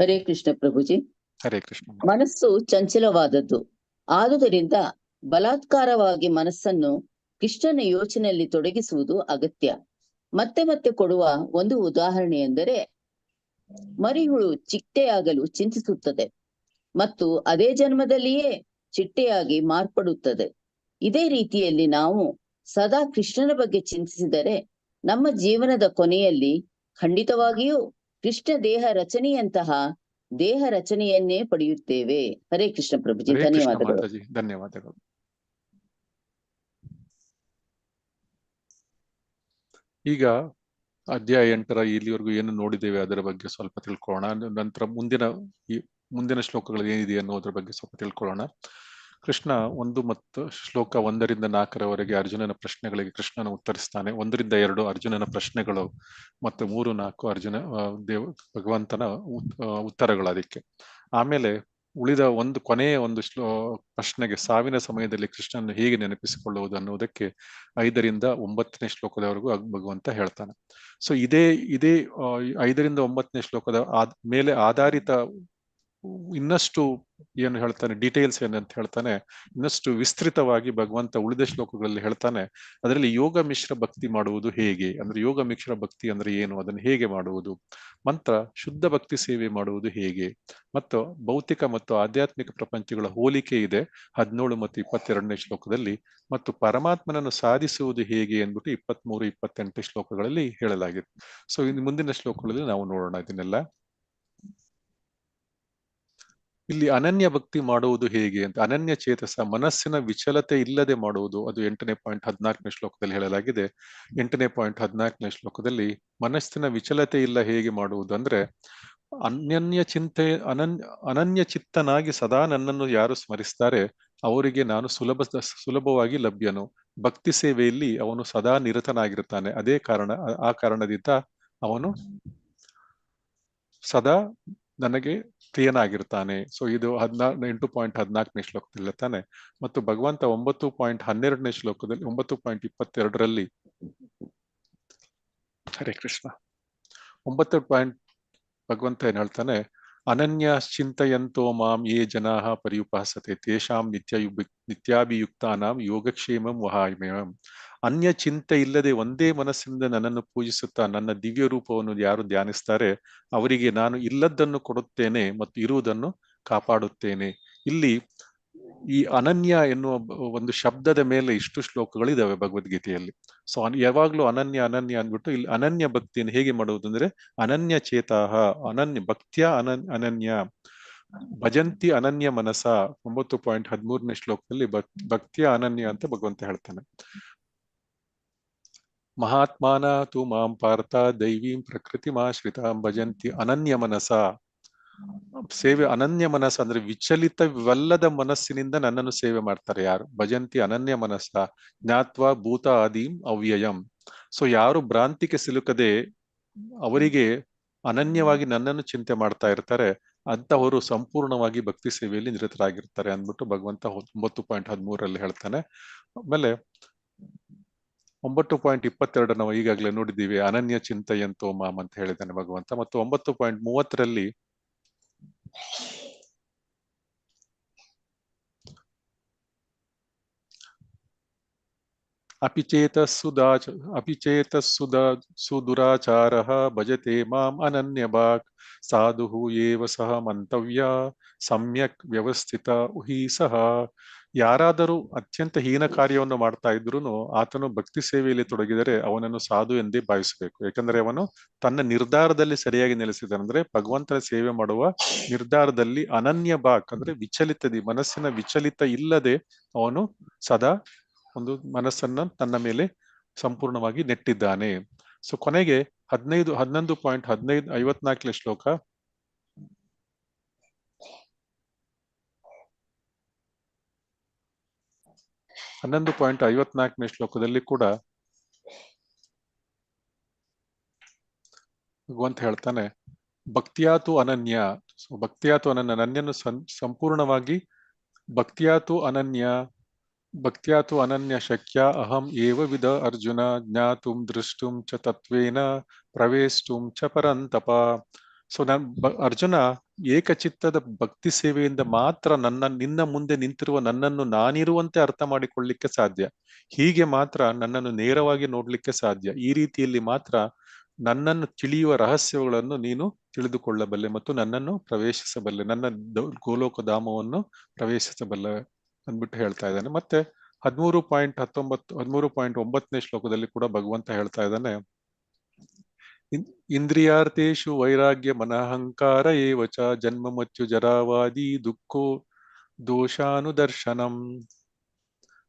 ಹರೇ ಕೃಷ್ಣ ಪ್ರಭುಜಿ. ಹರೇ ಕೃಷ್ಣ. ಮನಸ್ಸು ಚಂಚಲವಾದದ್ದು. ಆದುದರಿಂದ ಬಲಾತ್ಕಾರವಾಗಿ ಮನಸ್ಸನ್ನು ಕೃಷ್ಣನ ಯೋಚನೆಯಲ್ಲಿ ತೊಡಗಿಸುವುದು ಅಗತ್ಯ. ಮತ್ತೆ ಮತ್ತೆ ಕೊಡುವ ಒಂದು ಉದಾಹರಣೆ ಎಂದರೆ, ಮರಿಹುಳು ಚಿಟ್ಟೆಯಾಗಲು ಚಿಂತಿಸುತ್ತದೆ ಮತ್ತು ಅದೇ ಜನ್ಮದಲ್ಲಿಯೇ ಚಿಟ್ಟೆಯಾಗಿ ಮಾರ್ಪಡುತ್ತದೆ. ಇದೇ ರೀತಿಯಲ್ಲಿ ನಾವು ಸದಾ ಕೃಷ್ಣನ ಬಗ್ಗೆ ಚಿಂತಿಸಿದರೆ ನಮ್ಮ ಜೀವನದ ಕೊನೆಯಲ್ಲಿ ಖಂಡಿತವಾಗಿಯೂ ಕೃಷ್ಣ ದೇಹ ರಚನೆಯನ್ನೇ ಪಡೆಯುತ್ತೇವೆ. ಹರೇ ಕೃಷ್ಣ ಪ್ರಭುಜಿ, ಧನ್ಯವಾದಗಳು. ಧನ್ಯವಾದಗಳು. ಈಗ ಅಧ್ಯಾಯ 8ರ ಇಲ್ಲಿವರೆಗೂ ಏನು ನೋಡಿದ್ದೇವೆ ಅದರ ಬಗ್ಗೆ ಸ್ವಲ್ಪ ತಿಳ್ಕೊಳ್ಳೋಣ. ನಂತರ ಮುಂದಿನ ಶ್ಲೋಕಗಳು ಏನಿದೆ ಅನ್ನೋದ್ರ ಬಗ್ಗೆ ಸ್ವಲ್ಪ ತಿಳ್ಕೊಳ್ಳೋಣ. ಕೃಷ್ಣ 1 ಮತ್ತು ಶ್ಲೋಕ 1ರಿಂದ 4ರವರೆಗೆ ಅರ್ಜುನನ ಪ್ರಶ್ನೆಗಳಿಗೆ ಕೃಷ್ಣನ ಉತ್ತರಿಸ್ತಾನೆ. 1ರಿಂದ 2 ಅರ್ಜುನನ ಪ್ರಶ್ನೆಗಳು ಮತ್ತು 3-4 ಭಗವಂತನ ಉತ್ತರಗಳು ಅದಕ್ಕೆ. ಆಮೇಲೆ ಉಳಿದ ಕೊನೆಯ ಒಂದು ಪ್ರಶ್ನೆಗೆ, ಸಾವಿನ ಸಮಯದಲ್ಲಿ ಕೃಷ್ಣನ ಹೇಗೆ ನೆನಪಿಸಿಕೊಳ್ಳುವುದು ಅನ್ನುವುದಕ್ಕೆ 5ರಿಂದ 9ನೇ ಶ್ಲೋಕದವರೆಗೂ ಭಗವಂತ ಹೇಳ್ತಾನೆ. ಸೊ ಇದೇ 5ರಿಂದ 9ನೇ ಶ್ಲೋಕದ ಮೇಲೆ ಆಧಾರಿತ ಇನ್ನಷ್ಟು ಏನು ಹೇಳ್ತಾನೆ, ಡೀಟೇಲ್ಸ್ ಏನಂತ ಹೇಳ್ತಾನೆ, ಇನ್ನಷ್ಟು ವಿಸ್ತೃತವಾಗಿ ಭಗವಂತ ಉಳಿದ ಶ್ಲೋಕಗಳಲ್ಲಿ ಹೇಳ್ತಾನೆ. ಅದರಲ್ಲಿ ಯೋಗ ಮಿಶ್ರ ಭಕ್ತಿ ಮಾಡುವುದು ಹೇಗೆ, ಅಂದ್ರೆ ಯೋಗ ಮಿಶ್ರ ಭಕ್ತಿ ಅಂದ್ರೆ ಏನು, ಅದನ್ನು ಹೇಗೆ ಮಾಡುವುದು, ಮಂತ್ರ ಶುದ್ಧ ಭಕ್ತಿ ಸೇವೆ ಮಾಡುವುದು ಹೇಗೆ, ಮತ್ತು ಭೌತಿಕ ಮತ್ತು ಆಧ್ಯಾತ್ಮಿಕ ಪ್ರಪಂಚಗಳ ಹೋಲಿಕೆ ಇದೆ 17 ಮತ್ತು 22ನೇ ಶ್ಲೋಕದಲ್ಲಿ, ಮತ್ತು ಪರಮಾತ್ಮನನ್ನು ಸಾಧಿಸುವುದು ಹೇಗೆ ಎಂದ್ಬಿಟ್ಟು 23-28 ಶ್ಲೋಕಗಳಲ್ಲಿ ಹೇಳಲಾಗಿದೆ. ಸೊ ಇನ್ನು ಮುಂದಿನ ಶ್ಲೋಕಗಳಲ್ಲಿ ನಾವು ನೋಡೋಣ ಇದನ್ನೆಲ್ಲ. ಇಲ್ಲಿ ಅನನ್ಯ ಭಕ್ತಿ ಮಾಡುವುದು ಹೇಗೆ ಅಂತ, ಅನನ್ಯ ಚೇತಸ ಮನಸ್ಸಿನ ವಿಚಲತೆ ಇಲ್ಲದೆ ಮಾಡುವುದು, ಅದು 8.14ನೇ ಶ್ಲೋಕದಲ್ಲಿ ಹೇಳಲಾಗಿದೆ. 8.14ನೇ ಶ್ಲೋಕದಲ್ಲಿ ಮನಸ್ಸಿನ ವಿಚಲತೆ ಇಲ್ಲ ಹೇಗೆ ಮಾಡುವುದು ಅಂದ್ರೆ, ಅನನ್ಯ ಚಿತ್ತನಾಗಿ ಸದಾ ನನ್ನನ್ನು ಯಾರು ಸ್ಮರಿಸ್ತಾರೆ ಅವರಿಗೆ ನಾನು ಸುಲಭವಾಗಿ ಲಭ್ಯನು. ಭಕ್ತಿ ಸೇವೆಯಲ್ಲಿ ಅವನು ಸದಾ ನಿರತನಾಗಿರ್ತಾನೆ. ಅದೇ ಕಾರಣ, ಆ ಕಾರಣದಿಂದ ಅವನು ಸದಾ ನನಗೆ ಪ್ರಿಯನಾಗಿರ್ತಾನೆ. ಸೊ ಇದು 8.14ನೇ ಶ್ಲೋಕದಲ್ಲಿ ತಾನೆ. ಮತ್ತು ಭಗವಂತ 9.12ನೇ ಶ್ಲೋಕದಲ್ಲಿ 9.22ರಲ್ಲಿ ಹರೇ ಕೃಷ್ಣ 9. ಭಗವಂತ ಏನ್ ಹೇಳ್ತಾನೆ, ಅನನ್ಯ ಚಿಂತಯಂತೋ ಮಾಂ ಯೇ ಜನಾಃ ಪರ್ಯುಪಾಸತೆ ತೇಷಾಂ ನಿತ್ಯಾಭಿಯುಕ್ತಾನಾಂ ಯೋಗಕ್ಷೇಮಂ ವಹಾಮ್ಯಹಂ. ಅನ್ಯ ಚಿಂತೆ ಇಲ್ಲದೆ ಒಂದೇ ಮನಸ್ಸಿನಿಂದ ನನ್ನನ್ನು ಪೂಜಿಸುತ್ತಾ ನನ್ನ ದಿವ್ಯ ರೂಪವನ್ನು ಯಾರು ಧ್ಯಾನಿಸ್ತಾರೆ ಅವರಿಗೆ ನಾನು ಇಲ್ಲದ್ದನ್ನು ಕೊಡುತ್ತೇನೆ ಮತ್ತು ಇರುವುದನ್ನು ಕಾಪಾಡುತ್ತೇನೆ. ಇಲ್ಲಿ ಈ ಅನನ್ಯ ಎನ್ನುವ ಒಂದು ಶಬ್ದದ ಮೇಲೆ ಇಷ್ಟು ಶ್ಲೋಕಗಳಿದಾವೆ ಭಗವದ್ಗೀತೆಯಲ್ಲಿ. ಸೊ ಯಾವಾಗ್ಲೂ ಅನನ್ಯ ಅಂದ್ಬಿಟ್ಟು ಇಲ್ಲಿ ಅನನ್ಯ ಭಕ್ತಿಯನ್ನು ಹೇಗೆ ಮಾಡುವುದು ಅಂದ್ರೆ, ಅನನ್ಯ ಚೇತಾಹ ಅನನ್ಯ ಭಕ್ತಿಯ ಅನನ್ಯ ಭಜಂತಿ ಅನನ್ಯ ಮನಸ 9.13ನೇ ಶ್ಲೋಕದಲ್ಲಿ ಭಕ್ತಿಯ ಅನನ್ಯ ಅಂತ ಭಗವಂತ ಹೇಳ್ತಾನೆ. ಮಹಾತ್ಮಾನ ತು ಮಾಂ ಪಾರ್ಥ ದೈವೀಂ ಪ್ರಕೃತಿಮಾಶ್ರಿತಾಂ ಭಜಂತಿ ಅನನ್ಯ ಮನಸ. ಸೇವೆ ಅನನ್ಯ ಮನಸ್ಸು ಅಂದ್ರೆ ವಿಚಲಿತವಲ್ಲದ ಮನಸ್ಸಿನಿಂದ ನನ್ನನ್ನು ಸೇವೆ ಮಾಡ್ತಾರೆ ಯಾರು. ಭಜಂತಿ ಅನನ್ಯ ಮನಸ್ಸ ಜ್ಞಾತ್ವ ಭೂತ ಆದೀಂ ಅವ್ಯಯಂ. ಸೊ ಯಾರು ಭ್ರಾಂತಿಗೆ ಸಿಲುಕದೆ ಅವರಿಗೆ ಅನನ್ಯವಾಗಿ ನನ್ನನ್ನು ಚಿಂತೆ ಮಾಡ್ತಾ ಇರ್ತಾರೆ ಅಂತವರು ಸಂಪೂರ್ಣವಾಗಿ ಭಕ್ತಿ ಸೇವೆಯಲ್ಲಿ ನಿರತರಾಗಿರ್ತಾರೆ ಅಂದ್ಬಿಟ್ಟು ಭಗವಂತ 9.13ರಲ್ಲಿ ಹೇಳ್ತಾನೆ. ಆಮೇಲೆ 9.22 ನಾವು ಈಗಾಗಲೇ ನೋಡಿದ್ದೀವಿ, ಅನನ್ಯ ಚಿಂತೆಯಂತೋ ಮಾಮ್ ಅಂತ ಹೇಳಿದ್ದಾನೆ ಭಗವಂತ. ಮತ್ತು 9.30ರಲ್ಲಿ ಸುದುರಾಚಾರಃ ಭಜತೆ ಮಾಂ ಅನನ್ಯ ಭಾಗ್ ಸಾಧುಃ ಏವ ಸಹ ಮಂತವ್ಯ ಸಮ್ಯಕ್ ವ್ಯವಸ್ಥಿತ ಉಹಿ ಸಹ. ಯಾರಾದರೂ ಅತ್ಯಂತ ಹೀನ ಕಾರ್ಯವನ್ನು ಮಾಡ್ತಾ ಇದ್ರೂ ಆತನು ಭಕ್ತಿ ಸೇವೆಯಲ್ಲಿ ತೊಡಗಿದರೆ ಅವನನ್ನು ಸಾಧು ಎಂದೇ ಭಾವಿಸಬೇಕು. ಯಾಕಂದ್ರೆ ಅವನು ತನ್ನ ನಿರ್ಧಾರದಲ್ಲಿ ಸರಿಯಾಗಿ ನೆಲೆಸಿದ್ದಾನೆ. ಅಂದ್ರೆ ಭಗವಂತನ ಸೇವೆ ಮಾಡುವ ನಿರ್ಧಾರದಲ್ಲಿ ಅನನ್ಯ ಭಾಗ್ ಅಂದ್ರೆ ಮನಸ್ಸಿನ ವಿಚಲಿತ ಇಲ್ಲದೆ ಅವನು ಸದಾ ಒಂದು ಮನಸ್ಸನ್ನ ತನ್ನ ಮೇಲೆ ಸಂಪೂರ್ಣವಾಗಿ ನೆಟ್ಟಿದ್ದಾನೆ. ಸೊ ಕೊನೆಗೆ 11.54ನೇ ಶ್ಲೋಕ, ಶ್ಲೋಕದಲ್ಲಿ ಕೂಡ ಭಗವಂತ ಹೇಳ್ತಾನೆ, ಭಕ್ತಿಯಾತು ಅನನ್ಯ. ಸೊ ಭಕ್ತಿಯಾತು ಅನನ್ಯ, ನನ್ನನ್ನು ಸಂಪೂರ್ಣವಾಗಿ ಭಕ್ತಿಯಾತು ಅನನ್ಯ ಶಕ್ಯ ಅಹಂ ಏವ ವಿಧ ಅರ್ಜುನ ಜ್ಞಾತುಂ ದೃಷ್ಟುಂ ಚ ತತ್ವೇನ ಪ್ರವೇಷ್ಟುಂ ಚ ಪರಂತಪ. ಸೊ ಅರ್ಜುನ ಏಕಚಿತ್ತದ ಭಕ್ತಿ ಸೇವೆಯಿಂದ ಮಾತ್ರ ನಿನ್ನ ಮುಂದೆ ನಿಂತಿರುವ ನನ್ನನ್ನು ನಾನಿರುವಂತೆ ಅರ್ಥ ಮಾಡಿಕೊಳ್ಳಿಕ್ಕೆ ಸಾಧ್ಯ. ಹೀಗೆ ಮಾತ್ರ ನನ್ನನ್ನು ನೇರವಾಗಿ ನೋಡ್ಲಿಕ್ಕೆ ಸಾಧ್ಯ. ಈ ರೀತಿಯಲ್ಲಿ ಮಾತ್ರ ನನ್ನನ್ನು ತಿಳಿಯುವ ರಹಸ್ಯಗಳನ್ನು ನೀನು ತಿಳಿದುಕೊಳ್ಳಬಲ್ಲೆ ಮತ್ತು ನನ್ನನ್ನು ಪ್ರವೇಶಿಸಬಲ್ಲೆ, ನನ್ನ ಗೋಲೋಕ ಧಾಮವನ್ನು ಪ್ರವೇಶಿಸಬಲ್ಲೆ ಅಂದ್ಬಿಟ್ಟು ಹೇಳ್ತಾ ಇದ್ದಾನೆ. ಮತ್ತೆ 13.9ನೇ ಶ್ಲೋಕದಲ್ಲಿ ಕೂಡ ಭಗವಂತ ಹೇಳ್ತಾ ಇದ್ದಾನೆ, ಇಂದ್ರಿಯಾರ್ಥೇಶು ವೈರಾಗ್ಯ ಮನಹಂಕಾರ ಏವಚ ಜನ್ಮ ಮೃತ್ಯು ಜರಾವಾದಿ ದುಃಖೋ ದೋಷಾನುದರ್ಶನಂ.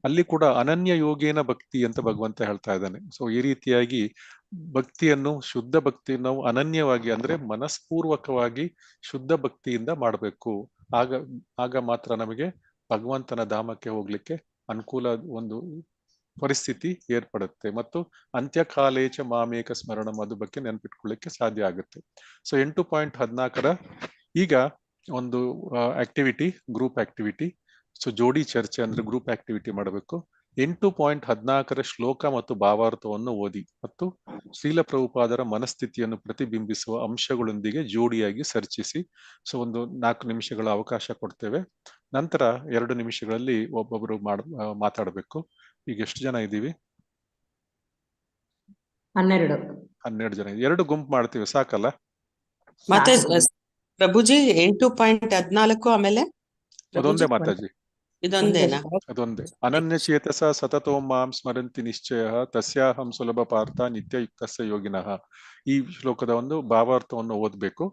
ಅಲ್ಲಿ ಕೂಡ ಅನನ್ಯ ಯೋಗೇನ ಭಕ್ತಿ ಅಂತ ಭಗವಂತ ಹೇಳ್ತಾ ಇದ್ದಾನೆ. ಸೊ ಈ ರೀತಿಯಾಗಿ ಭಕ್ತಿಯನ್ನು, ಶುದ್ಧ ಭಕ್ತಿ ನಾವು ಅನನ್ಯವಾಗಿ ಅಂದ್ರೆ ಮನಸ್ಪೂರ್ವಕವಾಗಿ ಶುದ್ಧ ಭಕ್ತಿಯಿಂದ ಮಾಡಬೇಕು. ಆಗ ಮಾತ್ರ ನಮಗೆ ಭಗವಂತನ ಧಾಮಕ್ಕೆ ಹೋಗ್ಲಿಕ್ಕೆ ಅನುಕೂಲ ಒಂದು ಪರಿಸ್ಥಿತಿ ಏರ್ಪಡುತ್ತೆ ಮತ್ತು ಅಂತ್ಯಕಾಲೇಚ ಮಾಮೇಕ ಸ್ಮರಣಂ ಅದು ಬಗ್ಗೆ ನೆನಪಿಟ್ಕೊಳ್ಳಿಕ್ಕೆ ಸಾಧ್ಯ ಆಗುತ್ತೆ. ಸೊ 8.14 ಈಗ ಒಂದು ಆಕ್ಟಿವಿಟಿ, ಗ್ರೂಪ್ ಆಕ್ಟಿವಿಟಿ. ಸೊ ಜೋಡಿ ಚರ್ಚೆ ಅಂದ್ರೆ ಗ್ರೂಪ್ ಆಕ್ಟಿವಿಟಿ ಮಾಡಬೇಕು. 8.14 ಶ್ಲೋಕ ಮತ್ತು ಭಾವಾರ್ಥವನ್ನು ಓದಿ ಮತ್ತು ಶ್ರೀಲ ಪ್ರಭುಪಾದರ ಮನಸ್ಥಿತಿಯನ್ನು ಪ್ರತಿಬಿಂಬಿಸುವ ಅಂಶಗಳೊಂದಿಗೆ ಜೋಡಿಯಾಗಿ ಚರ್ಚಿಸಿ. ಸೊ ಒಂದು 4 ನಿಮಿಷಗಳ ಅವಕಾಶ ಕೊಡ್ತೇವೆ. ನಂತರ 2 ನಿಮಿಷಗಳಲ್ಲಿ ಒಬ್ಬೊಬ್ರು ಮಾತಾಡಬೇಕು. ಈಗ ಎಷ್ಟು ಜನ ಇದ್ದೀವಿ? 12 ಜನ. 2 ಗುಂಪು ಮಾಡ್ತೀವಿ, ಸಾಕಲ್ಲ? ಮತ್ತೆ ಪ್ರಭುಜಿ 8.14 ಆಮೇಲೆ ಅದೊಂದೇ ಮಾತಾಜಿ, ಇದೊಂದೇನಾ? ಅದೊಂದೇ. ಅನನ್ಯ ಚೇತಸ ಸತತೋ ಮಾಂ ಸ್ಮರಂತಿ ನಿಶ್ಚಯ ತಸ್ಯಾಹಂ ಸುಲಭ ಪಾರ್ಥ ನಿತ್ಯ ಯುಕ್ತಸ್ಯ ಯೋಗಿನಃ. ಈ ಶ್ಲೋಕದ ಒಂದು ಭಾವಾರ್ಥವನ್ನು ಓದ್ಬೇಕು.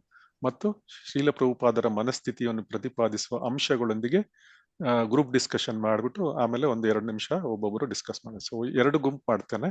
ಮತ್ತು ಶ್ರೀಲ ಪ್ರಭುಪಾದರ ಮನಸ್ಥಿತಿಯನ್ನು ಪ್ರತಿಪಾದಿಸುವ ಅಂಶಗಳೊಂದಿಗೆ ಗ್ರೂಪ್ ಡಿಸ್ಕಷನ್ ಮಾಡಿಬಿಟ್ಟು ಆಮೇಲೆ ಒಂದು 2 ನಿಮಿಷ ಒಬ್ಬೊಬ್ಬರು ಡಿಸ್ಕಸ್ ಮಾಡಿ. ಸೊ 2 ಗುಂಪು ಮಾಡ್ತೇನೆ.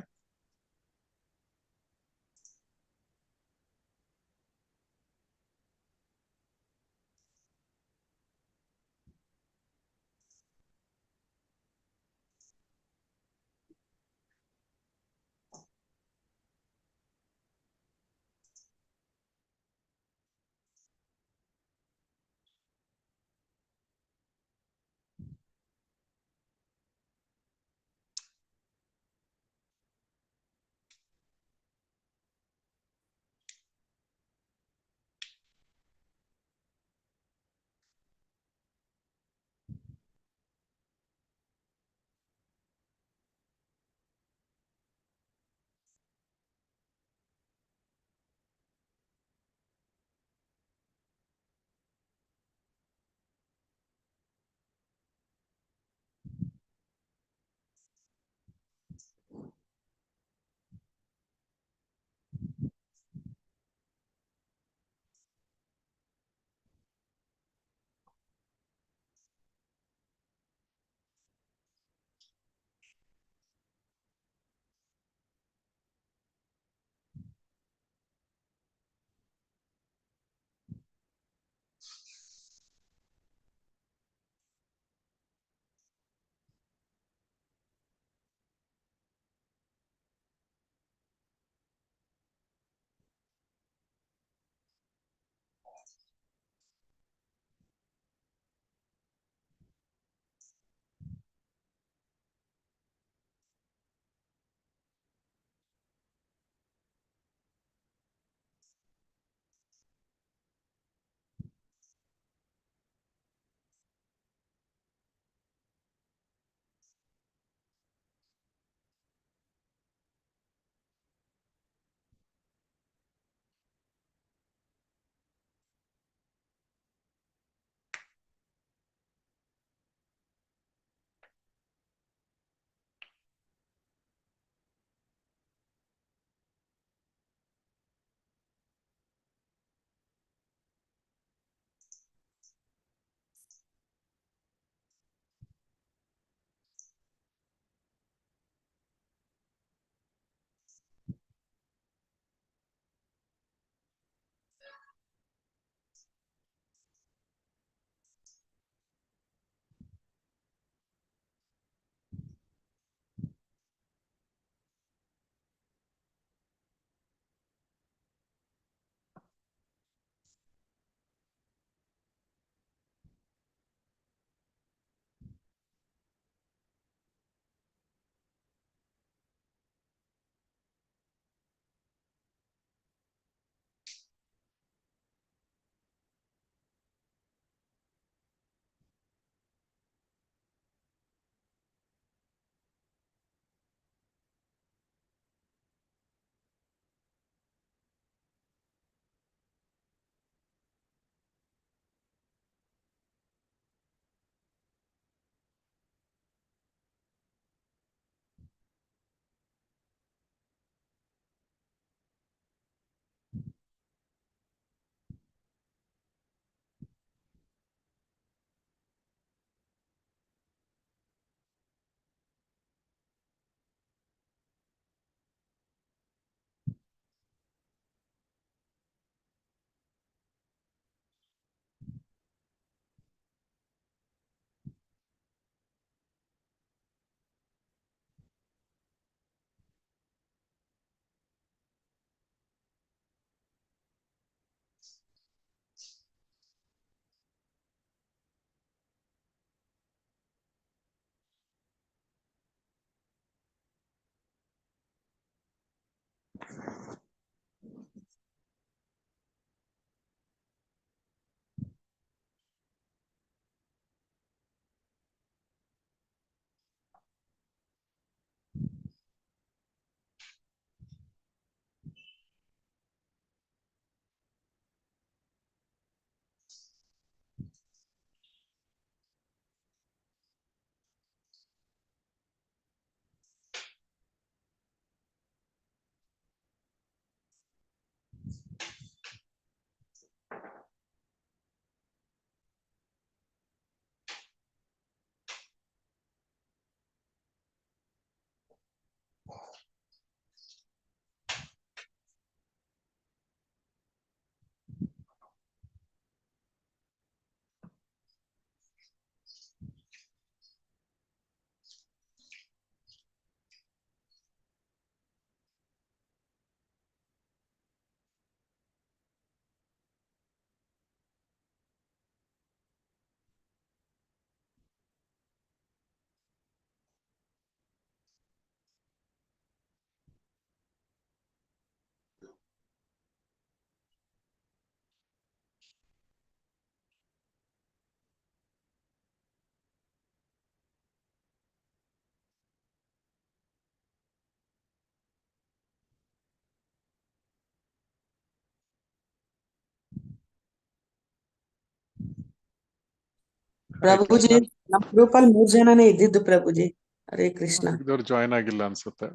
ಪ್ರಭುಜಿ ನಮ್ ಗ್ರೂಪ್ ಅಲ್ಲಿ 3 ಜನನೇ ಇದ್ದಿದ್ದು ಪ್ರಭುಜಿ. ಹರೇ ಕೃಷ್ಣ. ಇದವ್ರು ಜಾಯ್ನ್ ಆಗಿಲ್ಲ ಅನ್ಸುತ್ತೆ.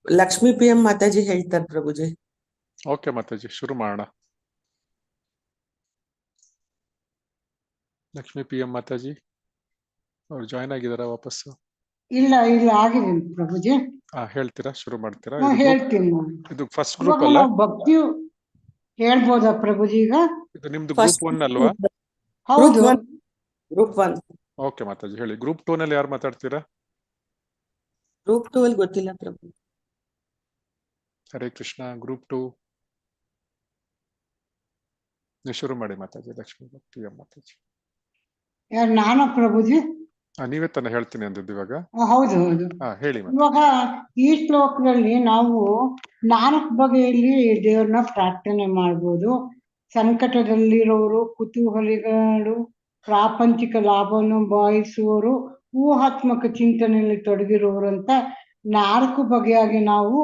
ಲಕ್ಷ್ಮೀ PM ಮಾತಾಜಿ ಹೇಳ್ತಾರೆ ಪ್ರಭುಜಿ. ಓಕೆ ಮಾತಾಜಿ, ಶುರು ಮಾಡೋಣ. ಲಕ್ಷ್ಮೀ PM ಮಾತಾಜಿ ಅವ್ರು ಜಾಯ್ನ್ ಆಗಿದಾರ ವಾಪಸ್ಸು? ಇಲ್ಲ ಆಗಿದೆ ಪ್ರಭುಜಿ. ಹೇಳ್ತೀರಾ, ಶುರು ಮಾಡ್ತೀರಾ? ಹೇಳ್ತೀನಿ ನಾನು. ಇದು ಫಸ್ಟ್ ಗ್ರೂಪ್ ಅಲ್ಲ? ನಾವು ಭಕ್ತಿ ಹೇಳ್ಬೋದಾ ಪ್ರಭುಜಿ? ಈಗ ಇದು ನಿಮ್ದು ಗ್ರೂಪ್ 1 ಅಲ್ವಾ? ಹೌದು, ಗ್ರೂಪ್ 1. ಓಕೆ ಮಾತಾಜಿ ಹೇಳಿ. ಗ್ರೂಪ್ 2 ನಲ್ಲಿ ಯಾರು ಮಾತಾಡ್ತೀರಾ? ಗ್ರೂಪ್ 2 ಅಲ್ಲಿ ಗೊತ್ತಿಲ್ಲ ಪ್ರಭು. ಹರೇ ಕೃಷ್ಣ. ಗ್ರೂಪ್ 2 ನೀವು ಶುರು ಮಾಡಿ ಮಾತಾಜಿ. ಲಕ್ಷ್ಮೀ PM ಮಾತಾಜಿ. ಯಾರು ನಾನಾ ಪ್ರಭುಜಿ? ನೀವೇ ತಾನೇ ಹೇಳ್ತೀನಿ ಅಂದಿದ್ದು ಇವಾಗ? ಹೌದು. ಹೇಳಿ. ಇವಾಗ ಈ ಶ್ಲೋಕದಲ್ಲಿ ನಾವು 4 ಬಗೆಯಲ್ಲಿ ದೇವ್ರನ್ನ ಪ್ರಾರ್ಥನೆ ಮಾಡ್ಬೋದು. ಸಂಕಟದಲ್ಲಿರೋರು, ಕುತೂಹಲಿಗಳು, ಪ್ರಾಪಂಚಿಕ ಲಾಭವನ್ನು ಬಯಸುವವರು, ಊಹಾತ್ಮಕ ಚಿಂತನೆಯಲ್ಲಿ ತೊಡಗಿರೋರು ಅಂತ 4 ಬಗೆಯಾಗಿ ನಾವು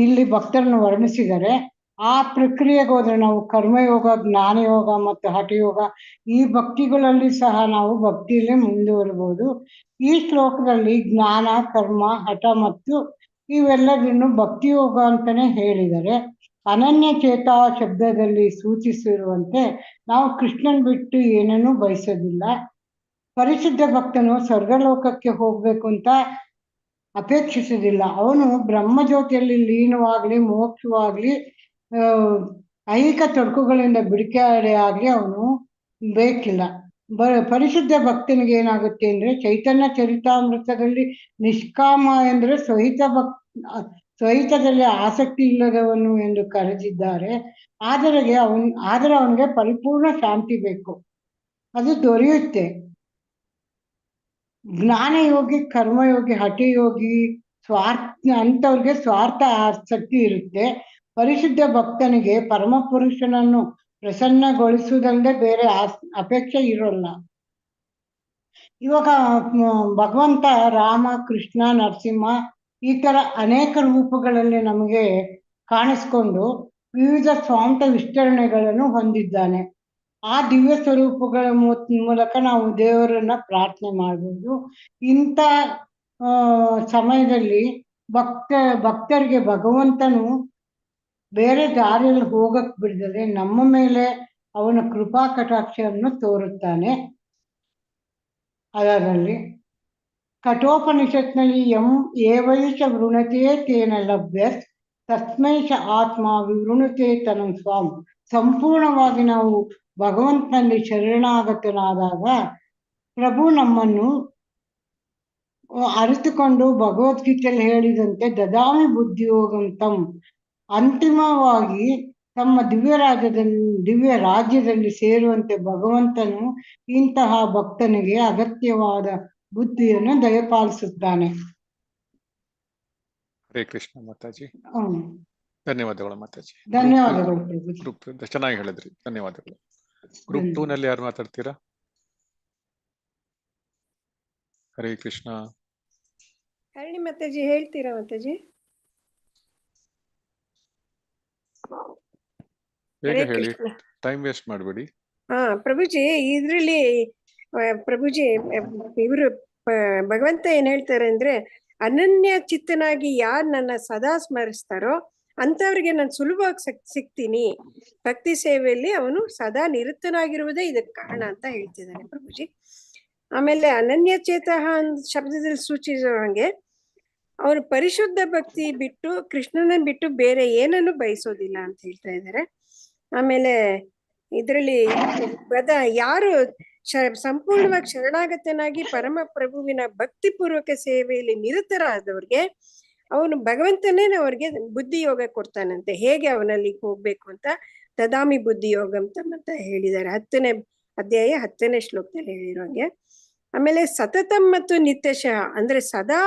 ಇಲ್ಲಿ ಭಕ್ತರನ್ನು ವರ್ಣಿಸಿದ್ದಾರೆ. ಆ ಪ್ರಕ್ರಿಯೆಗೆ ಹೋದ್ರೆ ನಾವು ಕರ್ಮಯೋಗ, ಜ್ಞಾನಯೋಗ ಮತ್ತು ಹಠಯೋಗ ಈ ಭಕ್ತಿಗಳಲ್ಲಿ ಸಹ ನಾವು ಭಕ್ತಿಯಲ್ಲೇ ಮುಂದುವರಿಬಹುದು. ಈ ಶ್ಲೋಕದಲ್ಲಿ ಜ್ಞಾನ, ಕರ್ಮ, ಹಠ ಮತ್ತು ಇವೆಲ್ಲದನ್ನು ಭಕ್ತಿಯೋಗ ಅಂತಾನೆ ಹೇಳಿದ್ದಾರೆ. ಅನನ್ಯ ಚೇತ ಶಬ್ದದಲ್ಲಿ ಸೂಚಿಸಿರುವಂತೆ ನಾವು ಕೃಷ್ಣನ್ ಬಿಟ್ಟು ಏನನ್ನೂ ಬಯಸೋದಿಲ್ಲ. ಪರಿಶುದ್ಧ ಭಕ್ತನು ಸ್ವರ್ಗಲೋಕಕ್ಕೆ ಹೋಗ್ಬೇಕು ಅಂತ ಅಪೇಕ್ಷಿಸುವುದಿಲ್ಲ. ಅವನು ಬ್ರಹ್ಮಜ್ಯೋತಿಯಲ್ಲಿ ಲೀನವಾಗ್ಲಿ, ಮೋಕ್ಷವಾಗ್ಲಿ, ಐಹಿಕ ತೊಡಕುಗಳಿಂದ ಬಿಡುಗಡೆ ಆಗ್ಲಿ ಅವನು ಬೇಕಿಲ್ಲ. ಪರಿಶುದ್ಧ ಭಕ್ತನಿಗೆ ಏನಾಗುತ್ತೆ ಅಂದ್ರೆ, ಚೈತನ್ಯ ಚರಿತಾಮೃತದಲ್ಲಿ ನಿಷ್ಕಾಮ ಎಂದ್ರೆ ಸ್ವಹಿತದಲ್ಲಿ ಆಸಕ್ತಿ ಇಲ್ಲದವನು ಎಂದು ಕರೆದಿದ್ದಾರೆ. ಆದರೆ ಅವನಿಗೆ ಪರಿಪೂರ್ಣ ಶಾಂತಿ ಬೇಕು, ಅದು ದೊರೆಯುತ್ತೆ. ಜ್ಞಾನಯೋಗಿ, ಕರ್ಮಯೋಗಿ, ಹಠಯೋಗಿ, ಅಂಥವ್ರಿಗೆ ಸ್ವಾರ್ಥ ಆಸಕ್ತಿ ಇರುತ್ತೆ. ಪರಿಶುದ್ಧ ಭಕ್ತನಿಗೆ ಪರಮಪುರುಷನನ್ನು ಪ್ರಸನ್ನಗೊಳಿಸುವುದಲ್ಲದೆ ಬೇರೆ ಅಪೇಕ್ಷೆ ಇರೋಲ್ಲ. ಇವಾಗ ಭಗವಂತ ರಾಮ, ಕೃಷ್ಣ, ನರಸಿಂಹ ಈ ತರ ಅನೇಕ ರೂಪಗಳಲ್ಲಿ ನಮಗೆ ಕಾಣಿಸ್ಕೊಂಡು ವಿವಿಧ ಸ್ವಾಂತ ವಿಸ್ತರಣೆಗಳನ್ನು ಹೊಂದಿದ್ದಾನೆ. ಆ ದಿವ್ಯ ಸ್ವರೂಪಗಳ ಮೂಲಕ ನಾವು ದೇವರನ್ನ ಪ್ರಾರ್ಥನೆ ಮಾಡ್ಬೋದು. ಇಂಥ ಸಮಯದಲ್ಲಿ ಭಕ್ತರಿಗೆ ಭಗವಂತನು ಬೇರೆ ದಾರಿಯಲ್ಲಿ ಹೋಗಕ್ ಬಿಡದೆ ನಮ್ಮ ಮೇಲೆ ಅವನ ಕೃಪಾ ಕಟಾಕ್ಷವನ್ನು ತೋರುತ್ತಾನೆ. ಅದರಲ್ಲಿ ಕಠೋಪನಿಷತ್ನಲ್ಲಿ ಏವೈಷ ವೃಣತೆ ತೇನ ಲಭ್ಯ ತಸ್ಮೈಷ ಆತ್ಮ ವಿವೃಣತೆ ತನ್ನ ಸ್ವಾಮ್. ಸಂಪೂರ್ಣವಾಗಿ ನಾವು ಭಗವಂತನಲ್ಲಿ ಶರಣಾಗತನಾದಾಗ ಪ್ರಭು ನಮ್ಮನ್ನು ಅರಿತುಕೊಂಡು ಭಗವದ್ಗೀತೆಯಲ್ಲಿ ಹೇಳಿದಂತೆ ದದಾಮಿ ಬುದ್ಧಿಯೋಗಂತಂ, ಅಂತಿಮವಾಗಿ ತಮ್ಮ ದಿವ್ಯ ರಾಜ್ಯದಲ್ಲಿ ಸೇರುವಂತೆ ಭಗವಂತನು ಇಂತಹ ಭಕ್ತನಿಗೆ ಅಗತ್ಯವಾದ ಬುದ್ಧಿಯನ್ನು ದಯಪಾಲಿಸುತ್ತಾನೆ. ಹರೇ ಕೃಷ್ಣ ಮಾತಾಜಿ. ಧನ್ಯವಾದಗಳು ಮಾತಾಜಿ. ಧನ್ಯವಾದಗಳು. ಗ್ರೂಪ್ ಚೆನ್ನಾಗಿ ಹೇಳಿದ್ರಿ, ಧನ್ಯವಾದಗಳು. ಗ್ರೂಪ್ 2 ನಲ್ಲಿ ಯಾರು ಮಾತಾಡ್ತೀರಾ? ಹರೇ ಕೃಷ್ಣ. ಹರಣಿ ಮಾತಾಜಿ ಹೇಳ್ತೀರಾ ಮಾತಾಜಿ? ಬೇಗ ಹೇಳಿ, ಟೈಮ್ ವೇಸ್ಟ್ ಮಾಡಬೇಡಿ. ಪ್ರಭುಜಿ, ಇದ್ರಲ್ಲಿ ಪ್ರಭುಜಿ ಇವರು ಭಗವಂತ ಏನ್ ಹೇಳ್ತಾರೆ ಅಂದ್ರೆ, ಅನನ್ಯ ಚಿತ್ತನಾಗಿ ಯಾರು ನನ್ನ ಸದಾ ಸ್ಮರಿಸ್ತಾರೋ ಅಂತವ್ರಿಗೆ ನಾನು ಸುಲಭವಾಗಿ ಸಿಗ್ತೀನಿ. ಭಕ್ತಿ ಸೇವೆಯಲ್ಲಿ ಅವನು ಸದಾ ನಿರತನಾಗಿರುವುದೇ ಇದಕ್ಕೆ ಕಾರಣ ಅಂತ ಹೇಳ್ತಿದ್ದಾನೆ ಪ್ರಭುಜಿ. ಆಮೇಲೆ ಅನನ್ಯ ಚೇತಃ ಶಬ್ದದಲ್ಲಿ ಸೂಚಿಸೋ ಹಾಗೆ ಅವನು ಪರಿಶುದ್ಧ ಭಕ್ತಿ ಬಿಟ್ಟು ಕೃಷ್ಣನ ಬಿಟ್ಟು ಬೇರೆ ಏನನ್ನು ಬಯಸೋದಿಲ್ಲ ಅಂತ ಹೇಳ್ತಾ ಇದ್ದಾರೆ. ಆಮೇಲೆ ಇದರಲ್ಲಿ ಯಾರು ಸಂಪೂರ್ಣವಾಗಿ ಶರಣಾಗತನಾಗಿ ಪರಮ ಪ್ರಭುವಿನ ಭಕ್ತಿ ಪೂರ್ವಕ ಸೇವೆಯಲ್ಲಿ ನಿರತರಾದವ್ರಿಗೆ ಅವನು ಭಗವಂತನೇ ಅವ್ರಿಗೆ ಬುದ್ಧಿ ಯೋಗ ಕೊಡ್ತಾನಂತೆ, ಹೇಗೆ ಅವನಲ್ಲಿ ಹೋಗ್ಬೇಕು ಅಂತ. ದದಾಮಿ ಬುದ್ಧಿ ಯೋಗ ಅಂತ ಹೇಳಿದ್ದಾರೆ 10ನೇ ಅಧ್ಯಾಯ 10ನೇ ಶ್ಲೋಕದಲ್ಲಿ ಹೇಳಿರೋಂಗೆ. ಆಮೇಲೆ ಸತತಂ ಮತ್ತು ನಿತ್ಯಶಃ ಅಂದ್ರೆ ಸದಾ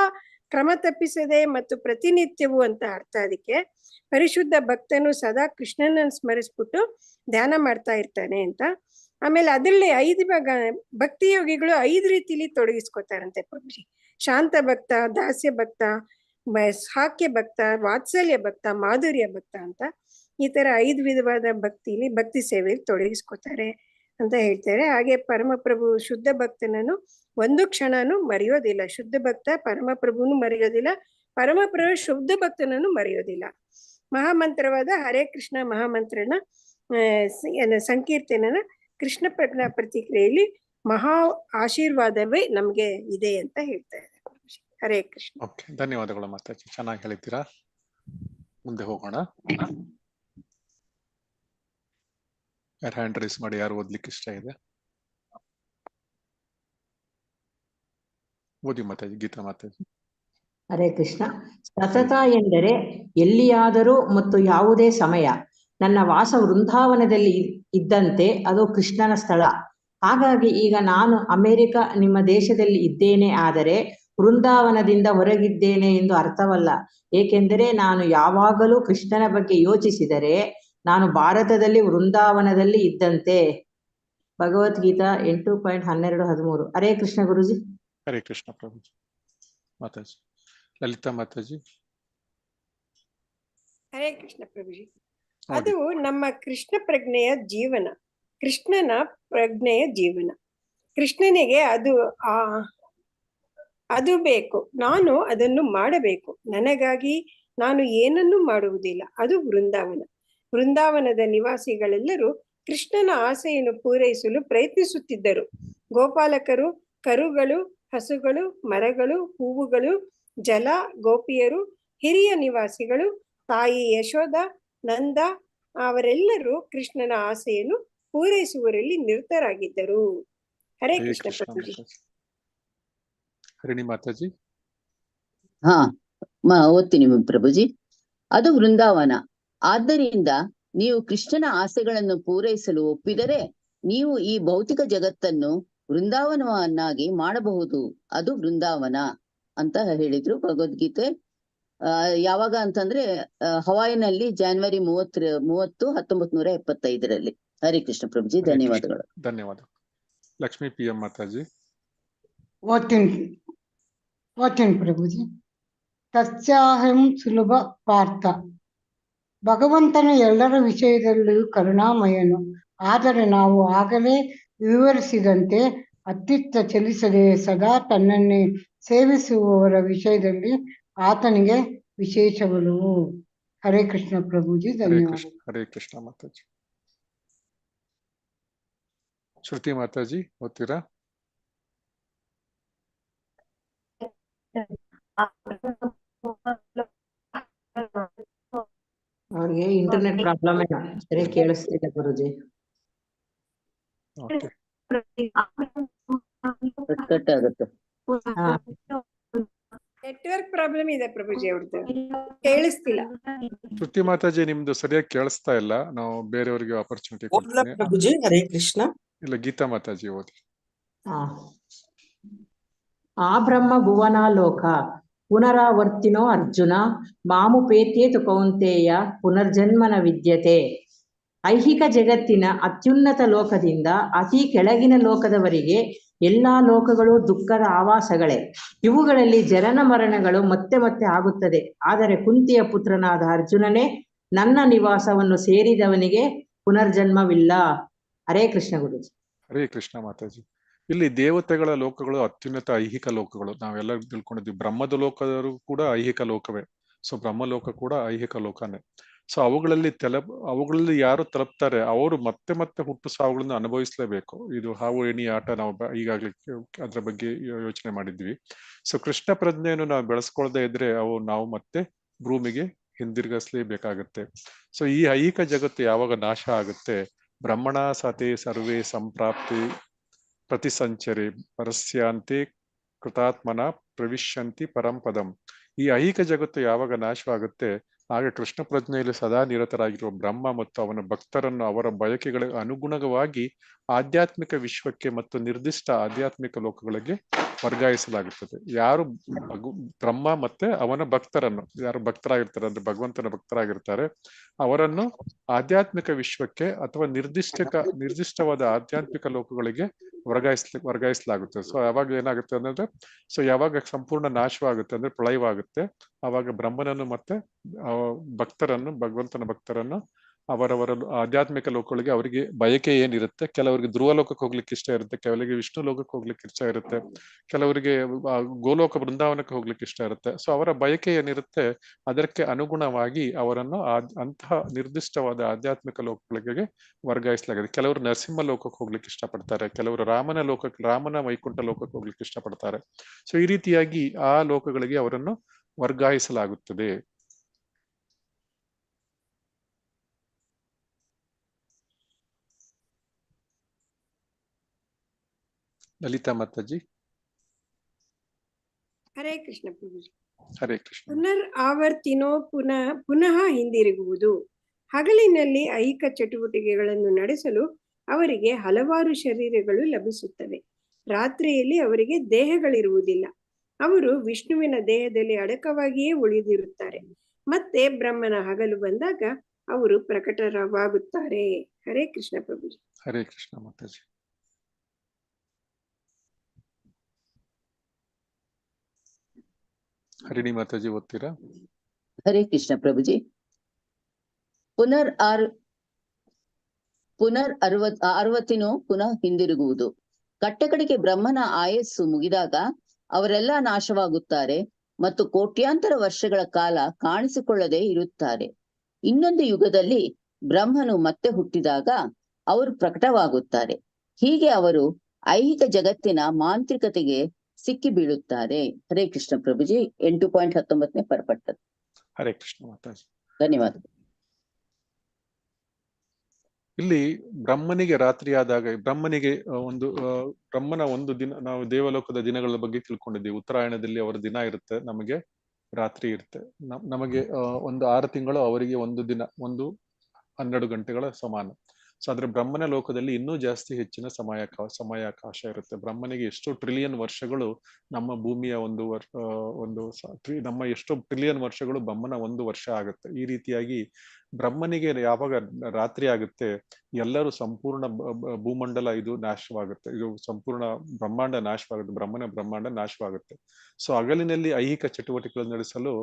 ಕ್ರಮ ತಪ್ಪಿಸದೆ ಮತ್ತು ಪ್ರತಿನಿತ್ಯವೂ ಅಂತ ಅರ್ಥ. ಅದಕ್ಕೆ ಪರಿಶುದ್ಧ ಭಕ್ತನು ಸದಾ ಕೃಷ್ಣನನ್ನು ಸ್ಮರಿಸ್ಬಿಟ್ಟು ಧ್ಯಾನ ಮಾಡ್ತಾ ಇರ್ತಾನೆ ಅಂತ. ಆಮೇಲೆ ಅದರಲ್ಲಿ 5 ಭಕ್ತಿ ಯೋಗಿಗಳು 5 ರೀತಿಲಿ ತೊಡಗಿಸ್ಕೊತಾರಂತೆ ಪ್ರಭುಜಿ. ಶಾಂತ ಭಕ್ತ, ದಾಸ್ಯ ಭಕ್ತ, ಸಾಕ್ಯ ಭಕ್ತ, ವಾತ್ಸಲ್ಯ ಭಕ್ತ, ಮಾಧುರ್ಯ ಭಕ್ತ ಅಂತ ಈ ತರ 5 ವಿಧವಾದ ಭಕ್ತಿ ಸೇವೆಯಲ್ಲಿ ತೊಡಗಿಸ್ಕೊತಾರೆ. ಅಂತ ಹೇಳ್ತಾರೆ. ಹಾಗೆ ಪರಮಪ್ರಭು ಶುದ್ಧ ಭಕ್ತನನ್ನು ಒಂದು ಕ್ಷಣನೂ ಮರೆಯೋದಿಲ್ಲ. ಶುದ್ಧ ಭಕ್ತ ಪರಮಪ್ರಭುನು ಮರೆಯೋದಿಲ್ಲ, ಪರಮಪ್ರಭು ಶುದ್ಧ ಭಕ್ತನನ್ನು ಮರೆಯೋದಿಲ್ಲ. ಮಹಾಮಂತ್ರವಾದ ಹರೇ ಕೃಷ್ಣ ಮಹಾಮಂತ್ರನ ಸಂಕೀರ್ತನನ ಕೃಷ್ಣ ಪ್ರಜ್ಞಾ ಪ್ರತಿಕ್ರಿಯೆಯಲ್ಲಿ ಮಹಾ ಆಶೀರ್ವಾದವೇ ನಮ್ಗೆ ಇದೆ ಅಂತ ಹೇಳ್ತಾ ಇದ್ದಾರೆ. ಹರೇ ಕೃಷ್ಣ. ಓಕೆ, ಧನ್ಯವಾದಗಳು ಮಾತಾಜಿ, ಚೆನ್ನಾಗಿ ಹೇಳಿದ್ದೀರಾ. ಮುಂದೆ ಹೋಗೋಣ. ಯಾರು ಹ್ಯಾಂಡ್ ರೈಸ್ ಮಾಡಿ, ಯಾರು ಓದ್ಲಿಕ್ಕೆ ಇಷ್ಟ ಇದೆ ಓದಿ ಮಾತಾಜಿ. ಗೀತಾ ಮಾತಾಜಿ. ಹರೇ ಕೃಷ್ಣ. ಸತತ ಎಂದರೆ ಎಲ್ಲಿಯಾದರೂ ಮತ್ತು ಯಾವುದೇ ಸಮಯ. ನನ್ನ ವಾಸ ವೃಂದಾವನದಲ್ಲಿ ಇದ್ದಂತೆ ಅದು ಕೃಷ್ಣನ ಸ್ಥಳ. ಹಾಗಾಗಿ ಈಗ ನಾನು ಅಮೆರಿಕ ನಿಮ್ಮ ದೇಶದಲ್ಲಿ ಇದ್ದೇನೆ, ಆದರೆ ವೃಂದಾವನದಿಂದ ಹೊರಗಿದ್ದೇನೆ ಎಂದು ಅರ್ಥವಲ್ಲ. ಏಕೆಂದರೆ ನಾನು ಯಾವಾಗಲೂ ಕೃಷ್ಣನ ಬಗ್ಗೆ ಯೋಚಿಸಿದರೆ ನಾನು ಭಾರತದಲ್ಲಿ ವೃಂದಾವನದಲ್ಲಿ ಇದ್ದಂತೆ. ಭಗವದ್ಗೀತಾ 8.12-13. ಹರೇ ಕೃಷ್ಣ ಗುರುಜಿ. ಹರೇ ಕೃಷ್ಣ ಪ್ರಭುಜಿ. ಮಾತಾಜಿ. ಲಲಿತಾ ಮಾತಾಜಿ. ಹರೇ ಕೃಷ್ಣ ಪ್ರಭುಜಿ. ಅದು ನಮ್ಮ ಕೃಷ್ಣ ಪ್ರಜ್ಞೆಯ ಜೀವನ, ಕೃಷ್ಣನ ಪ್ರಜ್ಞೆಯ ಜೀವನ. ಕೃಷ್ಣನಿಗೆ ಅದು ಬೇಕು, ನಾನು ಅದನ್ನು ಮಾಡಬೇಕು. ನನಗಾಗಿ ನಾನು ಏನನ್ನೂ ಮಾಡುವುದಿಲ್ಲ. ಅದು ವೃಂದಾವನ. ವೃಂದಾವನದ ನಿವಾಸಿಗಳೆಲ್ಲರೂ ಕೃಷ್ಣನ ಆಸೆಯನ್ನು ಪೂರೈಸಲು ಪ್ರಯತ್ನಿಸುತ್ತಿದ್ದರು. ಗೋಪಾಲಕರು, ಕರುಗಳು, ಹಸುಗಳು, ಮರಗಳು, ಹೂವುಗಳು, ಜಲ, ಗೋಪಿಯರು, ಹಿರಿಯ ನಿವಾಸಿಗಳು, ತಾಯಿ ಯಶೋಧ, ನಂದ ಅವರೆಲ್ಲರೂ ಕೃಷ್ಣನ ಆಸೆಯನ್ನು ಪೂರೈಸುವರಲ್ಲಿ ನಿರತರಾಗಿದ್ದರು. ಹರೇ ಕೃಷ್ಣ ಪ್ರಭುಜಿ. ಹರಿಣಿ ಮಾತಾಜಿ. ಹಾ, ಓದ್ತೀನಿ ಪ್ರಭುಜಿ. ಅದು ವೃಂದಾವನ. ಆದ್ದರಿಂದ ನೀವು ಕೃಷ್ಣನ ಆಸೆಗಳನ್ನು ಪೂರೈಸಲು ಒಪ್ಪಿದರೆ ನೀವು ಈ ಭೌತಿಕ ಜಗತ್ತನ್ನು ವೃಂದಾವನವನ್ನಾಗಿ ಮಾಡಬಹುದು. ಅದು ವೃಂದಾವನ ಅಂತ ಹೇಳಿದ್ರು. ಭಗವದ್ಗೀತೆ ಯಾವಾಗ ಅಂತಂದ್ರೆ ಹವಾಯಿನಲ್ಲಿ ಜನವರಿ 30, 1975. ಹರೇ ಕೃಷ್ಣ ಪ್ರಭುಜಿ, ಧನ್ಯವಾದಗಳು. ಧನ್ಯವಾದ. ಲಕ್ಷ್ಮೀ PM ಮಾತಾಜಿ. ಓದ್ತೀನಿ ಪ್ರಭುಜಿ. ತಸ್ಯಾಹಂ ಸುಲಭ ಪಾರ್ಥ. ಭಗವಂತನು ಎಲ್ಲರ ವಿಷಯದಲ್ಲಿಯೂ ಕರುಣಾಮಯನು. ಆದರೆ ನಾವು ಆಗಲೇ ವಿವರಿಸಿದಂತೆ ಅತ್ತಿತ್ತ ಚಲಿಸದೆ ಸದಾ ತನ್ನನ್ನೇ ಸೇವಿಸುವವರ ವಿಷಯದಲ್ಲಿ ಆತನಿಗೆ ವಿಶೇಷಗಳು. ಹರೇ ಕೃಷ್ಣ ಪ್ರಭುಜಿ, ಧನ್ಯವಾದ. ಹರೇ ಕೃಷ್ಣ ಮಾತಾಜಿ. ಶ್ರುತಿ ಮಾತಾಜಿ ಓದ್ತೀರಾ? ಅವ್ರಿಗೆ ಇಂಟರ್ನೆಟ್ ಪ್ರಾಬ್ಲಮ್ ಏನೋ, ಸರಿ ಕೇಳಿಸ್ತಿಲ್ಲ ಗುರುಜಿ. ಕಟ್ ಆಗುತ್ತೆ. ನೆಟ್ವರ್ಕ್ ಪ್ರಾಬ್ಲಮ್ ಇದೆ ಪ್ರಭುಜಿ, ಅವ್ರದ್ದು ಕೇಳಿಸ್ತಿಲ್ಲ. ಶ್ರುತಿ ಮಾತಾಜಿ ನಿಮ್ದು ಸರಿಯಾಗಿ ಕೇಳಿಸ್ತಾ ಇಲ್ಲ. ನಾವು ಬೇರೆಯವರಿಗೆ ಆಪರ್ಚುನಿಟಿ ಕೊಡ್ತೀನಿ. ಪ್ರಭುಜಿ. ಹರೇ ಕೃಷ್ಣ. ಇಲ್ಲ, ಗೀತಾ ಮಾತಾಜಿ ಓದಿ. ಆ ಬ್ರಹ್ಮ ಭುವನಾಲೋಕ ಪುನರಾವರ್ತಿನೋ ಅರ್ಜುನ ಮಾಮುಪೇತ್ಯೇತು ಕೌಂತೆಯ ಪುನರ್ಜನ್ಮನ ವಿದ್ಯತೆ. ಐಹಿಕ ಜಗತ್ತಿನ ಅತ್ಯುನ್ನತ ಲೋಕದಿಂದ ಅತಿ ಕೆಳಗಿನ ಲೋಕದವರೆಗೆ ಎಲ್ಲಾ ಲೋಕಗಳು ದುಃಖದ ಆವಾಸಗಳೇ. ಇವುಗಳಲ್ಲಿ ಜನನ ಮರಣಗಳು ಮತ್ತೆ ಮತ್ತೆ ಆಗುತ್ತದೆ. ಆದರೆ ಕುಂತಿಯ ಪುತ್ರನಾದ ಅರ್ಜುನನೇ, ನನ್ನ ನಿವಾಸವನ್ನು ಸೇರಿದವನಿಗೆ ಪುನರ್ಜನ್ಮವಿಲ್ಲ. ಹರೇ ಕೃಷ್ಣ ಗುರುಜಿ. ಹರೇ ಕೃಷ್ಣ ಮಾತಾಜಿ. ಇಲ್ಲಿ ದೇವತೆಗಳ ಲೋಕಗಳು ಅತ್ಯುನ್ನತ ಐಹಿಕ ಲೋಕಗಳು. ನಾವೆಲ್ಲ ತಿಳ್ಕೊಂಡಿದ್ವಿ ಬ್ರಹ್ಮದ ಲೋಕದರು ಕೂಡ ಐಹಿಕ ಲೋಕವೇ. ಸೊ ಬ್ರಹ್ಮಲೋಕ ಕೂಡ ಐಹಿಕ ಲೋಕನೇ. ಸೊ ಅವುಗಳಲ್ಲಿ ಯಾರು ತಲುಪ್ತಾರೆ ಅವರು ಮತ್ತೆ ಮತ್ತೆ ಹುಟ್ಟು ಸಾವುಗಳನ್ನು ಅನುಭವಿಸಲೇಬೇಕು. ಇದು ಹಾವು ಏಣಿ ಆಟ. ನಾವು ಈಗಾಗಲೇ ಅದ್ರ ಬಗ್ಗೆ ಯೋಚನೆ ಮಾಡಿದ್ವಿ. ಸೊ ಕೃಷ್ಣ ಪ್ರಜ್ಞೆಯನ್ನು ನಾವು ಬೆಳೆಸ್ಕೊಳ್ದೇ ಇದ್ರೆ ನಾವು ಮತ್ತೆ ಭೂಮಿಗೆ ಹಿಂದಿರುಗಿಸ್ಲೇಬೇಕಾಗತ್ತೆ. ಸೊ ಈ ಐಹಿಕ ಜಗತ್ತು ಯಾವಾಗ ನಾಶ ಆಗುತ್ತೆ, ಬ್ರಹ್ಮಣ ಸತೆ ಸರ್ವೇ ಸಂಪ್ರಾಪ್ತಿ ಪ್ರತಿಸಂಚರಿ ಪರಸ್ಯಾಂತೆ ಕೃತಾತ್ಮನ ಪ್ರವಿಶ್ಯಂತಿ ಪರಂಪದಂ. ಈ ಐಹಿಕ ಜಗತ್ತು ಯಾವಾಗ ನಾಶವಾಗುತ್ತೆ ಆಗ ಕೃಷ್ಣ ಪ್ರಜ್ಞೆಯಲ್ಲಿ ಸದಾ ನಿರತರಾಗಿರುವ ಬ್ರಹ್ಮ ಮತ್ತು ಅವನ ಭಕ್ತರನ್ನು ಅವರ ಬಯಕೆಗಳಿಗೆ ಅನುಗುಣವಾಗಿ ಆಧ್ಯಾತ್ಮಿಕ ವಿಶ್ವಕ್ಕೆ ಮತ್ತು ನಿರ್ದಿಷ್ಟ ಆಧ್ಯಾತ್ಮಿಕ ಲೋಕಗಳಿಗೆ ವರ್ಗಾಯಿಸಲಾಗುತ್ತದೆ. ಯಾರು ಬ್ರಹ್ಮ ಮತ್ತೆ ಅವನ ಭಕ್ತರನ್ನು, ಯಾರು ಭಕ್ತರಾಗಿರ್ತಾರೆ ಅಂದ್ರೆ ಭಗವಂತನ ಭಕ್ತರಾಗಿರ್ತಾರೆ, ಅವರನ್ನು ಆಧ್ಯಾತ್ಮಿಕ ವಿಶ್ವಕ್ಕೆ ಅಥವಾ ನಿರ್ದಿಷ್ಟವಾದ ಆಧ್ಯಾತ್ಮಿಕ ಲೋಕಗಳಿಗೆ ವರ್ಗಾಯಿಸಲಾಗುತ್ತೆ. ಸೊ ಯಾವಾಗ ಏನಾಗುತ್ತೆ ಅಂದ್ರೆ, ಸೊ ಯಾವಾಗ ಸಂಪೂರ್ಣ ನಾಶವಾಗುತ್ತೆ ಅಂದ್ರೆ ಪ್ರಳಯವಾಗುತ್ತೆ, ಆವಾಗ ಬ್ರಹ್ಮನನ್ನು ಮತ್ತೆ ಭಕ್ತರನ್ನು, ಭಗವಂತನ ಭಕ್ತರನ್ನು ಅವರವರ ಆಧ್ಯಾತ್ಮಿಕ ಲೋಕಗಳಿಗೆ ಅವರಿಗೆ ಬಯಕೆ ಏನಿರುತ್ತೆ. ಕೆಲವರಿಗೆ ಧ್ರುವ ಲೋಕಕ್ಕೆ ಹೋಗ್ಲಿಕ್ಕೆ ಇಷ್ಟ ಇರುತ್ತೆ, ಕೆಲವರಿಗೆ ವಿಷ್ಣು ಲೋಕಕ್ಕೆ ಹೋಗ್ಲಿಕ್ಕೆ ಇಷ್ಟ ಇರುತ್ತೆ, ಕೆಲವರಿಗೆ ಗೋಲೋಕ ಬೃಂದಾವನಕ್ಕೆ ಹೋಗ್ಲಿಕ್ಕೆ ಇಷ್ಟ ಇರುತ್ತೆ. ಸೊ ಅವರ ಬಯಕೆ ಏನಿರುತ್ತೆ ಅದಕ್ಕೆ ಅನುಗುಣವಾಗಿ ಅವರನ್ನು ಅಂತಹ ನಿರ್ದಿಷ್ಟವಾದ ಆಧ್ಯಾತ್ಮಿಕ ಲೋಕಗಳಿಗೆ ವರ್ಗಾಯಿಸಲಾಗಿದೆ. ಕೆಲವರು ನರಸಿಂಹ ಲೋಕಕ್ಕೆ ಹೋಗ್ಲಿಕ್ಕೆ ಇಷ್ಟಪಡ್ತಾರೆ, ಕೆಲವರು ರಾಮನ ವೈಕುಂಠ ಲೋಕಕ್ಕೆ ಹೋಗ್ಲಿಕ್ಕೆ ಇಷ್ಟಪಡ್ತಾರೆ. ಸೊ ಈ ರೀತಿಯಾಗಿ ಆ ಲೋಕಗಳಿಗೆ ಅವರನ್ನು ವರ್ಗಾಯಿಸಲಾಗುತ್ತದೆ. ಲಲಿತಾ ಮಾತಾಜಿ. ಹರೇ ಕೃಷ್ಣ ಪ್ರಭುಜಿ. ಹರೇ ಕೃಷ್ಣ. ಪುನರ್ ಆವರ್ತಿನೋ ಪುನಃ ಹಿಂದಿರುಗುವುದು. ಹಗಲಿನಲ್ಲಿ ಐಹಿಕ ಚಟುವಟಿಕೆಗಳನ್ನು ನಡೆಸಲು ಅವರಿಗೆ ಹಲವಾರು ಶರೀರಗಳು ಲಭಿಸುತ್ತವೆ. ರಾತ್ರಿಯಲ್ಲಿ ಅವರಿಗೆ ದೇಹಗಳಿರುವುದಿಲ್ಲ. ಅವರು ವಿಷ್ಣುವಿನ ದೇಹದಲ್ಲಿ ಅಡಕವಾಗಿಯೇ ಉಳಿದಿರುತ್ತಾರೆ. ಮತ್ತೆ ಬ್ರಹ್ಮನ ಹಗಲು ಬಂದಾಗ ಅವರು ಪ್ರಕಟವಾಗುತ್ತಾರೆ. ಹರೇ ಕೃಷ್ಣ ಪ್ರಭುಜಿ. ಹರೇ ಕೃಷ್ಣ ಮಾತಾಜಿ. ಹರಿಣಿ ಮಾತಾಜಿ ಓದ್ತೀರಾ? ಹರೇ ಕೃಷ್ಣ ಪ್ರಭುಜಿ. ಆವರ್ತಿನೋ ಪುನಃ ಹಿಂದಿರುಗುವುದು. ಕಟ್ಟಕಡೆಗೆ ಬ್ರಹ್ಮನ ಆಯಸ್ಸು ಮುಗಿದಾಗ ಅವರೆಲ್ಲ ನಾಶವಾಗುತ್ತಾರೆ ಮತ್ತು ಕೋಟ್ಯಾಂತರ ವರ್ಷಗಳ ಕಾಲ ಕಾಣಿಸಿಕೊಳ್ಳದೆ ಇರುತ್ತಾರೆ. ಇನ್ನೊಂದು ಯುಗದಲ್ಲಿ ಬ್ರಹ್ಮನು ಮತ್ತೆ ಹುಟ್ಟಿದಾಗ ಅವರು ಪ್ರಕಟವಾಗುತ್ತಾರೆ. ಹೀಗೆ ಅವರು ಐಹಿಕ ಜಗತ್ತಿನ ಮಾಂತ್ರಿಕತೆಗೆ ಸಿಕ್ಕಿ ಬೀಳುತ್ತಾರೆ. ಹರೇ ಕೃಷ್ಣ ಪ್ರಭುಜಿ. 8.19 ಪರಪಟ್ಟದ್ದು. ಹರೇ ಕೃಷ್ಣ ಮಾತಾಜಿ. ಧನ್ಯವಾದ. ಇಲ್ಲಿ ಬ್ರಹ್ಮನಿಗೆ ರಾತ್ರಿ ಆದಾಗ ಬ್ರಹ್ಮನಿಗೆ ಬ್ರಹ್ಮನ ಒಂದು ದಿನ, ನಾವು ದೇವಲೋಕದ ದಿನಗಳ ಬಗ್ಗೆ ತಿಳ್ಕೊಂಡಿದ್ದೀವಿ. ಉತ್ತರಾಯಣದಲ್ಲಿ ಅವರ ದಿನ ಇರುತ್ತೆ, ನಮಗೆ ರಾತ್ರಿ ಇರುತ್ತೆ. ನಮಗೆ ಒಂದು 6 ತಿಂಗಳು, ಅವರಿಗೆ ಒಂದು ದಿನ, 12 ಗಂಟೆಗಳ ಸಮಾನ. ಸೊ ಆದ್ರೆ ಬ್ರಹ್ಮನ ಲೋಕದಲ್ಲಿ ಇನ್ನೂ ಜಾಸ್ತಿ ಹೆಚ್ಚಿನ ಸಮಯಾವಕಾಶ ಇರುತ್ತೆ. ಬ್ರಹ್ಮನಿಗೆ ಎಷ್ಟೋ ಟ್ರಿಲಿಯನ್ ವರ್ಷಗಳು ನಮ್ಮ ಭೂಮಿಯ ನಮ್ಮ ಎಷ್ಟೋ ಟ್ರಿಲಿಯನ್ ವರ್ಷಗಳು ಬ್ರಹ್ಮನ 1 ವರ್ಷ ಆಗುತ್ತೆ. ಈ ರೀತಿಯಾಗಿ ಬ್ರಹ್ಮನಿಗೆ ಯಾವಾಗ ರಾತ್ರಿ ಆಗುತ್ತೆ, ಎಲ್ಲರೂ ಸಂಪೂರ್ಣ ಭೂಮಂಡಲ ಇದು ನಾಶವಾಗುತ್ತೆ, ಇದು ಸಂಪೂರ್ಣ ಬ್ರಹ್ಮಾಂಡ ನಾಶವಾಗುತ್ತೆ, ಬ್ರಹ್ಮನ ಬ್ರಹ್ಮಾಂಡ ನಾಶವಾಗುತ್ತೆ. ಸೊ ಹಗಲಿನಲ್ಲಿ ಐಹಿಕ ಚಟುವಟಿಕೆಗಳು ನಡೆಸಲು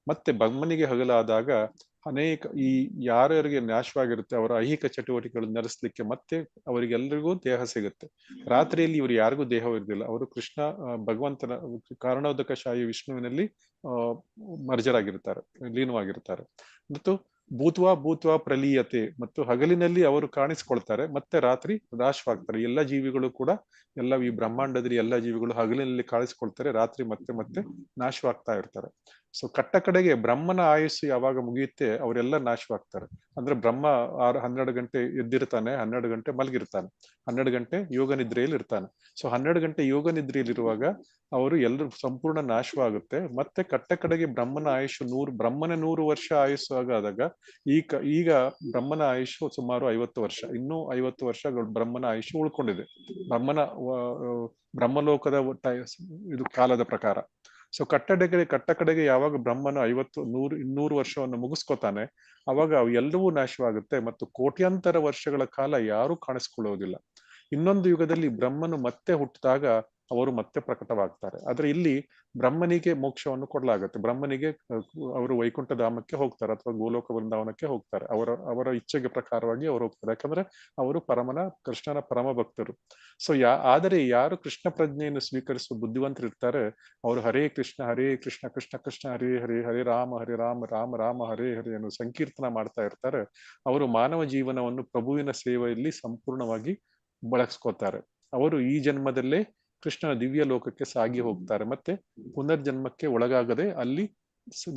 ಮತ್ತೆ ಬ್ರಹ್ಮನಿಗೆ ಹಗಲಾದಾಗ ಯಾರ್ಯಾರಿಗೆ ನಾಶವಾಗಿರುತ್ತೆ ಅವರ ಐಹಿಕ ಚಟುವಟಿಕೆಗಳು ನಡೆಸಲಿಕ್ಕೆ ಮತ್ತೆ ಅವರಿಗೆಲ್ಲರಿಗೂ ದೇಹ ಸಿಗುತ್ತೆ. ರಾತ್ರಿಯಲ್ಲಿ ಇವರು ಯಾರಿಗೂ ದೇಹವಿರುವುದಿಲ್ಲ. ಅವರು ಕೃಷ್ಣ ಭಗವಂತನ ಕಾರಣೋದಕಶಾಹಿ ವಿಷ್ಣುವಿನಲ್ಲಿ ಮರ್ಜರಾಗಿರ್ತಾರೆ, ಲೀನವಾಗಿರ್ತಾರೆ. ಮತ್ತು ಭೂತ್ವಾ ಪ್ರಲೀಯತೆ, ಮತ್ತು ಹಗಲಿನಲ್ಲಿ ಅವರು ಕಾಣಿಸ್ಕೊಳ್ತಾರೆ, ಮತ್ತೆ ರಾತ್ರಿ ನಾಶವಾಗ್ತಾರೆ. ಎಲ್ಲ ಜೀವಿಗಳು ಕೂಡ, ಈ ಬ್ರಹ್ಮಾಂಡದಲ್ಲಿ ಎಲ್ಲ ಜೀವಿಗಳು ಹಗಲಿನಲ್ಲಿ ಕಾಣಿಸ್ಕೊಳ್ತಾರೆ, ರಾತ್ರಿ ಮತ್ತೆ ನಾಶವಾಗ್ತಾ ಇರ್ತಾರೆ. ಸೊ ಕಡೆಗೆ ಬ್ರಹ್ಮನ ಆಯುಸ್ಸು ಯಾವಾಗ ಮುಗಿಯುತ್ತೆ ಅವರೆಲ್ಲ ನಾಶವಾಗ್ತಾರೆ. ಅಂದ್ರೆ ಬ್ರಹ್ಮ 12 ಗಂಟೆ ಎದ್ದಿರ್ತಾನೆ, 12 ಗಂಟೆ ಮಲಗಿರ್ತಾನೆ, 12 ಗಂಟೆ ಯೋಗ ನಿದ್ರೆಯಲ್ಲಿ ಇರ್ತಾನೆ. ಸೊ 12 ಗಂಟೆ ಯೋಗ ನಿದ್ರೆಯಲ್ಲಿರುವಾಗ ಅವರು ಎಲ್ಲರೂ ಸಂಪೂರ್ಣ ನಾಶವಾಗುತ್ತೆ. ಮತ್ತೆ ಕಡೆಗೆ ಬ್ರಹ್ಮನ ಆಯುಷ್ಯ ಬ್ರಹ್ಮನ 100 ವರ್ಷ ಆಯುಸ್ಸು ಆದಾಗ ಈಗ ಬ್ರಹ್ಮನ ಆಯುಷ್ಯು ಸುಮಾರು 50 ವರ್ಷ. ಇನ್ನೂ 50 ವರ್ಷಗಳು ಬ್ರಹ್ಮನ ಆಯುಷ್ಯ ಉಳ್ಕೊಂಡಿದೆ, ಬ್ರಹ್ಮಲೋಕದ ಇದು ಕಾಲದ ಪ್ರಕಾರ. ಸೊ ಕಡೆಗೆ ಯಾವಾಗ ಬ್ರಹ್ಮನ 200 ವರ್ಷವನ್ನು ಮುಗಿಸ್ಕೊತಾನೆ, ಅವಾಗ ಎಲ್ಲವೂ ನಾಶವಾಗುತ್ತೆ ಮತ್ತು ಕೋಟ್ಯಾಂತರ ವರ್ಷಗಳ ಕಾಲ ಯಾರು ಕಾಣಿಸ್ಕೊಳ್ಳೋದಿಲ್ಲ. ಇನ್ನೊಂದು ಯುಗದಲ್ಲಿ ಬ್ರಹ್ಮನು ಮತ್ತೆ ಹುಟ್ಟಿದಾಗ ಅವರು ಮತ್ತೆ ಪ್ರಕಟವಾಗ್ತಾರೆ. ಆದ್ರೆ ಇಲ್ಲಿ ಬ್ರಹ್ಮನಿಗೆ ಮೋಕ್ಷವನ್ನು ಕೊಡಲಾಗುತ್ತೆ. ಬ್ರಹ್ಮನಿಗೆ ಅವರು ವೈಕುಂಠ ಧಾಮಕ್ಕೆ ಹೋಗ್ತಾರೆ ಅಥವಾ ಗೋಲೋಕ ಬೃಂದಾವನಕ್ಕೆ ಹೋಗ್ತಾರೆ. ಅವರ ಇಚ್ಛೆಗೆ ಪ್ರಕಾರವಾಗಿ ಅವರು ಹೋಗ್ತಾರೆ, ಯಾಕಂದ್ರೆ ಅವರು ಕೃಷ್ಣನ ಪರಮ ಭಕ್ತರು. ಸೊ ಆದರೆ ಯಾರು ಕೃಷ್ಣ ಪ್ರಜ್ಞೆಯನ್ನು ಸ್ವೀಕರಿಸುವ ಬುದ್ಧಿವಂತರಿರ್ತಾರೆ, ಅವರು ಹರೇ ಕೃಷ್ಣ ಕೃಷ್ಣ ಕೃಷ್ಣ ಹರೇ ಹರೇ, ಹರೇ ರಾಮ ರಾಮ ರಾಮ ಹರೇ ಹರೇ ಅನ್ನೋ ಸಂಕೀರ್ತನ ಮಾಡ್ತಾ ಇರ್ತಾರೆ. ಅವರು ಮಾನವ ಜೀವನವನ್ನು ಪ್ರಭುವಿನ ಸೇವೆಯಲ್ಲಿ ಸಂಪೂರ್ಣವಾಗಿ ಬಳಸ್ಕೋತಾರೆ. ಅವರು ಈ ಜನ್ಮದಲ್ಲೇ ಕೃಷ್ಣನ ದಿವ್ಯ ಲೋಕಕ್ಕೆ ಸಾಗಿ ಹೋಗ್ತಾರೆ, ಮತ್ತೆ ಪುನರ್ಜನ್ಮಕ್ಕೆ ಒಳಗಾಗದೆ ಅಲ್ಲಿ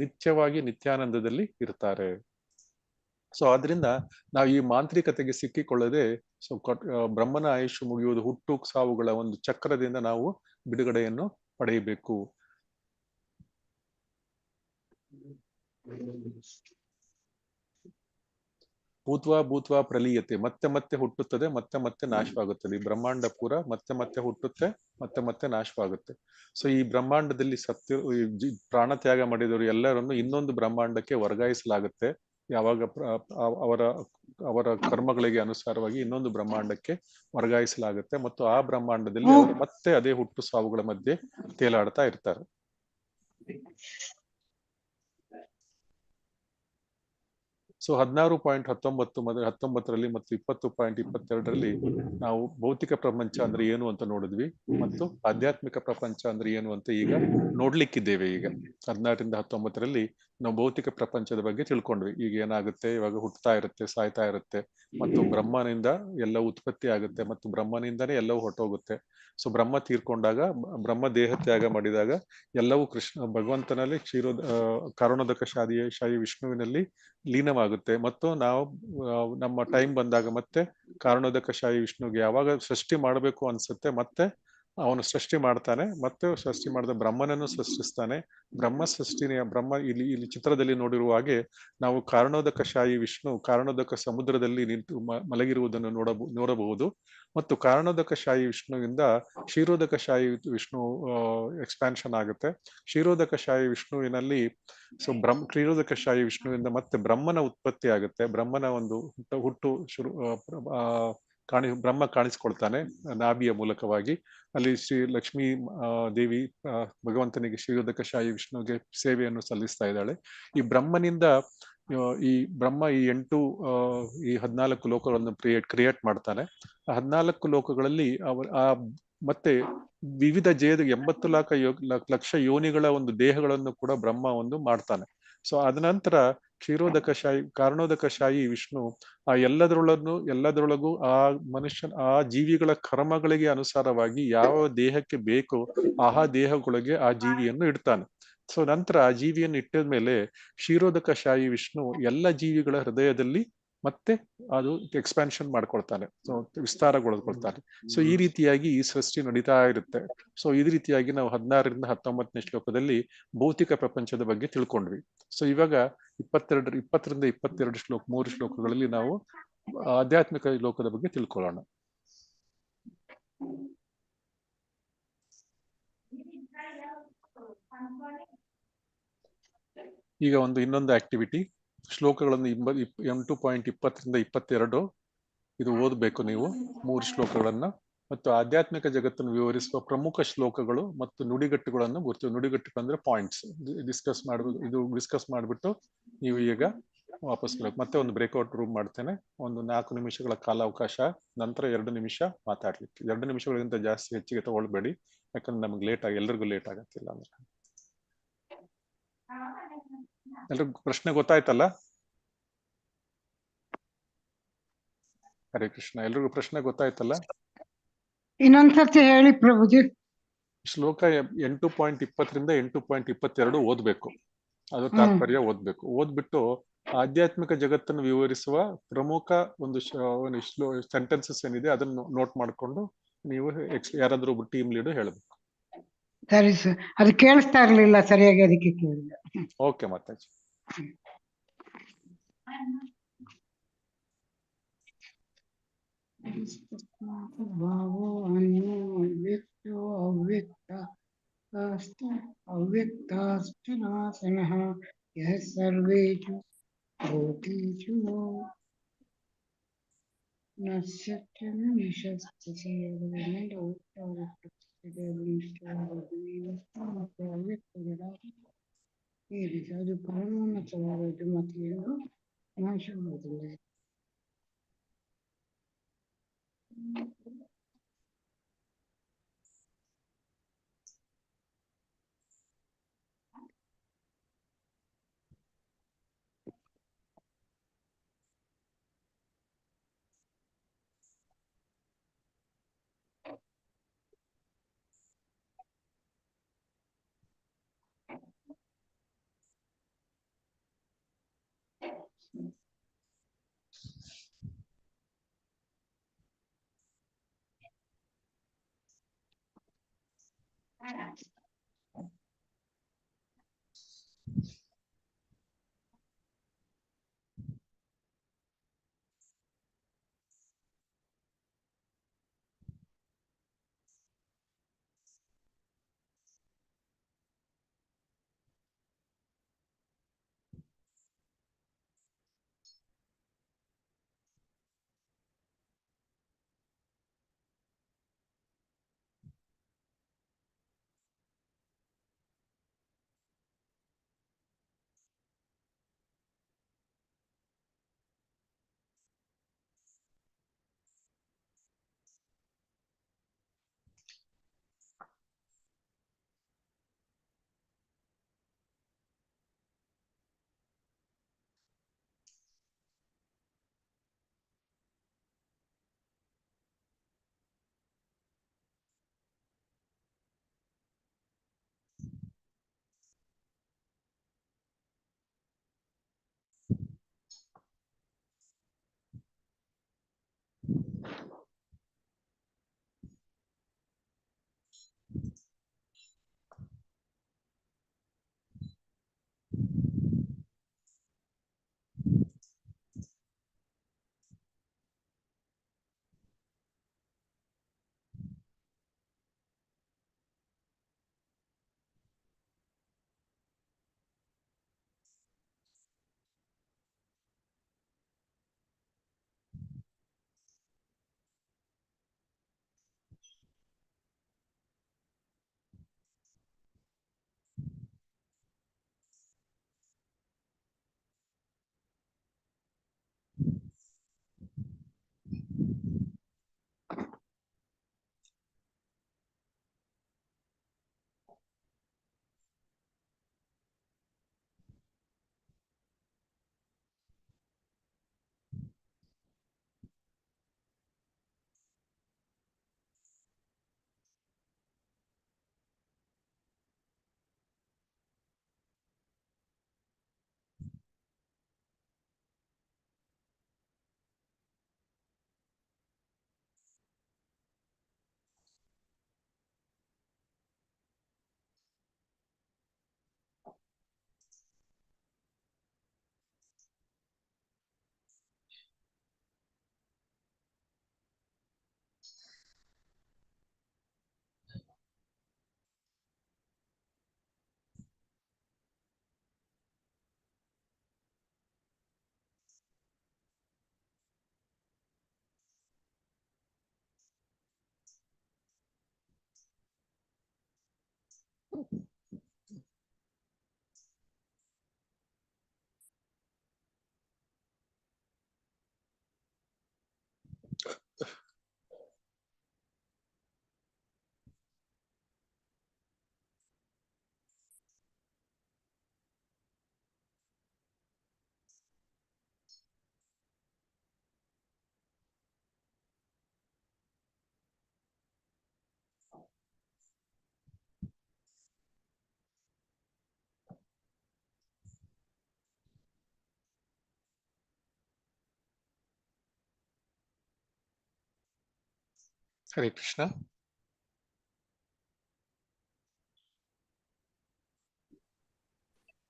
ನಿತ್ಯವಾಗಿ ನಿತ್ಯಾನಂದದಲ್ಲಿ ಇರ್ತಾರೆ. ಸೊ ಆದ್ರಿಂದ ನಾವು ಈ ಮಾಂತ್ರಿಕತೆಗೆ ಸಿಕ್ಕಿಕೊಳ್ಳದೆ ಬ್ರಹ್ಮನ ಆಯುಷ್ಯ ಮುಗಿಯುವುದು, ಹುಟ್ಟು ಸಾವುಗಳ ಒಂದು ಚಕ್ರದಿಂದ ನಾವು ಬಿಡುಗಡೆಯನ್ನು ಪಡೆಯಬೇಕು. ಭೂತ್ವಾ ಪ್ರಲೀಯತೆ, ಮತ್ತೆ ಹುಟ್ಟುತ್ತದೆ, ಮತ್ತೆ ನಾಶವಾಗುತ್ತದೆ. ಈ ಬ್ರಹ್ಮಾಂಡ ಪೂರ ಮತ್ತೆ ಹುಟ್ಟುತ್ತೆ, ಮತ್ತೆ ನಾಶವಾಗುತ್ತೆ. ಸೊ ಈ ಬ್ರಹ್ಮಾಂಡದಲ್ಲಿ ಪ್ರಾಣ ತ್ಯಾಗ ಮಾಡಿದವರು ಎಲ್ಲರನ್ನು ಇನ್ನೊಂದು ಬ್ರಹ್ಮಾಂಡಕ್ಕೆ ವರ್ಗಾಯಿಸಲಾಗುತ್ತೆ. ಯಾವಾಗ ಅವರ ಕರ್ಮಗಳಿಗೆ ಅನುಸಾರವಾಗಿ ಇನ್ನೊಂದು ಬ್ರಹ್ಮಾಂಡಕ್ಕೆ ವರ್ಗಾಯಿಸಲಾಗುತ್ತೆ ಮತ್ತು ಆ ಬ್ರಹ್ಮಾಂಡದಲ್ಲಿ ಅವರು ಮತ್ತೆ ಅದೇ ಹುಟ್ಟು ಸಾವುಗಳ ಮಧ್ಯೆ ತೇಲಾಡ್ತಾ ಇರ್ತಾರೆ. ಸೊ 16.19 19ರಲ್ಲಿ ಮತ್ತು 20.22ರಲ್ಲಿ ನಾವು ಭೌತಿಕ ಪ್ರಪಂಚ ಅಂದ್ರೆ ಏನು ಅಂತ ನೋಡಿದ್ವಿ, ಮತ್ತು ಆಧ್ಯಾತ್ಮಿಕ ಪ್ರಪಂಚ ಅಂದ್ರೆ ಏನು ಅಂತ ಈಗ ನೋಡ್ಲಿಕ್ಕಿದ್ದೇವೆ. ಈಗ 16ರಿಂದ 19ರಲ್ಲಿ ನಾವು ಭೌತಿಕ ಪ್ರಪಂಚದ ಬಗ್ಗೆ ತಿಳ್ಕೊಂಡ್ವಿ. ಈಗ ಏನಾಗುತ್ತೆ, ಇವಾಗ ಹುಟ್ಟತಾ ಇರುತ್ತೆ, ಸಾಯ್ತಾ ಇರುತ್ತೆ, ಮತ್ತು ಬ್ರಹ್ಮನಿಂದ ಎಲ್ಲ ಉತ್ಪತ್ತಿ ಆಗುತ್ತೆ, ಮತ್ತು ಬ್ರಹ್ಮನಿಂದನೇ ಎಲ್ಲವೂ ಹೊರಟೋಗುತ್ತೆ. ಸೊ ಬ್ರಹ್ಮ ತೀರ್ಕೊಂಡಾಗ, ಬ್ರಹ್ಮ ದೇಹ ತ್ಯಾಗ ಮಾಡಿದಾಗ ಎಲ್ಲವೂ ಭಗವಂತನಲ್ಲಿ ಕಾರಣೋದಕ ಶಾಯಿ ವಿಷ್ಣುವಿನಲ್ಲಿ ಲೀನವಾಗುತ್ತೆ. ಮತ್ತು ನಾವು ನಮ್ಮ ಟೈಮ್ ಬಂದಾಗ ಮತ್ತೆ ಕಾರಣೋದಕ ಶಾಯಿ ವಿಷ್ಣುಗೆ ಯಾವಾಗ ಸೃಷ್ಟಿ ಮಾಡಬೇಕು ಅನ್ಸುತ್ತೆ, ಮತ್ತೆ ಅವನು ಸೃಷ್ಟಿ ಮಾಡ್ತಾನೆ, ಮತ್ತೆ ಸೃಷ್ಟಿ ಮಾಡಿದ ಬ್ರಹ್ಮನನ್ನು ಸೃಷ್ಟಿಸ್ತಾನೆ. ಬ್ರಹ್ಮ ಇಲ್ಲಿ ಚಿತ್ರದಲ್ಲಿ ನೋಡಿರುವ ಹಾಗೆ ನಾವು ಕಾರಣೋದಕ ಶಾಯಿ ವಿಷ್ಣು ಕಾರಣೋದಕ ಸಮುದ್ರದಲ್ಲಿ ನಿಂತು ಮಲಗಿರುವುದನ್ನು ನೋಡಬಹುದು. ಮತ್ತು ಕಾರಣೋದಕ ಶಾಯಿ ವಿಷ್ಣುವಿಂದ ಕ್ಷೀರೋದಕ ಶಾಯಿ ವಿಷ್ಣು ಎಕ್ಸ್ಪ್ಯಾನ್ಷನ್ ಆಗುತ್ತೆ. ಕ್ಷೀರೋದಕ ಶಾಯಿ ವಿಷ್ಣುವಿನಲ್ಲಿ ಕ್ಷೀರೋದಕ ಶಾಯಿ ವಿಷ್ಣುವಿಂದ ಮತ್ತೆ ಬ್ರಹ್ಮನ ಉತ್ಪತ್ತಿ ಆಗುತ್ತೆ. ಬ್ರಹ್ಮನ ಒಂದು ಹುಟ್ಟು ಶುರು ಬ್ರಹ್ಮ ಕಾಣಿಸ್ಕೊಳ್ತಾನೆ ನಾಭಿಯ ಮೂಲಕವಾಗಿ. ಅಲ್ಲಿ ಶ್ರೀ ಲಕ್ಷ್ಮೀ ದೇವಿ ಭಗವಂತನಿಗೆ ಕ್ಷೀರೋದಕ ಶಾಯಿ ವಿಷ್ಣುವಿಗೆ ಸೇವೆಯನ್ನು ಸಲ್ಲಿಸ್ತಾ ಇದ್ದಾಳೆ. ಈ ಬ್ರಹ್ಮನಿಂದ ಈ ಬ್ರಹ್ಮ ಈ 14 ಲೋಕಗಳನ್ನು ಕ್ರಿಯೇಟ್ ಮಾಡ್ತಾನೆ. ಆ 14 ಲೋಕಗಳಲ್ಲಿ ಮತ್ತೆ ವಿವಿಧ 80 ಲಕ್ಷ ಯೋನಿಗಳ ಒಂದು ದೇಹಗಳನ್ನು ಕೂಡ ಬ್ರಹ್ಮ ಒಂದು ಮಾಡ್ತಾನೆ. ಸೊ ಅದ ನಂತರ ಕಾರಣೋದಕ ಶಾಯಿ ವಿಷ್ಣು ಆ ಎಲ್ಲದರೊಳಗೂ ಆ ಆ ಜೀವಿಗಳ ಕರ್ಮಗಳಿಗೆ ಅನುಸಾರವಾಗಿ ಯಾವ ದೇಹಕ್ಕೆ ಬೇಕು ಆ ದೇಹಗಳಿಗೆ ಆ ಜೀವಿಯನ್ನು ಇಡ್ತಾನೆ. ಸೊ ನಂತರ ಆ ಜೀವಿಯನ್ನು ಇಟ್ಟಿದ ಮೇಲೆ ಕ್ಷೀರೋದಕ ಶಾಯಿ ವಿಷ್ಣು ಎಲ್ಲ ಜೀವಿಗಳ ಹೃದಯದಲ್ಲಿ ಮತ್ತೆ ಅದು ಎಕ್ಸ್ಪ್ಯಾನ್ಷನ್ ಮಾಡ್ಕೊಳ್ತಾನೆ, ವಿಸ್ತಾರಗೊಳ್ಕೊಳ್ತಾನೆ. ಸೊ ಈ ರೀತಿಯಾಗಿ ಈ ಸೃಷ್ಟಿ ನಡೀತಾ ಇರುತ್ತೆ. ಸೊ ಈ ರೀತಿಯಾಗಿ ನಾವು 16ರಿಂದ 19ನೇ ಶ್ಲೋಕದಲ್ಲಿ ಭೌತಿಕ ಪ್ರಪಂಚದ ಬಗ್ಗೆ ತಿಳ್ಕೊಂಡ್ವಿ. ಸೊ ಇವಾಗ 20ರಿಂದ 22 3 ಶ್ಲೋಕಗಳಲ್ಲಿ ನಾವು ಆಧ್ಯಾತ್ಮಿಕ ಲೋಕದ ಬಗ್ಗೆ ತಿಳ್ಕೊಳ್ಳೋಣ. ಈಗ ಇನ್ನೊಂದು ಆಕ್ಟಿವಿಟಿ, ಶ್ಲೋಕಗಳನ್ನು 8.20ರಿಂದ 22 ಇದು ಓದಬೇಕು ನೀವು 3 ಶ್ಲೋಕಗಳನ್ನ. ಮತ್ತು ಆಧ್ಯಾತ್ಮಿಕ ಜಗತ್ತನ್ನು ವಿವರಿಸುವ ಪ್ರಮುಖ ಶ್ಲೋಕಗಳು ಮತ್ತು ನುಡಿಗಟ್ಟುಗಳನ್ನು ನುಡಿಗಟ್ಟುಗಳು ಅಂದ್ರೆ ಪಾಯಿಂಟ್ಸ್ ಡಿಸ್ಕಸ್ ಮಾಡಿಬಿಟ್ಟು ನೀವು ಈಗ ವಾಪಸ್ ಬರಬೇಕು. ಮತ್ತೆ ಒಂದು ಬ್ರೇಕ್ಔಟ್ ರೂಮ್ ಮಾಡ್ತೇನೆ, 4 ನಿಮಿಷಗಳ ಕಾಲಾವಕಾಶ, ನಂತರ 2 ನಿಮಿಷ ಮಾತಾಡ್ಲಿಕ್ಕೆ. 2 ನಿಮಿಷಗಳಿಗಿಂತ ಜಾಸ್ತಿ ಹೆಚ್ಚಿಗೆ ತಗೊಳ್ಬೇಡಿ, ಯಾಕಂದ್ರೆ ನಮ್ಗೆ ಎಲ್ರಿಗೂ ಲೇಟ್ ಆಗತ್ತಿಲ್ಲ ಅಂದ್ರೆ. ಎಲ್ರಿಗೂ ಪ್ರಶ್ನೆ ಗೊತ್ತಾಯ್ತಲ್ಲ? ಹರೇ ಕೃಷ್ಣ. ಎಲ್ರಿಗೂ ಪ್ರಶ್ನೆ ಗೊತ್ತಾಯ್ತಲ್ಲ? ಇನ್ನೊಂದ್ಸರ್ತಿ ಹೇಳಿ ಪ್ರಭುಜಿ. ಶ್ಲೋಕ 8.20ರಿಂದ 8.22 ಓದ್ಬೇಕು. ಅದು ತಾತ್ಪರ್ಯ ಓದ್ಬೇಕು. ಓದ್ಬಿಟ್ಟು ಆಧ್ಯಾತ್ಮಿಕ ಜಗತ್ತನ್ನು ವಿವರಿಸುವ ಪ್ರಮುಖ ಒಂದು ಸೆಂಟೆನ್ಸಸ್ ಏನಿದೆ ಅದನ್ನು ನೋಟ್ ಮಾಡ್ಕೊಂಡು ನೀವು ಯಾರಾದ್ರೂ ಒಬ್ಬರು ಟೀಮ್ ಲೀಡರ್ ಹೇಳಬೇಕು. ಸರಿ ಸರ್, ಅದು ಕೇಳಿಸ್ತಾ ಇರ್ಲಿಲ್ಲ ಸರಿಯಾಗಿ, ಅದಕ್ಕೆ ಕೇಳಿದೆ. ಓಕೆ ಮಾತಾಜಿ. ಭಾವೋ ಅನ್ಯೋ ಅವ್ಯಕ್ತೋ ಅವ್ಯಕ್ತ ಅವ್ಯಕ್ತಾಶ್ಚನಾಸನಃ ಯಃ ಸರ್ವೇಷು ಭೂತೇಷು ನ ಸತ್ಯಂ ನಿಶಸ್ಯತೆ. ಅದು ಪರಮೋನ್ನತವಾದದ್ದು ಮತ್ತು ಎಂದು ನಾಶವಾಗುವುದಿಲ್ಲ. ಹರೇ ಕೃಷ್ಣ.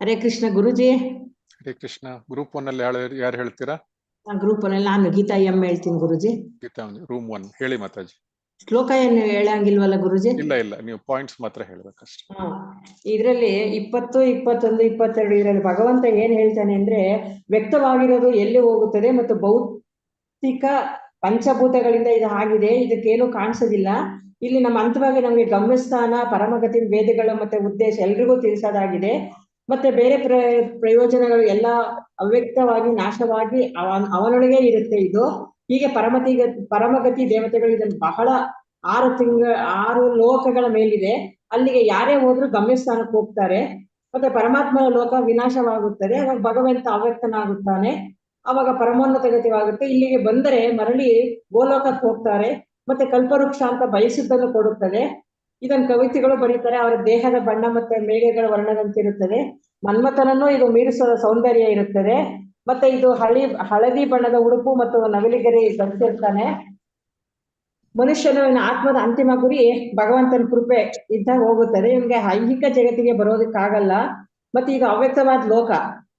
ಹರೇ ಕೃಷ್ಣ ಗುರುಜಿ. ಹರೇ ಕೃಷ್ಣ. ಗ್ರೂಪ್ 1 ಅಲ್ಲಿ ಯಾರು ಹೇಳ್ತೀರಾ? ಗ್ರೂಪ್ 1 ಅಲ್ಲಿ ನಾನು ಗೀತಾ ಎಂ ಹೇಳ್ತೀನಿ ಗುರುಜಿ. ಗೀತಾ ರೂಮ್ 1 ಹೇಳಿ ಮಾತಾಜಿ. ಶ್ಲೋಕ ಏನು ಹೇಳಂಗಿಲ್ವಲ್ಲ ಗುರುಜಿ? ಇಲ್ಲ, ನೀವು ಪಾಯಿಂಟ್ಸ್ ಮಾತ್ರ ಹೇಳ್ಬೇಕಷ್ಟೇ. ಇದ್ರಲ್ಲಿ 20, 21, 22 ಇದರಲ್ಲಿ ಭಗವಂತ ಏನ್ ಹೇಳ್ತಾನೆ ಅಂದ್ರೆ, ವ್ಯಕ್ತವಾಗಿರೋದು ಎಲ್ಲಿ ಹೋಗುತ್ತದೆ ಮತ್ತು ಭೌತಿಕ ಪಂಚಭೂತಗಳಿಂದ ಇದು ಆಗಿದೆ, ಇದಕ್ಕೇನು ಕಾಣಿಸೋದಿಲ್ಲ. ಇಲ್ಲಿ ನಮ್ಮ ಅಂತಿಮವಾಗಿ ನಮಗೆ ಗಮ್ಯಸ್ಥಾನ, ಪರಮಗತಿ, ವೇದಗಳು ಮತ್ತೆ ಉದ್ದೇಶ ಎಲ್ರಿಗೂ ತಿಳಿಸೋದಾಗಿದೆ. ಮತ್ತೆ ಬೇರೆ ಪ್ರಯೋಜನಗಳು ಎಲ್ಲ ಅವ್ಯಕ್ತವಾಗಿ ನಾಶವಾಗಿ ಅವನೊಳಗೆ ಇರುತ್ತೆ. ಇದು ಹೀಗೆ ಪರಮಗತಿ ದೇವತೆಗಳು ಇದನ್ನು ಬಹಳ 6 ಲೋಕಗಳ ಮೇಲಿದೆ. ಅಲ್ಲಿಗೆ ಯಾರೇ ಹೋದ್ರು ಗಮ್ಯಸ್ಥಾನಕ್ಕೆ ಹೋಗ್ತಾರೆ. ಮತ್ತೆ ಪರಮಾತ್ಮನ ಲೋಕ ವಿನಾಶವಾಗುತ್ತದೆ, ಅವಾಗ ಭಗವಂತ ಅವ್ಯಕ್ತನಾಗುತ್ತಾನೆ, ಅವಾಗ ಪರಮೋನ್ನತ ಗತಿವಾಗುತ್ತೆ. ಇಲ್ಲಿಗೆ ಬಂದರೆ ಮರಳಿ ಗೋಲೋಕಕ್ಕೆ ಹೋಗ್ತಾರೆ. ಮತ್ತೆ ಕಲ್ಪವೃಕ್ಷ ಅಂತ ಬಯಸಿದ್ದನ್ನು ಕೊಡುತ್ತದೆ. ಇದನ್ನ ಕವಿತೆಗಳು ಬರೀತಾರೆ. ಅವರ ದೇಹದ ಬಣ್ಣ ಮತ್ತೆ ಮೇಘಗಳ ವರ್ಣದಂತಿರುತ್ತದೆ. ಮನ್ಮಥನನ್ನು ಇದು ಮೀರಿಸುವ ಸೌಂದರ್ಯ ಇರುತ್ತದೆ. ಮತ್ತೆ ಇದು ಹಳದಿ ಬಣ್ಣದ ಉಡುಪು ಮತ್ತು ನವಿಲಿಗರಿ ಧರಿಸಿರ್ತಾನೆ. ಮನುಷ್ಯನ ಆತ್ಮದ ಅಂತಿಮ ಗುರಿ ಭಗವಂತನ ಕೃಪೆ ಇದ್ದಾಗ ಹೋಗುತ್ತದೆ. ಇವನಿಗೆ ಐಹಿಕ ಜಗತ್ತಿಗೆ ಬರೋದಕ್ಕಾಗಲ್ಲ. ಮತ್ತೆ ಇದು ಅವ್ಯಕ್ತವಾದ ಲೋಕ,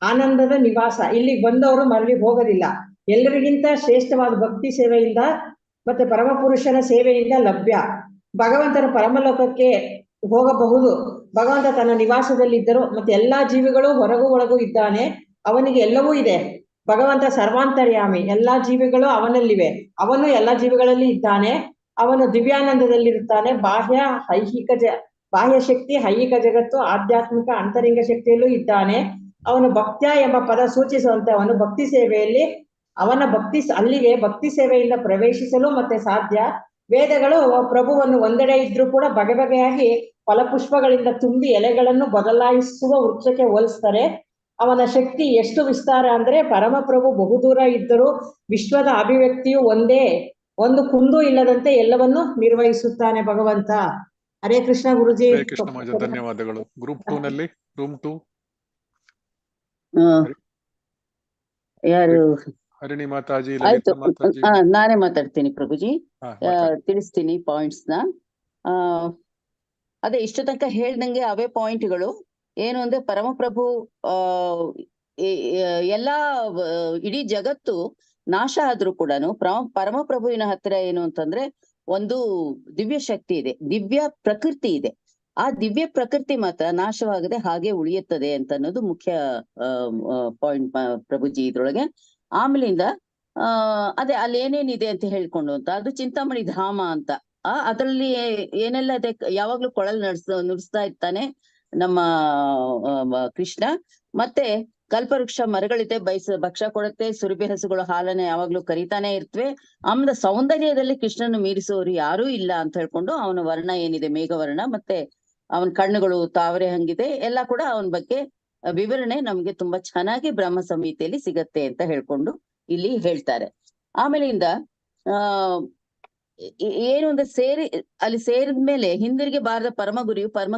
ಆನಂದದ ನಿವಾಸ. ಇಲ್ಲಿಗೆ ಬಂದವರು ಮರಳಿ ಹೋಗೋದಿಲ್ಲ. ಎಲ್ಲರಿಗಿಂತ ಶ್ರೇಷ್ಠವಾದ ಭಕ್ತಿ ಸೇವೆಯಿಂದ ಮತ್ತೆ ಪರಮಪುರುಷನ ಸೇವೆಯಿಂದ ಲಭ್ಯ. ಭಗವಂತನ ಪರಮಲೋಕಕ್ಕೆ ಹೋಗಬಹುದು. ಭಗವಂತ ತನ್ನ ನಿವಾಸದಲ್ಲಿದ್ದರು. ಮತ್ತೆ ಎಲ್ಲಾ ಜೀವಿಗಳು ಹೊರಗೂ ಒಳಗೂ ಇದ್ದಾನೆ. ಅವನಿಗೆ ಎಲ್ಲವೂ ಇದೆ. ಭಗವಂತ ಸರ್ವಾಂತರ್ಯಾಮಿ, ಎಲ್ಲಾ ಜೀವಿಗಳು ಅವನಲ್ಲಿವೆ. ಅವನು ಎಲ್ಲಾ ಜೀವಿಗಳಲ್ಲಿ ಇದ್ದಾನೆ. ಅವನು ದಿವ್ಯಾನಂದದಲ್ಲಿರುತ್ತಾನೆ. ಬಾಹ್ಯ ಶಕ್ತಿ, ಐಹಿಕ ಜಗತ್ತು, ಆಧ್ಯಾತ್ಮಿಕ ಅಂತರಿಂಗ ಶಕ್ತಿಯಲ್ಲೂ ಇದ್ದಾನೆ. ಅವನು ಭಕ್ತ್ಯ ಎಂಬ ಪದ ಸೂಚಿಸುವಂತೆ ಅವನು ಭಕ್ತಿ ಸೇವೆಯಲ್ಲಿ ಅಲ್ಲಿಗೆ ಭಕ್ತಿ ಸೇವೆಯಿಂದ ಪ್ರವೇಶಿಸಲು ಮತ್ತೆ ಸಾಧ್ಯ. ವೇದಗಳು ಪ್ರಭುವನ್ನು ಒಂದೆಡೆ ಇದ್ರೂ ಕೂಡ ಬಗೆಬಗೆಯಾಗಿ ಫಲಪುಷ್ಪಗಳಿಂದ ತುಂಬಿ ಎಲೆಗಳನ್ನು ಬದಲಾಯಿಸುವ ವೃಕ್ಷಕ್ಕೆ ಹೋಲಿಸ್ತಾರೆ. ಅವನ ಶಕ್ತಿ ಎಷ್ಟು ವಿಸ್ತಾರ ಅಂದ್ರೆ, ಪರಮಪ್ರಭು ಬಹುದೂರ ಇದ್ದರೂ ವಿಶ್ವದ ಅಭಿವ್ಯಕ್ತಿಯು ಒಂದೇ, ಒಂದು ಕುಂದು ಇಲ್ಲದಂತೆ ಎಲ್ಲವನ್ನು ನಿರ್ವಹಿಸುತ್ತಾನೆ ಭಗವಂತ. ಹರೇ ಕೃಷ್ಣ ಗುರುಜಿ. ಹರೇ ಕೃಷ್ಣ ಮಾಜ, ಧನ್ಯವಾದಗಳು. ಗ್ರೂಪ್ 2 ನಲ್ಲಿ ರೂಮ್ 2 ಯಾರು? ಹರಿಣಿ ಮಾತಾಜಿ, ಆಯ್ತು, ಲಲಿತಾ ಮಾತಾಜಿ. ನಾನೇ ಮಾತಾಡ್ತೀನಿ ಪ್ರಭುಜಿ. ತಿಳಿಸ್ತೀನಿ ಪಾಯಿಂಟ್ಸ್ ನ. ಅದೇ ಇಷ್ಟು ತನಕ ಹೇಳ್ದಂಗೆ ಅವೇ ಪಾಯಿಂಟ್ಗಳು. ಏನು ಅಂದ್ರೆ, ಪರಮಪ್ರಭು ಎಲ್ಲಾ ಇಡೀ ಜಗತ್ತು ನಾಶ ಆದ್ರೂ ಕೂಡ ಪರಮಪ್ರಭುವಿನ ಹತ್ತಿರ ಏನು ಅಂತಂದ್ರೆ ಒಂದು ದಿವ್ಯ ಶಕ್ತಿ ಇದೆ, ದಿವ್ಯ ಪ್ರಕೃತಿ ಇದೆ. ಆ ದಿವ್ಯ ಪ್ರಕೃತಿ ಮಾತ್ರ ನಾಶವಾಗದೆ ಹಾಗೆ ಉಳಿಯುತ್ತದೆ ಅಂತ ಅನ್ನೋದು ಮುಖ್ಯ ಪಾಯಿಂಟ್ ಪ್ರಭುಜಿ ಇದ್ರೊಳಗೆ. ಆಮೇಲಿಂದ ಅದೇ ಅಲ್ಲಿ ಏನೇನಿದೆ ಅಂತ ಹೇಳ್ಕೊಂಡು ಅಂತ, ಅದು ಚಿಂತಾಮಣಿ ಧಾಮ ಅಂತ. ಅದ್ರಲ್ಲಿ ಏನೆಲ್ಲ ಇದೆ, ಯಾವಾಗ್ಲೂ ಕೊಳಲ್ ನುಡಿಸ್ತಾ ಇರ್ತಾನೆ ನಮ್ಮ ಕೃಷ್ಣ. ಮತ್ತೆ ಕಲ್ಪವೃಕ್ಷ ಮರಗಳಿದೆ, ಭಕ್ಷ್ಯ ಕೊಡುತ್ತೆ, ಸುರಭಿ ಹಸುಗಳು ಹಾಲನ್ನ ಯಾವಾಗ್ಲೂ ಕರಿತಾನೆ ಇರ್ತವೆ. ಆಮೇಲೆ ಸೌಂದರ್ಯದಲ್ಲಿ ಕೃಷ್ಣನು ಮೀರಿಸುವವರು ಯಾರೂ ಇಲ್ಲ ಅಂತ ಹೇಳ್ಕೊಂಡು, ಅವನ ವರ್ಣ ಏನಿದೆ ಮೇಘವರ್ಣ, ಮತ್ತೆ ಅವನ ಕಣ್ಣುಗಳು ತಾವರೆ ಹಂಗಿದೆ, ಎಲ್ಲ ಕೂಡ ಅವನ ಬಗ್ಗೆ ವಿವರಣೆ ನಮ್ಗೆ ತುಂಬಾ ಚೆನ್ನಾಗಿ ಬ್ರಹ್ಮ ಸಂಹಿತೆಯಲ್ಲಿ ಸಿಗತ್ತೆ ಅಂತ ಹೇಳ್ಕೊಂಡು ಇಲ್ಲಿ ಹೇಳ್ತಾರೆ. ಆಮೇಲಿಂದ ಏನು ಅಂದ್ರೆ ಅಲ್ಲಿ ಸೇರಿದ್ಮೇಲೆ ಹಿಂದಿರುಗಿ ಬಾರದ ಪರಮ ಗುರಿಯು ಪರಮ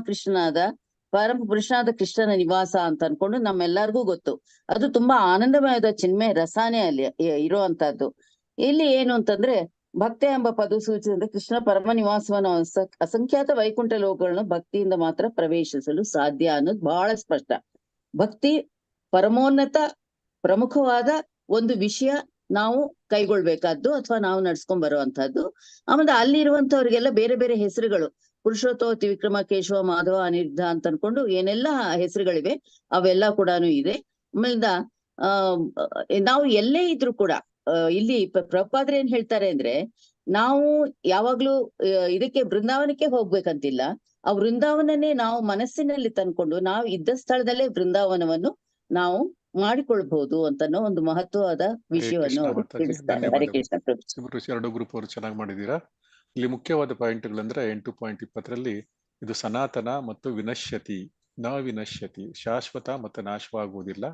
ಪುರುಷನಾದ ಕೃಷ್ಣನ ನಿವಾಸ ಅಂತ ಅನ್ಕೊಂಡು ನಮ್ಮೆಲ್ಲರಿಗೂ ಗೊತ್ತು. ಅದು ತುಂಬಾ ಆನಂದಮಯದ ಚಿನ್ಮಯ ರಸಾನೆ ಅಲ್ಲಿ ಇರುವಂತಹದ್ದು. ಇಲ್ಲಿ ಏನು ಅಂತಂದ್ರೆ, ಭಕ್ತಿ ಎಂಬ ಪದ ಸೂಚಿಸಿದ್ರೆ ಕೃಷ್ಣ ಪರಮ ನಿವಾಸವನ್ನು ಅಸಂಖ್ಯಾತ ವೈಕುಂಠ ಲೋಕಗಳನ್ನು ಭಕ್ತಿಯಿಂದ ಮಾತ್ರ ಪ್ರವೇಶಿಸಲು ಸಾಧ್ಯ ಅನ್ನೋದು ಬಹಳ ಸ್ಪಷ್ಟ. ಭಕ್ತಿ ಪರಮೋನ್ನತ ಪ್ರಮುಖವಾದ ಒಂದು ವಿಷಯ, ನಾವು ಕೈಗೊಳ್ಬೇಕಾದ್ದು ಅಥವಾ ನಾವು ನಡ್ಸ್ಕೊಂಡ್ ಬರುವಂತಹದ್ದು. ಆಮೇಲೆ ಅಲ್ಲಿರುವಂತವ್ರಿಗೆಲ್ಲ ಬೇರೆ ಬೇರೆ ಹೆಸರುಗಳು, ಪುರುಷೋತ್ತಮ, ತ್ರಿವಿಕ್ರಮ, ಕೇಶವ, ಮಾಧವ, ಅನಿರುದ್ಧ ಅಂತ ಅನ್ಕೊಂಡು ಏನೆಲ್ಲ ಹೆಸರುಗಳಿವೆ ಅವೆಲ್ಲ ಕೂಡ ಇದೆ. ಆಮೇಲಿಂದ ನಾವು ಎಲ್ಲೇ ಇದ್ರು ಕೂಡ ಇಲ್ಲಿ ಪ್ರಭುಪಾದರು ಏನ್ ಹೇಳ್ತಾರೆ ಅಂದ್ರೆ, ನಾವು ಯಾವಾಗ್ಲೂ ಇದಕ್ಕೆ ಬೃಂದಾವನಕ್ಕೆ ಹೋಗ್ಬೇಕಂತಿಲ್ಲ. ಆ ವೃಂದಾವನನೇ ನಾವು ಮನಸ್ಸಿನಲ್ಲಿ ತಂದ್ಕೊಂಡು ನಾವು ಇದ್ದ ಸ್ಥಳದಲ್ಲೇ ಬೃಂದಾವನವನ್ನು ನಾವು ಮಾಡಿಕೊಳ್ಬಹುದು ಅಂತನೋ ಒಂದು ಮಹತ್ವವಾದ ವಿಷಯವನ್ನು ಅವರು ತಿಳಿಸ್ತಾರೆ. ಹರೇ ಕೃಷ್ಣ ಪ್ರಭು. ಎರಡು ಗ್ರೂಪ್ ಅವರು ಚೆನ್ನಾಗಿ ಮಾಡಿದೀರಾ. ಇಲ್ಲಿ ಮುಖ್ಯವಾದ ಪಾಯಿಂಟ್ಗಳಂದ್ರೆ 8.20 ಇದು ಸನಾತನ ಮತ್ತು ವಿನಶ್ಯತಿ, ನ ವಿನಶ್ಯತಿ, ಶಾಶ್ವತ ಮತ್ತು ನಾಶವಾಗುವುದಿಲ್ಲ.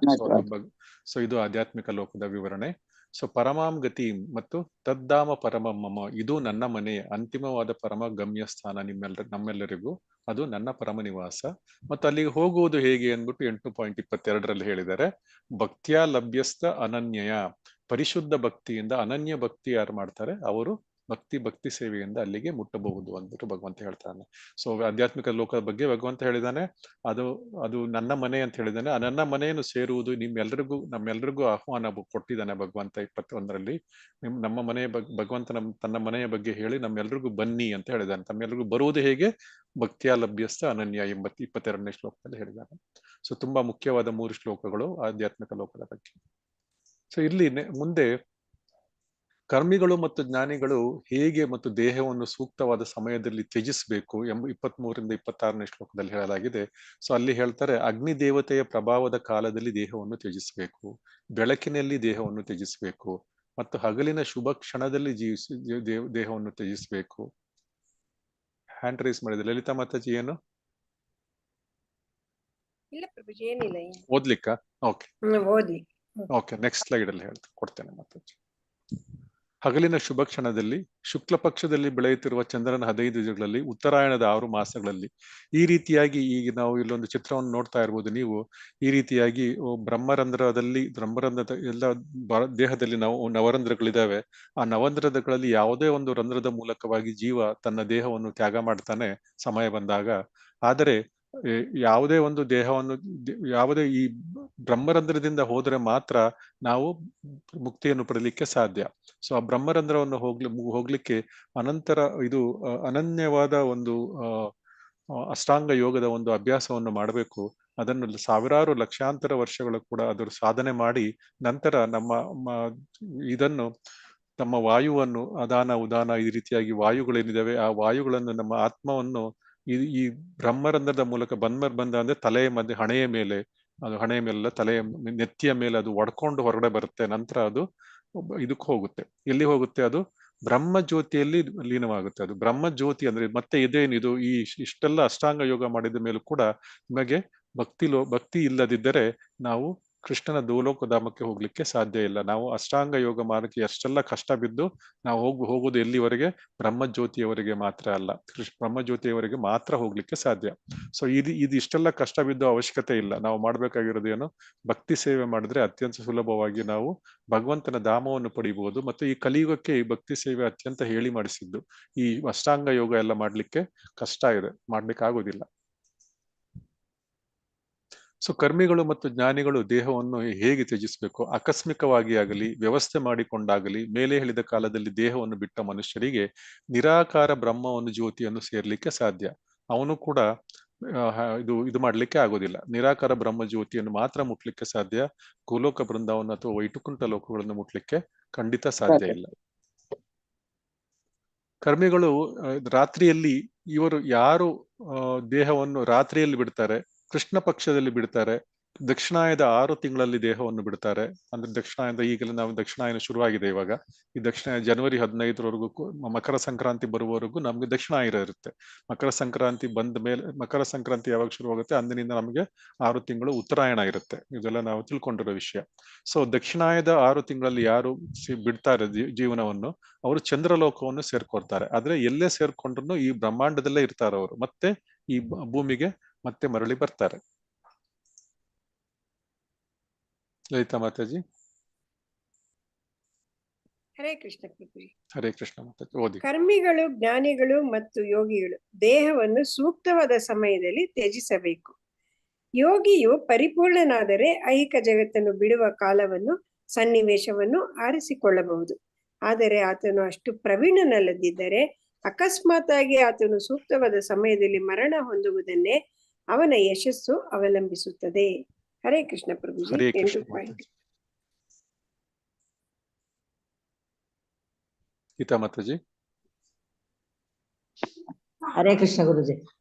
ಸೊ ಇದು ಆಧ್ಯಾತ್ಮಿಕ ಲೋಕದ ವಿವರಣೆ. ಸೊ ಪರಮಾಂ ಗತಿ ಮತ್ತು ತದ್ದಾಮ ಪರಮಂ ಮಮ, ಇದು ನನ್ನ ಮನೆ, ಅಂತಿಮವಾದ ಪರಮ ಗಮ್ಯ ಸ್ಥಾನ ನಮ್ಮೆಲ್ಲರಿಗೂ, ಅದು ನನ್ನ ಪರಮ ನಿವಾಸ. ಮತ್ತು ಅಲ್ಲಿಗೆ ಹೋಗುವುದು ಹೇಗೆ ಅಂದ್ಬಿಟ್ಟು 8.22 ಹೇಳಿದ್ದಾರೆ. ಭಕ್ತಿಯ ಲಭ್ಯಸ್ಥ ಅನನ್ಯಯ, ಪರಿಶುದ್ಧ ಭಕ್ತಿಯಿಂದ, ಅನನ್ಯ ಭಕ್ತಿ ಯಾರು ಮಾಡ್ತಾರೆ ಅವರು ಭಕ್ತಿ ಸೇವೆಯಿಂದ ಅಲ್ಲಿಗೆ ಮುಟ್ಟಬಹುದು ಅಂದ್ಬಿಟ್ಟು ಭಗವಂತ ಹೇಳ್ತಾನೆ. ಸೊ ಆಧ್ಯಾತ್ಮಿಕ ಲೋಕದ ಬಗ್ಗೆ ಭಗವಂತ ಹೇಳಿದಾನೆ, ಅದು ನನ್ನ ಮನೆ ಅಂತ ಹೇಳಿದಾನೆ. ನನ್ನ ಮನೆಯನ್ನು ಸೇರುವುದು ನಮ್ಮೆಲ್ಲರಿಗೂ ಆಹ್ವಾನ ಕೊಟ್ಟಿದ್ದಾನೆ ಭಗವಂತ 21ರಲ್ಲಿ. ನಮ್ಮ ಮನೆಯ ಭಗವಂತ ತನ್ನ ಮನೆಯ ಬಗ್ಗೆ ಹೇಳಿ ನಮ್ಮೆಲ್ಲರಿಗೂ ಬನ್ನಿ ಅಂತ ಹೇಳಿದಾನೆ. ತಮ್ಮೆಲ್ಲರಿಗೂ ಬರುವುದು ಹೇಗೆ? ಭಕ್ತಿಯ ಲಭ್ಯಸ್ಥ ಅನನ್ಯ 22ನೇ ಶ್ಲೋಕದಲ್ಲಿ ಹೇಳಿದ್ದಾನೆ. ಸೊ ತುಂಬಾ ಮುಖ್ಯವಾದ 3 ಶ್ಲೋಕಗಳು ಆಧ್ಯಾತ್ಮಿಕ ಲೋಕದ ಬಗ್ಗೆ. ಸೊ ಇಲ್ಲಿ ಮುಂದೆ ಕರ್ಮಿಗಳು ಮತ್ತು ಜ್ಞಾನಿಗಳು ಹೇಗೆ ಮತ್ತು ದೇಹವನ್ನು ಸೂಕ್ತವಾದ ಸಮಯದಲ್ಲಿ ತ್ಯಜಿಸಬೇಕು ಎಂಬ 23ರಿಂದ 26ನೇ ಶ್ಲೋಕದಲ್ಲಿ ಹೇಳಲಾಗಿದೆ. ಸೊ ಅಲ್ಲಿ ಹೇಳ್ತಾರೆ, ಅಗ್ನಿ ದೇವತೆಯ ಪ್ರಭಾವದ ಕಾಲದಲ್ಲಿ ದೇಹವನ್ನು ತ್ಯಜಿಸಬೇಕು, ಬೆಳಕಿನಲ್ಲಿ ದೇಹವನ್ನು ತ್ಯಜಿಸಬೇಕು, ಮತ್ತು ಹಗಲಿನ ಶುಭ ಕ್ಷಣದಲ್ಲಿ ದೇಹವನ್ನು ತ್ಯಜಿಸಬೇಕು. ಹ್ಯಾಂಡ್ ರೈಸ್ ಮಾಡಿದ್ರೆ ಲಲಿತಾ ಮಾತಾಜಿ ಏನು ಇಲ್ಲ ಪ್ರಭುಜಿ, ಏನಿಲ್ಲ. ಓದ್ಲಿಕ್ಕ? ಓಕೆ ಓದ್ಲಿ. ಓಕೆ, ನೆಕ್ಸ್ಟ್ ಸ್ಲೈಡ್ ಅಲ್ಲಿ ಕೊಡ್ತೇನೆ ಮಾತಾಜಿ. ಹಗಲಿನ ಶುಭ ಕ್ಷಣದಲ್ಲಿ, ಶುಕ್ಲ ಪಕ್ಷದಲ್ಲಿ ಬೆಳೆಯುತ್ತಿರುವ ಚಂದ್ರನ 15 ದಿನಗಳಲ್ಲಿ, ಉತ್ತರಾಯಣದ 6 ಮಾಸಗಳಲ್ಲಿ, ಈ ರೀತಿಯಾಗಿ ಈಗ ನಾವು ಇಲ್ಲೊಂದು ಚಿತ್ರವನ್ನು ನೋಡ್ತಾ ಇರ್ಬೋದು ನೀವು. ಈ ರೀತಿಯಾಗಿ ಬ್ರಹ್ಮರಂಧ್ರದ ಎಲ್ಲ ದೇಹದಲ್ಲಿ ನಾವು ನವರಂಧ್ರಗಳಿದಾವೆ. ಆ ನವರಂಧ್ರಗಳಲ್ಲಿ ಯಾವುದೇ ಒಂದು ರಂಧ್ರದ ಮೂಲಕವಾಗಿ ಜೀವ ತನ್ನ ದೇಹವನ್ನು ತ್ಯಾಗ ಮಾಡ್ತಾನೆ ಸಮಯ ಬಂದಾಗ. ಆದರೆ ಯಾವುದೇ ಒಂದು ಯಾವುದೇ ಈ ಬ್ರಹ್ಮರಂಧ್ರದಿಂದ ಹೋದ್ರೆ ಮಾತ್ರ ನಾವು ಮುಕ್ತಿಯನ್ನು ಪಡಲಿಕ್ಕೆ ಸಾಧ್ಯ. ಸೊ ಆ ಬ್ರಹ್ಮರಂಧ್ರವನ್ನು ಹೋಗ್ಲಿಕ್ಕೆ ಇದು ಅನನ್ಯವಾದ ಒಂದು ಅಷ್ಟಾಂಗ ಯೋಗದ ಒಂದು ಅಭ್ಯಾಸವನ್ನು ಮಾಡಬೇಕು. ಅದನ್ನು ಸಾವಿರಾರು ಲಕ್ಷಾಂತರ ವರ್ಷಗಳು ಕೂಡ ಅದರ ಸಾಧನೆ ಮಾಡಿ ನಂತರ ನಮ್ಮ ವಾಯುವನ್ನು ಅದಾನ ಉದಾನ ಈ ರೀತಿಯಾಗಿ ವಾಯುಗಳೇನಿದಾವೆ ಆ ವಾಯುಗಳನ್ನು ನಮ್ಮ ಆತ್ಮವನ್ನು ಈ ಬ್ರಹ್ಮರಂಧ್ರದ ಮೂಲಕ ಬಂದ ಅಂದ್ರೆ ತಲೆಯ ಮಧ್ಯೆ ಹಣೆಯ ಮೇಲೆಲ್ಲ ತಲೆಯ ನೆತ್ತಿಯ ಮೇಲೆ ಅದು ಒಡ್ಕೊಂಡು ಹೊರಗಡೆ ಬರುತ್ತೆ. ನಂತರ ಅದು ಇದಕ್ಕೆ ಹೋಗುತ್ತೆ. ಎಲ್ಲಿ ಹೋಗುತ್ತೆ? ಅದು ಬ್ರಹ್ಮ ಜ್ಯೋತಿಯಲ್ಲಿ ಲೀನವಾಗುತ್ತೆ. ಅದು ಬ್ರಹ್ಮ ಜ್ಯೋತಿ ಅಂದ್ರೆ ಮತ್ತೆ ಇದೇನಿದು, ಇಷ್ಟೆಲ್ಲ ಅಷ್ಟಾಂಗ ಯೋಗ ಮಾಡಿದ ಮೇಲೂ ಕೂಡ ನಿಮಗೆ ಭಕ್ತಿ ಇಲ್ಲದಿದ್ದರೆ ನಾವು ಕೃಷ್ಣನ ಗೋಲೋಕಧಾಮಕ್ಕೆ ಹೋಗ್ಲಿಕ್ಕೆ ಸಾಧ್ಯ ಇಲ್ಲ. ನಾವು ಅಷ್ಟಾಂಗ ಯೋಗ ಮಾರ್ಗಕ್ಕೆ ಎಷ್ಟೆಲ್ಲ ಕಷ್ಟ ಬಿದ್ದು ನಾವು ಹೋಗೋದು ಎಲ್ಲಿವರೆಗೆ? ಬ್ರಹ್ಮ ಜ್ಯೋತಿಯವರೆಗೆ ಮಾತ್ರ ಅಲ್ಲ, ಬ್ರಹ್ಮ ಜ್ಯೋತಿಯವರೆಗೆ ಮಾತ್ರ ಹೋಗ್ಲಿಕ್ಕೆ ಸಾಧ್ಯ. ಸೊ ಇದು ಇಷ್ಟೆಲ್ಲ ಕಷ್ಟ ಬಿದ್ದು ಅವಶ್ಯಕತೆ ಇಲ್ಲ. ನಾವು ಮಾಡ್ಬೇಕಾಗಿರೋದು ಏನು? ಭಕ್ತಿ ಸೇವೆ ಮಾಡಿದ್ರೆ ಅತ್ಯಂತ ಸುಲಭವಾಗಿ ನಾವು ಭಗವಂತನ ಧಾಮವನ್ನು ಪಡಿಬಹುದು. ಮತ್ತು ಈ ಕಲಿಯುಗಕ್ಕೆ ಈ ಭಕ್ತಿ ಸೇವೆ ಅತ್ಯಂತ ಹೇಳಿ ಮಾಡಿಸಿದ್ದು. ಈ ಅಷ್ಟಾಂಗ ಯೋಗ ಎಲ್ಲ ಮಾಡ್ಲಿಕ್ಕೆ ಕಷ್ಟ ಇದೆ, ಮಾಡ್ಲಿಕ್ಕೆ ಆಗೋದಿಲ್ಲ. ಸೊ ಕರ್ಮಿಗಳು ಮತ್ತು ಜ್ಞಾನಿಗಳು ದೇಹವನ್ನು ಹೇಗೆ ತ್ಯಜಿಸಬೇಕು? ಆಕಸ್ಮಿಕವಾಗಿ ಆಗಲಿ, ವ್ಯವಸ್ಥೆ ಮಾಡಿಕೊಂಡಾಗಲಿ, ಮೇಲೆ ಹೇಳಿದ ಕಾಲದಲ್ಲಿ ದೇಹವನ್ನು ಬಿಟ್ಟ ಮನುಷ್ಯರಿಗೆ ನಿರಾಕಾರ ಬ್ರಹ್ಮವನ್ನು ಜ್ಯೋತಿಯನ್ನು ಸೇರ್ಲಿಕ್ಕೆ ಸಾಧ್ಯ. ಅವನು ಕೂಡ ಇದು ಮಾಡ್ಲಿಕ್ಕೆ ಆಗೋದಿಲ್ಲ. ನಿರಾಕಾರ ಬ್ರಹ್ಮ ಜ್ಯೋತಿಯನ್ನು ಮಾತ್ರ ಮುಟ್ಲಿಕ್ಕೆ ಸಾಧ್ಯ. ಗೋಲೋಕ ಬೃಂದಾವನ ಅಥವಾ ವೈಕುಂಠ ಲೋಕಗಳನ್ನು ಮುಟ್ಲಿಕ್ಕೆ ಖಂಡಿತ ಸಾಧ್ಯ ಇಲ್ಲ. ಕರ್ಮಿಗಳು ರಾತ್ರಿಯಲ್ಲಿ, ಇವರು ಯಾರು ದೇಹವನ್ನು ರಾತ್ರಿಯಲ್ಲಿ ಬಿಡ್ತಾರೆ, ಕೃಷ್ಣ ಪಕ್ಷದಲ್ಲಿ ಬಿಡ್ತಾರೆ, ದಕ್ಷಿಣಾಯದ 6 ತಿಂಗಳಲ್ಲಿ ದೇಹವನ್ನು ಬಿಡ್ತಾರೆ. ಅಂದ್ರೆ ದಕ್ಷಿಣಾಯದ ಈಗಲೇ ನಾವು ದಕ್ಷಿಣಾಯನ ಶುರುವಾಗಿದೆ ಇವಾಗ. ಈ ದಕ್ಷಿಣಾಯ ಜನವರಿ 15ರವರೆಗೂ, ಮಕರ ಸಂಕ್ರಾಂತಿ ಬರುವವರೆಗೂ ನಮ್ಗೆ ದಕ್ಷಿಣಾಯನ ಇರುತ್ತೆ. ಮಕರ ಸಂಕ್ರಾಂತಿ ಬಂದ ಮೇಲೆ, ಮಕರ ಸಂಕ್ರಾಂತಿ ಯಾವಾಗ ಶುರುವಾಗುತ್ತೆ ಅಂದಿನಿಂದ ನಮಗೆ 6 ತಿಂಗಳು ಉತ್ತರಾಯಣ ಇರುತ್ತೆ. ಇದೆಲ್ಲ ನಾವು ತಿಳ್ಕೊಂಡಿರೋ ವಿಷಯ. ಸೊ ದಕ್ಷಿಣಾಯದ 6 ತಿಂಗಳಲ್ಲಿ ಯಾರು ಬಿಡ್ತಾರೆ ಜೀವನವನ್ನು, ಅವರು ಚಂದ್ರಲೋಕವನ್ನು ಸೇರ್ಕೊಳ್ತಾರೆ. ಆದ್ರೆ ಎಲ್ಲೇ ಸೇರ್ಕೊಂಡ್ರು ಈ ಬ್ರಹ್ಮಾಂಡದಲ್ಲೇ ಇರ್ತಾರೆ ಅವರು. ಮತ್ತೆ ಈ ಭೂಮಿಗೆ ಮತ್ತೆ ಮರಳಿ ಬರ್ತಾರೆ. ಲಲಿತಾ ಮಾತಾಜಿ. ಹರೇ ಕೃಷ್ಣ ಪ್ರಭುಜಿ. ಹರೇ ಕೃಷ್ಣ ಮಾತಾಜಿ, ಓದಿ. ಕರ್ಮಿಗಳು, ಜ್ಞಾನಿಗಳು ಮತ್ತು ಯೋಗಿಗಳು ದೇಹವನ್ನು ಸೂಕ್ತವಾದ ಸಮಯದಲ್ಲಿ ತ್ಯಜಿಸಬೇಕು. ಯೋಗಿಯು ಪರಿಪೂರ್ಣನಾದರೆ ಐಹಿಕ ಜಗತ್ತನ್ನು ಬಿಡುವ ಕಾಲವನ್ನು, ಸನ್ನಿವೇಶವನ್ನು ಆರಿಸಿಕೊಳ್ಳಬಹುದು. ಆದರೆ ಆತನು ಅಷ್ಟು ಪ್ರವೀಣನಲ್ಲದಿದ್ದರೆ ಅಕಸ್ಮಾತ್ ಆಗಿ ಆತನು ಸೂಕ್ತವಾದ ಸಮಯದಲ್ಲಿ ಮರಣ ಹೊಂದುವುದನ್ನೇ ಅವನ ಯಶಸ್ಸು ಅವಲಂಬಿಸುತ್ತದೆ. ಹರೇ ಕೃಷ್ಣ ಪ್ರಭುಜಿ. 8 ಪಾಯಿಂಟ್. ಗೀತಾ ಮಾತಾಜಿ. ಹರೇ ಕೃಷ್ಣ ಗುರುಜಿ.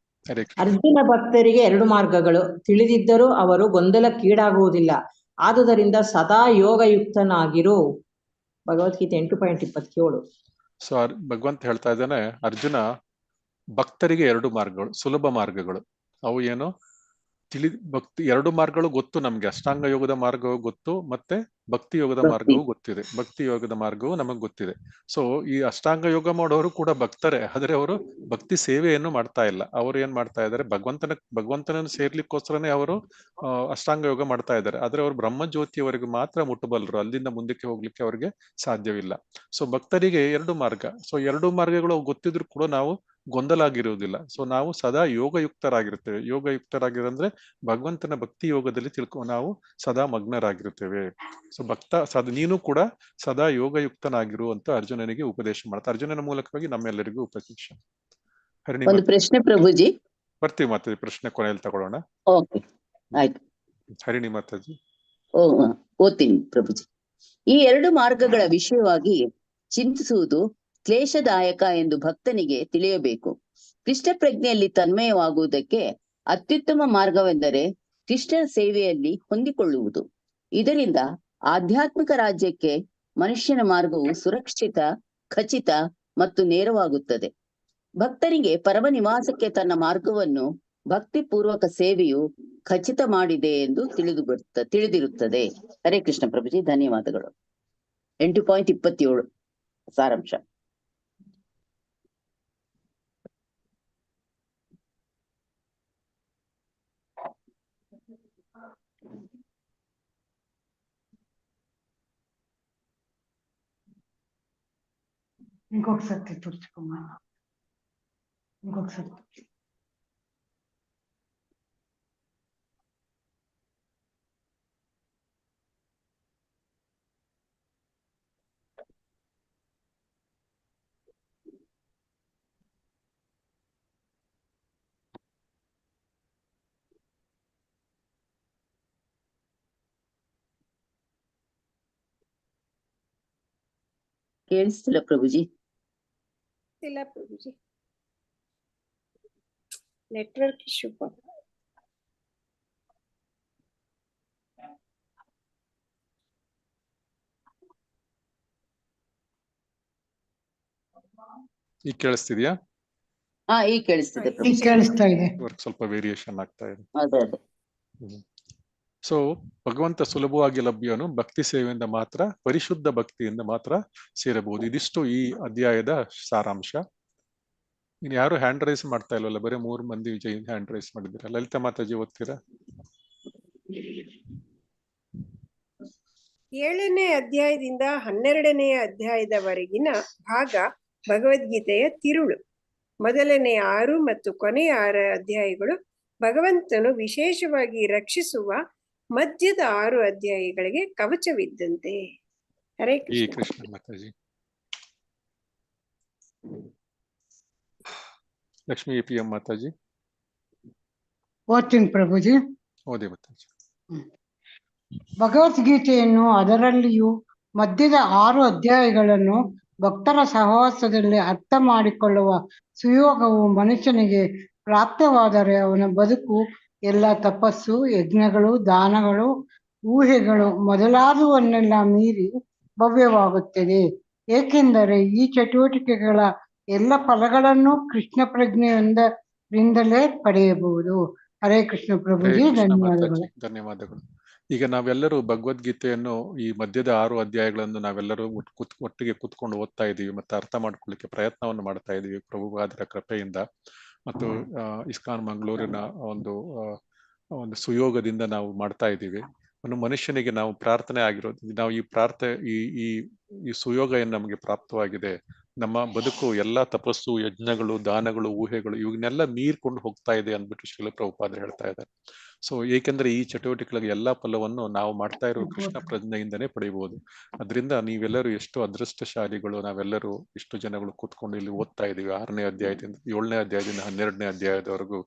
ಹರೇ ಕೃಷ್ಣ. ಅರ್ಜುನ ಭಕ್ತರಿಗೆ 2 ಮಾರ್ಗಗಳು ತಿಳಿದಿದ್ದರೂ ಅವರು ಗೊಂದಲಕ್ಕೀಡಾಗುವುದಿಲ್ಲ. ಆದುದರಿಂದ ಸದಾ ಯೋಗಯುಕ್ತನಾಗಿರು. ಭಗವದ್ಗೀತೆ 8.27. ಸೊ ಭಗವಂತ ಹೇಳ್ತಾ ಇದ್ದಾನೆ, ಅರ್ಜುನ ಭಕ್ತರಿಗೆ 2 ಮಾರ್ಗಗಳು, ಸುಲಭ ಮಾರ್ಗಗಳು. ಅವು ಏನು? ಭಕ್ತಿ 2 ಮಾರ್ಗಗಳು ಗೊತ್ತು ನಮ್ಗೆ. ಅಷ್ಟಾಂಗ ಯೋಗದ ಮಾರ್ಗವೂ ಗೊತ್ತು, ಮತ್ತೆ ಭಕ್ತಿ ಯೋಗದ ಮಾರ್ಗವೂ ಗೊತ್ತಿದೆ. ಭಕ್ತಿ ಯೋಗದ ಮಾರ್ಗವೂ ನಮಗ್ ಗೊತ್ತಿದೆ. ಸೊ ಈ ಅಷ್ಟಾಂಗ ಯೋಗ ಮಾಡೋರು ಕೂಡ ಭಕ್ತರೇ, ಆದ್ರೆ ಅವರು ಭಕ್ತಿ ಸೇವೆಯನ್ನು ಮಾಡ್ತಾ ಇಲ್ಲ. ಅವರು ಏನ್ ಮಾಡ್ತಾ ಇದ್ದಾರೆ? ಭಗವಂತನನ್ನು ಸೇರ್ಲಿಕ್ಕೋಸ್ಕರನೇ ಅವರು ಅಷ್ಟಾಂಗ ಯೋಗ ಮಾಡ್ತಾ ಇದ್ದಾರೆ. ಆದ್ರೆ ಅವರು ಬ್ರಹ್ಮಜ್ಯೋತಿಯವರೆಗೂ ಮಾತ್ರ ಮುಟ್ಟಬಲ್ಲರು, ಅಲ್ಲಿಂದ ಮುಂದಕ್ಕೆ ಹೋಗ್ಲಿಕ್ಕೆ ಅವರಿಗೆ ಸಾಧ್ಯವಿಲ್ಲ. ಸೊ ಭಕ್ತರಿಗೆ 2 ಮಾರ್ಗ. ಸೊ 2 ಮಾರ್ಗಗಳು ಗೊತ್ತಿದ್ರು ಕೂಡ ನಾವು ಗೊಂದಲ ಆಗಿರುವುದಿಲ್ಲ. ಸೊ ನಾವು ಸದಾ ಯೋಗಯುಕ್ತರಾಗಿರ್ತೇವೆ. ಯೋಗಯುಕ್ತರಾಗಿರಂದ್ರೆ ಭಗವಂತನ ಭಕ್ತಿ ಯೋಗದಲ್ಲಿ ನಾವು ಸದಾ ಮಗ್ನರಾಗಿರುತ್ತೇವೆ. ಸೊ ನೀನು ಕೂಡ ಸದಾ ಯೋಗಯುಕ್ತನಾಗಿರು ಅಂತ ಅರ್ಜುನನಿಗೆ ಉಪದೇಶ ಮಾಡ್ತಾ, ಅರ್ಜುನನ ಮೂಲಕವಾಗಿ ನಮ್ಮೆಲ್ಲರಿಗೂ ಉಪದೇಶ. ಒಂದು ಪ್ರಶ್ನೆ ಪ್ರಭುಜಿ. ಬರ್ತೀವಿ ಮಾತಾಜಿ, ಪ್ರಶ್ನೆ ಕೊನೆಯಲ್ಲಿ ತಗೊಳ್ಳೋಣ. ಓಕೆ, ಆಯ್ತು. ಹರಿಣಿ ಮಾತಾಜಿ. ಓದ್ತೀನಿ ಪ್ರಭುಜಿ. ಈ 2 ಮಾರ್ಗಗಳ ವಿಷಯವಾಗಿ ಚಿಂತಿಸುವುದು ಕ್ಲೇಶದಾಯಕ ಎಂದು ಭಕ್ತನಿಗೆ ತಿಳಿಯಬೇಕು. ಕೃಷ್ಣ ಪ್ರಜ್ಞೆಯಲ್ಲಿ ತನ್ಮಯವಾಗುವುದಕ್ಕೆ ಅತ್ಯುತ್ತಮ ಮಾರ್ಗವೆಂದರೆ ಕೃಷ್ಣನ ಸೇವೆಯಲ್ಲಿ ಹೊಂದಿಕೊಳ್ಳುವುದು. ಇದರಿಂದ ಆಧ್ಯಾತ್ಮಿಕ ರಾಜ್ಯಕ್ಕೆ ಮನುಷ್ಯನ ಮಾರ್ಗವು ಸುರಕ್ಷಿತ, ಖಚಿತ ಮತ್ತು ನೇರವಾಗುತ್ತದೆ. ಭಕ್ತರಿಗೆ ಪರಮ ನಿವಾಸಕ್ಕೆ ತನ್ನ ಮಾರ್ಗವನ್ನು ಭಕ್ತಿಪೂರ್ವಕ ಸೇವೆಯು ಖಚಿತ ಮಾಡಿದೆ ಎಂದು ತಿಳಿದಿರುತ್ತದೆ. ಹರೇ ಕೃಷ್ಣ ಪ್ರಭುಜಿ, ಧನ್ಯವಾದಗಳು. 8.27 ಸಾರಾಂಶ. ఇంకొక సత్తి తుడుచుకోమా, ఇంకొక సత్తి. ಕೇಳಿಸ್ತಿಲ್ಲ ಪ್ರಭುಜಿ? ಇಲ್ಲ ಪ್ರಭುಜಿ, ನೆಟ್ವರ್ಕ್ ಇಶ್ಯೂ. ಈಗ ಕೇಳಿಸ್ತಿದ್ಯಾ? ಈಗ ಕೇಳಿಸ್ತಿದೆ ಈಗ ಪ್ರಭುಜಿ. ಕೇಳಿಸ್ತಾ ಇದೆ. ಸ್ವಲ್ಪ ವೇರಿಯೇಷನ್ ಆಗ್ತಾ ಇದೆ. ಅದೇ. ಸೊ ಭಗವಂತ ಸುಲಭವಾಗಿ ಲಭ್ಯನು, ಭಕ್ತಿ ಸೇವೆಯಿಂದ ಮಾತ್ರ, ಪರಿಶುದ್ಧ ಭಕ್ತಿಯಿಂದ ಮಾತ್ರ ಸೇರಬಹುದು. ಇದಿಷ್ಟು ಈ ಅಧ್ಯಾಯದ ಸಾರಾಂಶ. ಇನ್ನು ಯಾರು ಹ್ಯಾಂಡ್ ರೈಸ್ ಮಾಡ್ತಾ ಇಲ್ವಲ್ಲ, ಬರೀ 3 ಮಂದಿ ಹ್ಯಾಂಡ್ ರೈಸ್ ಮಾಡಿದ್ದೀರಾ. ಲಲಿತಾ ಮಾತಾಜಿ ಓದ್ತೀರಾ? 7ನೇ ಅಧ್ಯಾಯದಿಂದ 12ನೇ ಅಧ್ಯಾಯದವರೆಗಿನ ಭಾಗ ಭಗವದ್ಗೀತೆಯ ತಿರುಳು. ಮೊದಲನೇ 6 ಮತ್ತು ಕೊನೆಯ 6 ಅಧ್ಯಾಯಗಳು ಭಗವಂತನು ವಿಶೇಷವಾಗಿ ರಕ್ಷಿಸುವ ಮಧ್ಯದ 6 ಅಧ್ಯಾಯಗಳಿಗೆ ಕವಚವಿದ್ದಂತೆ. ಹರೇ ಕೃಷ್ಣ ಮಾತಾಜಿ. ಲಕ್ಷ್ಮೀ ಎಪಿಎಂ ಮಾತಾಜಿ. ಓದ್ತೀನಿ ಪ್ರಭುಜಿ. ಓದಿ ಮಾತಾಜಿ. ಭಗವದ್ಗೀತೆಯನ್ನು, ಅದರಲ್ಲಿಯೂ ಮಧ್ಯದ 6 ಅಧ್ಯಾಯಗಳನ್ನು ಭಕ್ತರ ಸಹವಾಸದಲ್ಲಿ ಅರ್ಥ ಮಾಡಿಕೊಳ್ಳುವ ಸುಯೋಗವು ಮನುಷ್ಯನಿಗೆ ಪ್ರಾಪ್ತವಾದರೆ ಅವನ ಬದುಕು ಎಲ್ಲ ತಪಸ್ಸು, ಯಜ್ಞಗಳು, ದಾನಗಳು, ಊಹೆಗಳು ಮೊದಲಾದವನ್ನೆಲ್ಲ ಮೀರಿ ಭವ್ಯವಾಗುತ್ತದೆ. ಏಕೆಂದರೆ ಈ ಚಟುವಟಿಕೆಗಳ ಎಲ್ಲ ಫಲಗಳನ್ನು ಕೃಷ್ಣ ಪ್ರಜ್ಞೆಯಿಂದಲೇ ಪಡೆಯಬಹುದು. ಹರೇ ಕೃಷ್ಣ ಪ್ರಭುಜಿ, ಧನ್ಯವಾದಗಳು. ಧನ್ಯವಾದಗಳು. ಈಗ ನಾವೆಲ್ಲರೂ ಭಗವದ್ಗೀತೆಯನ್ನು, ಈ ಮಧ್ಯದ 6 ಅಧ್ಯಾಯಗಳನ್ನು ನಾವೆಲ್ಲರೂ ಒಟ್ಟಿಗೆ ಕೂತ್ಕೊಂಡು ಓದ್ತಾ ಇದ್ದೀವಿ, ಮತ್ತೆ ಅರ್ಥ ಮಾಡ್ಕೊಳ್ಳಿಕ್ಕೆ ಪ್ರಯತ್ನವನ್ನು ಮಾಡ್ತಾ ಇದ್ದೀವಿ ಪ್ರಭುಪಾದರ ಕೃಪೆಯಿಂದ. ಮತ್ತು ಇಸ್ಕಾನ್ ಮಂಗಳೂರಿನ ಒಂದು ಸುಯೋಗದಿಂದ ನಾವು ಮಾಡ್ತಾ ಇದ್ದೀವಿ. ಒಂದು ಮನುಷ್ಯನಿಗೆ ನಾವು ಪ್ರಾರ್ಥನೆ ಆಗಿರೋದು, ನಾವು ಈ ಸುಯೋಗ ಏನು ನಮಗೆ ಪ್ರಾಪ್ತವಾಗಿದೆ, ನಮ್ಮ ಬದುಕು ಎಲ್ಲಾ ತಪಸ್ಸು, ಯಜ್ಞಗಳು, ದಾನಗಳು, ಊಹೆಗಳು ಇವನ್ನೆಲ್ಲ ಮೀರ್ಕೊಂಡು ಹೋಗ್ತಾ ಇದೆ ಅಂದ್ಬಿಟ್ಟು ಶ್ರೀಲ ಪ್ರಭುಪಾದರು ಹೇಳ್ತಾ ಇದ್ದಾರೆ. ಸೊ ಏಕೆಂದ್ರೆ ಈ ಚಟುವಟಿಕೆಗಳಿಗೆ ಎಲ್ಲಾ ಫಲವನ್ನು ನಾವು ಮಾಡ್ತಾ ಇರೋ ಕೃಷ್ಣ ಪ್ರಜ್ಞೆಯಿಂದನೇ ಪಡೆಯಬಹುದು. ಅದರಿಂದ ನೀವೆಲ್ಲರೂ ಎಷ್ಟು ಅದೃಷ್ಟಶಾಲಿಗಳು. ನಾವೆಲ್ಲರೂ ಇಷ್ಟು ಜನಗಳು ಕೂತ್ಕೊಂಡು ಇಲ್ಲಿ ಓದ್ತಾ ಇದೀವಿ. 6ನೇ ಅಧ್ಯಾಯದಿಂದ 7ನೇ ಅಧ್ಯಾಯದಿಂದ 12ನೇ ಅಧ್ಯಾಯದವರೆಗೂ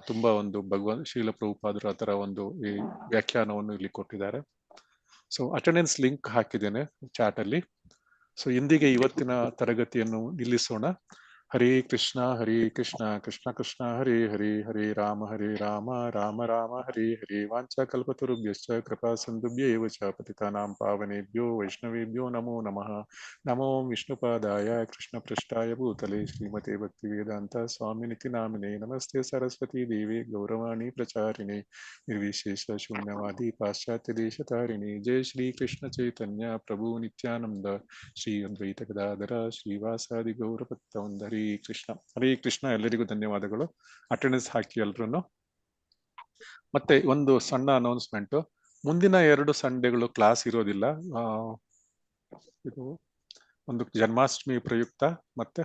ತುಂಬಾ ಒಂದು ಶ್ರೀಲ ಪ್ರಭುಪಾದರು ಅದರ ಒಂದು ಈ ವ್ಯಾಖ್ಯಾನವನ್ನು ಇಲ್ಲಿ ಕೊಟ್ಟಿದ್ದಾರೆ. ಸೊ ಅಟೆಂಡೆನ್ಸ್ ಲಿಂಕ್ ಹಾಕಿದ್ದೇನೆ ಚಾಟ್ ಅಲ್ಲಿ. ಸೊ ಇಂದಿಗೆ ಇವತ್ತಿನ ತರಗತಿಯನ್ನು ನಿಲ್ಲಿಸೋಣ. ಹರೇ ಕೃಷ್ಣ ಕೃಷ್ಣ ಕೃಷ್ಣ ಹರೇ ಹರೇ, ಹರೇ ರಾಮ ರಾಮ ರಾಮ ಹರೇ ಹರೇ. ವಾಂಛಾಕಲ್ಪತರುಭ್ಯಶ್ಚ ಕೃಪಾ ಸಿಂಧುಭ್ಯೇವ ಚ ಪತಿತಾನಾಂ ಪಾವನೇಭ್ಯೋ ವೈಷ್ಣವೇಭ್ಯೋ ನಮೋ ನಮಃ. ನಮೋ ವಿಷ್ಣುಪಾದಾಯ ಕೃಷ್ಣಪೃಷ್ಠಾಯ ಭೂತಲೆ ಶ್ರೀಮತೆ ಭಕ್ತಿವೇದಾಂತ ಸ್ವಾಮಿನಿತಿ ನಾಮಿನೇ. ನಮಸ್ತೆ ಸರಸ್ವತಿ ದೇವಿ ಗೌರವಾಣಿ ಪ್ರಚಾರಿಣೆ ನಿರ್ವಿಶೇಷ ಶೂನ್ಯವಾದಿ ಪಾಶ್ಚಾತ್ಯ ದೇಶತಾರಿಣಿ. ಜಯ ಶ್ರೀ ಕೃಷ್ಣ ಚೈತನ್ಯ ಪ್ರಭು ನಿತ್ಯಾನಂದ ಶ್ರೀ ಅದ್ವೈತ ಗದಾಧರ ಶ್ರೀವಾಸಾದಿ ಗೌರಭಕ್ತವೃಂದ. ಹರೇ ಕೃಷ್ಣ. ಎಲ್ಲರಿಗೂ ಧನ್ಯವಾದಗಳು. ಅಟೆಂಡೆನ್ಸ್ ಹಾಕಿ ಎಲ್ರು. ಮತ್ತೆ ಒಂದು ಸಣ್ಣ ಅನೌನ್ಸ್ಮೆಂಟ್, ಮುಂದಿನ 2 ಸಂಡೇಗಳು ಕ್ಲಾಸ್ ಇರೋದಿಲ್ಲ. ಇದು ಒಂದು ಜನ್ಮಾಷ್ಟಮಿ ಪ್ರಯುಕ್ತ ಮತ್ತೆ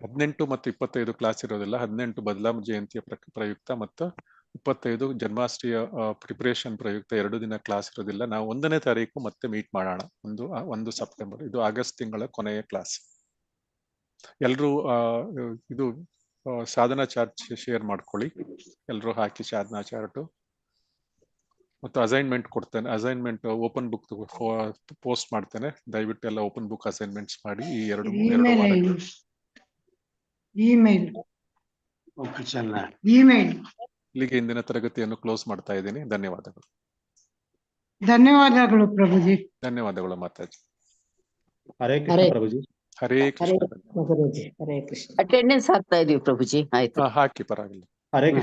18 ಮತ್ತು 25 ಕ್ಲಾಸ್ ಇರೋದಿಲ್ಲ. 18 ಬದಲಾಮ ಜಯಂತಿಯ ಪ್ರಯುಕ್ತ ಮತ್ತು 25 ಜನ್ಮಾಷ್ಟಮಿಯ ಪ್ರಿಪರೇಷನ್ ಪ್ರಯುಕ್ತ 2 ದಿನ ಕ್ಲಾಸ್ ಇರೋದಿಲ್ಲ. ನಾವು 1ನೇ ತಾರೀಕು ಮತ್ತೆ ಮೀಟ್ ಮಾಡೋಣ. 1 ಸೆಪ್ಟೆಂಬರ್. ಇದು ಆಗಸ್ಟ್ ತಿಂಗಳ ಕೊನೆಯ ಕ್ಲಾಸ್. ಎಲ್ರು ಇದು ಸಾಧನಾ ಚಾರ್ಟ್ ಶೇರ್ ಮಾಡ್ಕೊಳ್ಳಿ. ಎಲ್ರು ಹಾಕಿ ಸಾಧನಾ ಚಾರ್ಟ್ ಮತ್ತು ಅಸೈನ್ಮೆಂಟ್ ಕೊಡ್ತೇನೆ. ಅಸೈನ್ಮೆಂಟ್ ಓಪನ್ ಬುಕ್ ಪೋಸ್ಟ್ ಮಾಡ್ತೇನೆ. ದಯವಿಟ್ಟು ಎಲ್ಲ ಓಪನ್ ಬುಕ್ ಅಸೈನ್ಮೆಂಟ್ಸ್ ಮಾಡಿ. ಈ 2 ಇಮೇಲ್ ಇಲ್ಲಿಗೆ ಇಂದಿನ ತರಗತಿಯನ್ನು ಕ್ಲೋಸ್ ಮಾಡ್ತಾ ಇದ್ದೀನಿ. ಧನ್ಯವಾದಗಳು. ಧನ್ಯವಾದಗಳು ಪ್ರಭುಜಿ. ಧನ್ಯವಾದಗಳು ಮಾತಾಜಿ. ಹರೇ ಕೃಷ್ಣ ಪ್ರಭುಜಿ. ಹರೇ ಕೃಷ್ಣ. ಗುರುಜಿ. ಹರೇ ಕೃಷ್ಣ. ಅಟೆಂಡೆನ್ಸ್ ಹಾಕ್ತಾ ಇದೀವಿ ಪ್ರಭುಜಿ. ಆಯ್ತು, ಹಾಕಿ ಪರವಾಗಿಲ್ಲ. ಹರೇ ಕೃಷ್ಣ.